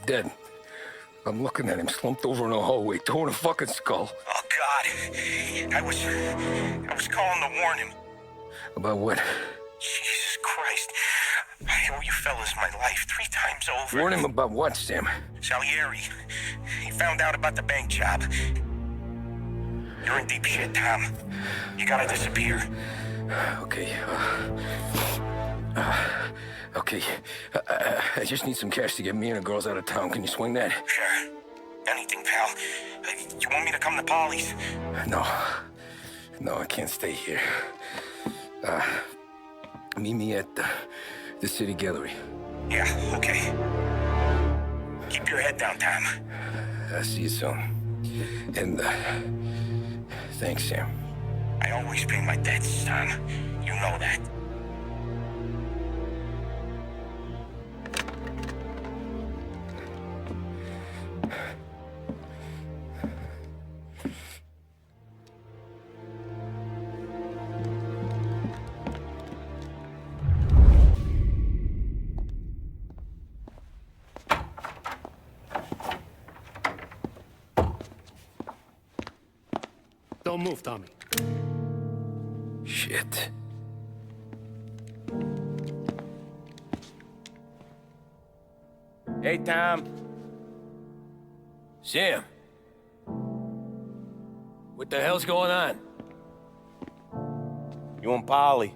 dead. I'm looking at him slumped over in a hallway, torn a fucking skull. Oh, God. I was calling to warn him. About what? Jesus Christ. I owe you fellas my life 3 times over. Warn him about what, Sam? Salieri. He found out about the bank job. You're in deep shit, Tom. You gotta disappear. Okay. Okay. I just need some cash to get me and the girls out of town. Can you swing that? Sure. Anything, pal. You want me to come to Polly's? No. No, I can't stay here. Meet me at the city gallery. Yeah, okay. Keep your head down, Tom. I'll see you soon. And, thanks, Sam. I always pay my debts, Tom. You know that. Don't move, Tommy. Shit. Hey, Tom. Sam. What the hell's going on? You and Polly.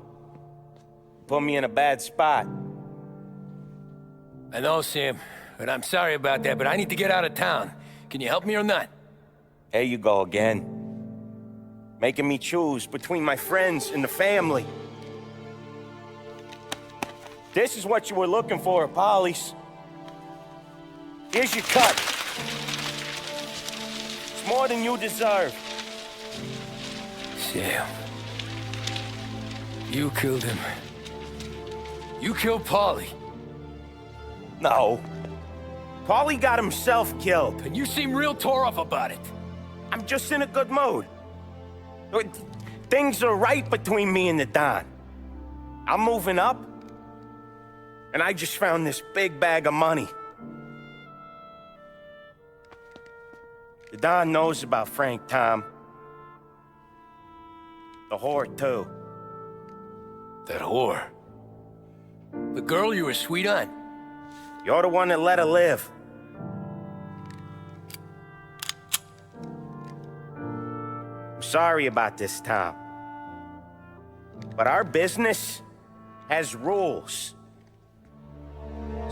Put me in a bad spot. I know, Sam, and I'm sorry about that, but I need to get out of town. Can you help me or not? There you go again. Making me choose between my friends and the family. This is what you were looking for at Polly's. Here's your cut. It's more than you deserve. Sam. You killed him. You killed Polly. No. Polly got himself killed. And you seem real tore up about it. I'm just in a good mood. Things are right between me and the Don. I'm moving up, and I just found this big bag of money. The Don knows about Frank, Tom. The whore, too. That whore? The girl you were sweet on? You're the one that let her live. I'm sorry about this, Tom. But our business has rules.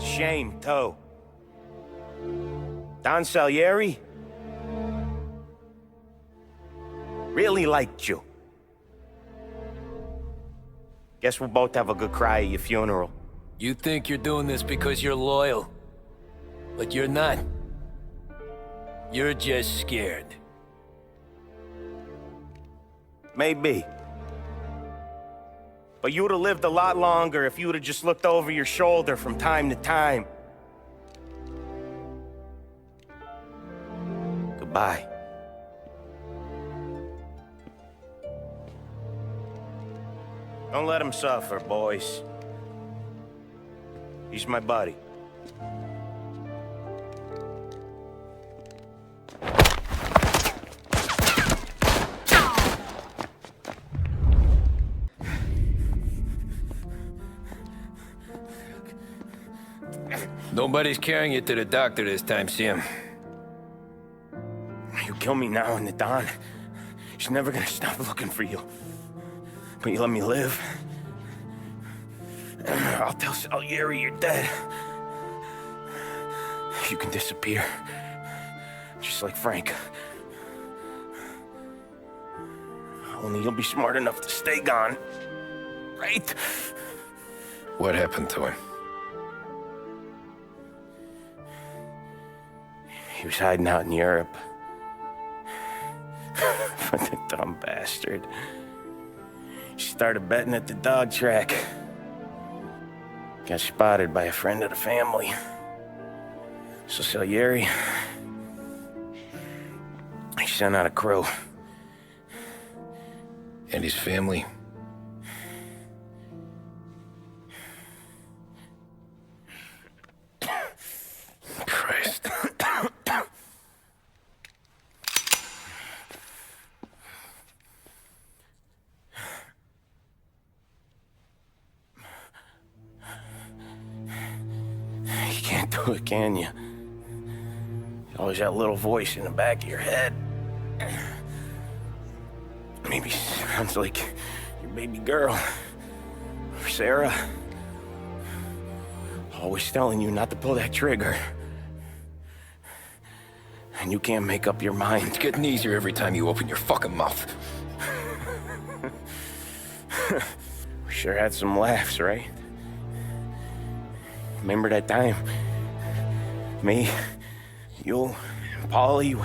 Shame, too. Don Salieri really liked you. Guess we'll both have a good cry at your funeral. You think you're doing this because you're loyal? But you're not. You're just scared. Maybe. But you would have lived a lot longer if you would have just looked over your shoulder from time to time. Goodbye. Don't let him suffer, boys. He's my buddy. Nobody's carrying you to the doctor this time, Sam. You kill me now in the dawn. She's never gonna stop looking for you. But you let me live. I'll tell Salieri you're dead. You can disappear. Just like Frank. Only you'll be smart enough to stay gone. Right? What happened to him? He was hiding out in Europe. But the dumb bastard. He started betting at the dog track. Got spotted by a friend of the family. So Salieri, he sent out a crew. And his family? Christ. You can't do it, can you? Always that little voice in the back of your head. Maybe sounds like your baby girl. Or Sarah. Always telling you not to pull that trigger. And you can't make up your mind. It's getting easier every time you open your fucking mouth. We sure had some laughs, right? Remember that time? Me, you, and Polly.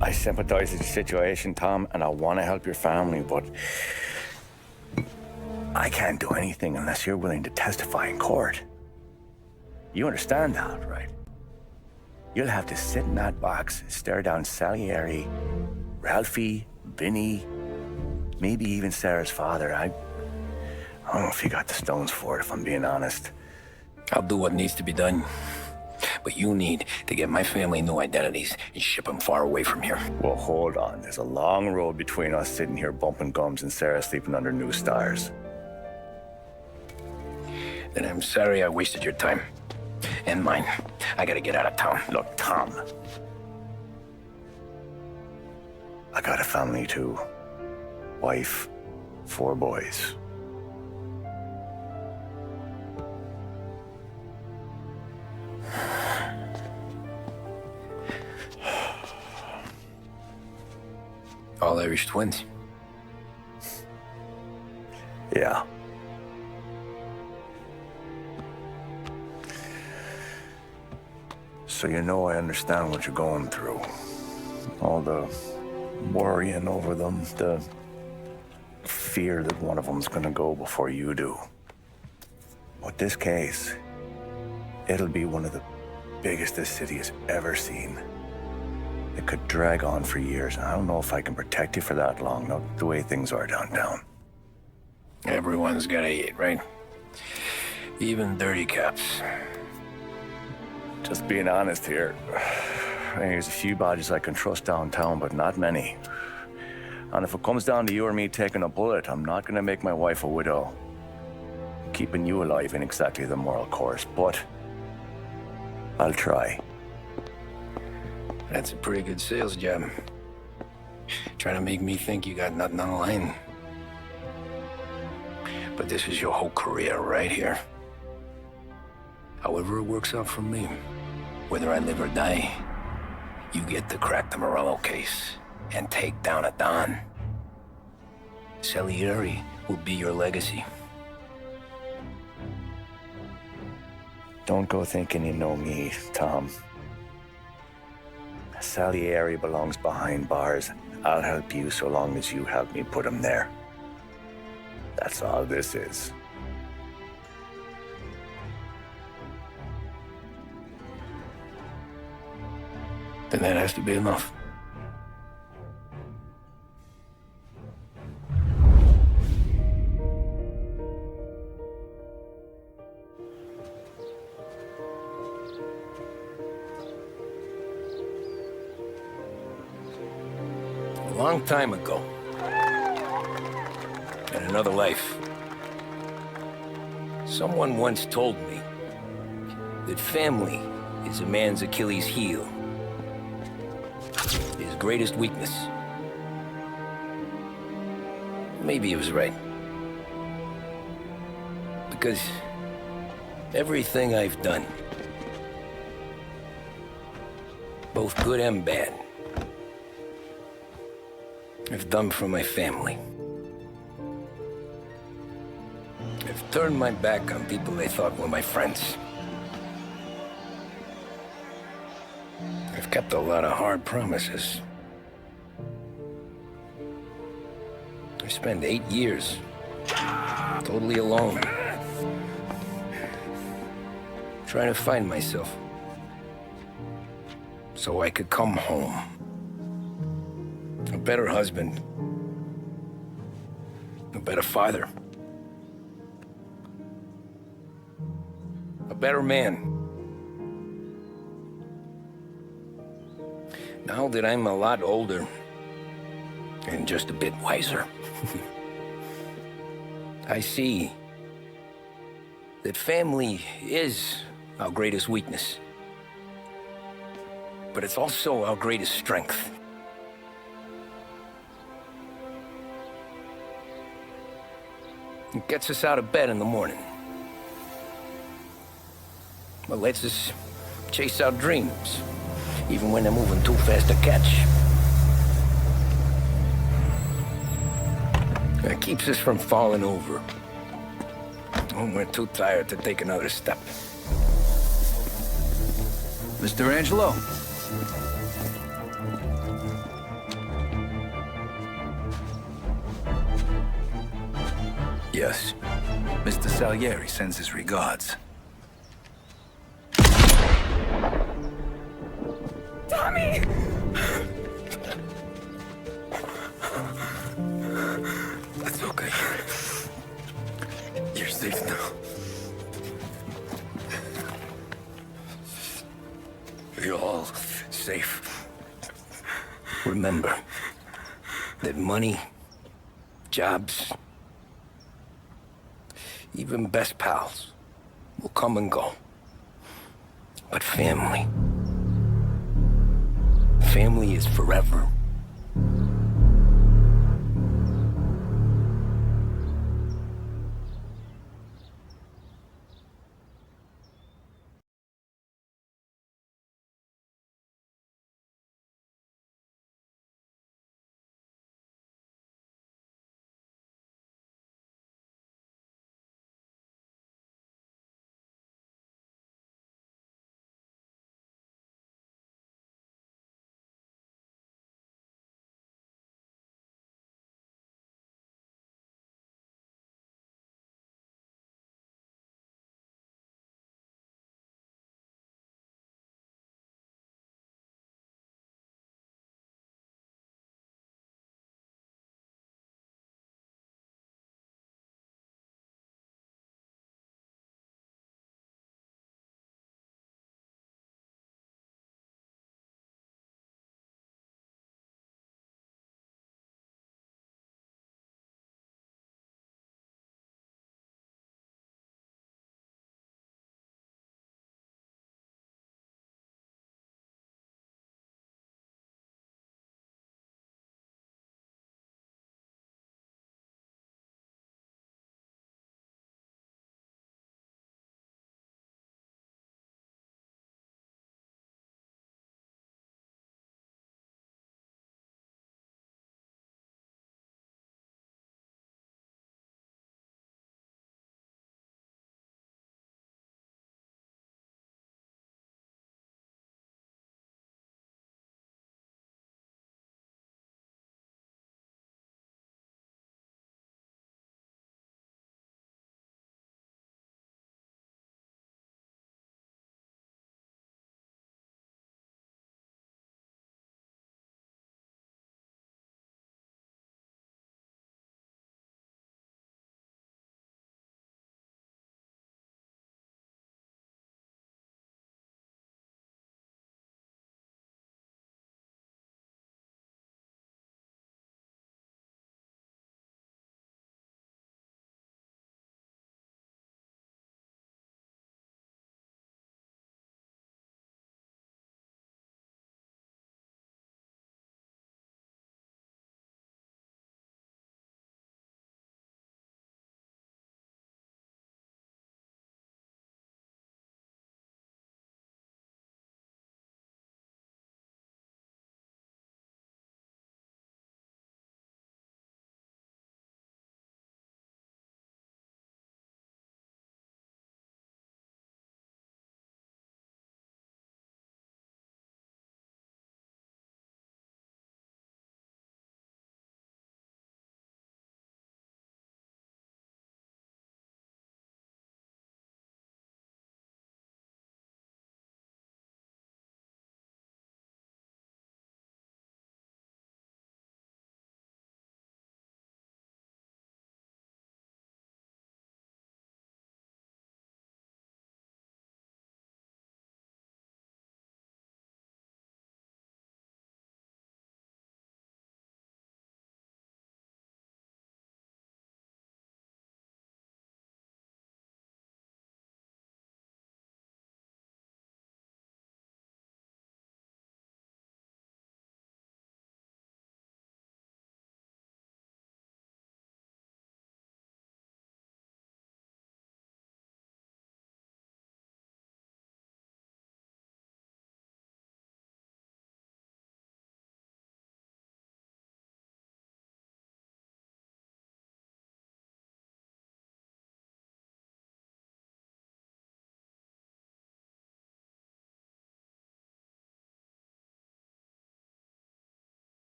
I sympathize with the situation, Tom, and I want to help your family, but I can't do anything unless you're willing to testify in court. You understand that, right? You'll have to sit in that box, stare down Salieri, Ralphie, Vinny, maybe even Sarah's father. I don't know if you got the stones for it, if I'm being honest. I'll do what needs to be done. But you need to get my family new identities and ship them far away from here. Well, hold on. There's a long road between us sitting here bumping gums and Sarah sleeping under new stars. Then I'm sorry I wasted your time. And mine. I gotta get out of town. Look, Tom. I got a family too. Wife, 4 boys. All Irish twins. Yeah. So you know I understand what you're going through. All the worrying over them, the fear that one of them's gonna go before you do. But this case, it'll be one of the biggest this city has ever seen. It could drag on for years. I don't know if I can protect you for that long, not the way things are downtown. Everyone's gotta eat, right? Even dirty cops. Just being honest here. There's a few bodies I can trust downtown, but not many. And if it comes down to you or me taking a bullet, I'm not gonna make my wife a widow. Keeping you alive ain't exactly the moral course, but I'll try. That's a pretty good sales job. Trying to make me think you got nothing on the line. But this is your whole career right here. However it works out for me, whether I live or die, you get to crack the Morello case and take down a Don. Salieri will be your legacy. Don't go thinking you know me, Tom. Salieri belongs behind bars. I'll help you so long as you help me put him there. That's all this is. Then that has to be enough. A long time ago, in another life, someone once told me that family is a man's Achilles heel, his greatest weakness. Maybe he was right. Because everything I've done, both good and bad, I've done for my family. I've turned my back on people they thought were my friends. I've kept a lot of hard promises. I spent 8 years totally alone, trying to find myself so I could come home. A better husband, a better father, a better man. Now that I'm a lot older and just a bit wiser, I see that family is our greatest weakness, but it's also our greatest strength. It gets us out of bed in the morning. It lets us chase our dreams, even when they're moving too fast to catch. It keeps us from falling over when we're too tired to take another step. Mr. Angelo. Yes. Mr. Salieri sends his regards. Tommy! That's okay. You're safe now. You're all safe. Remember that money, jobs, even best pals will come and go. But family is forever.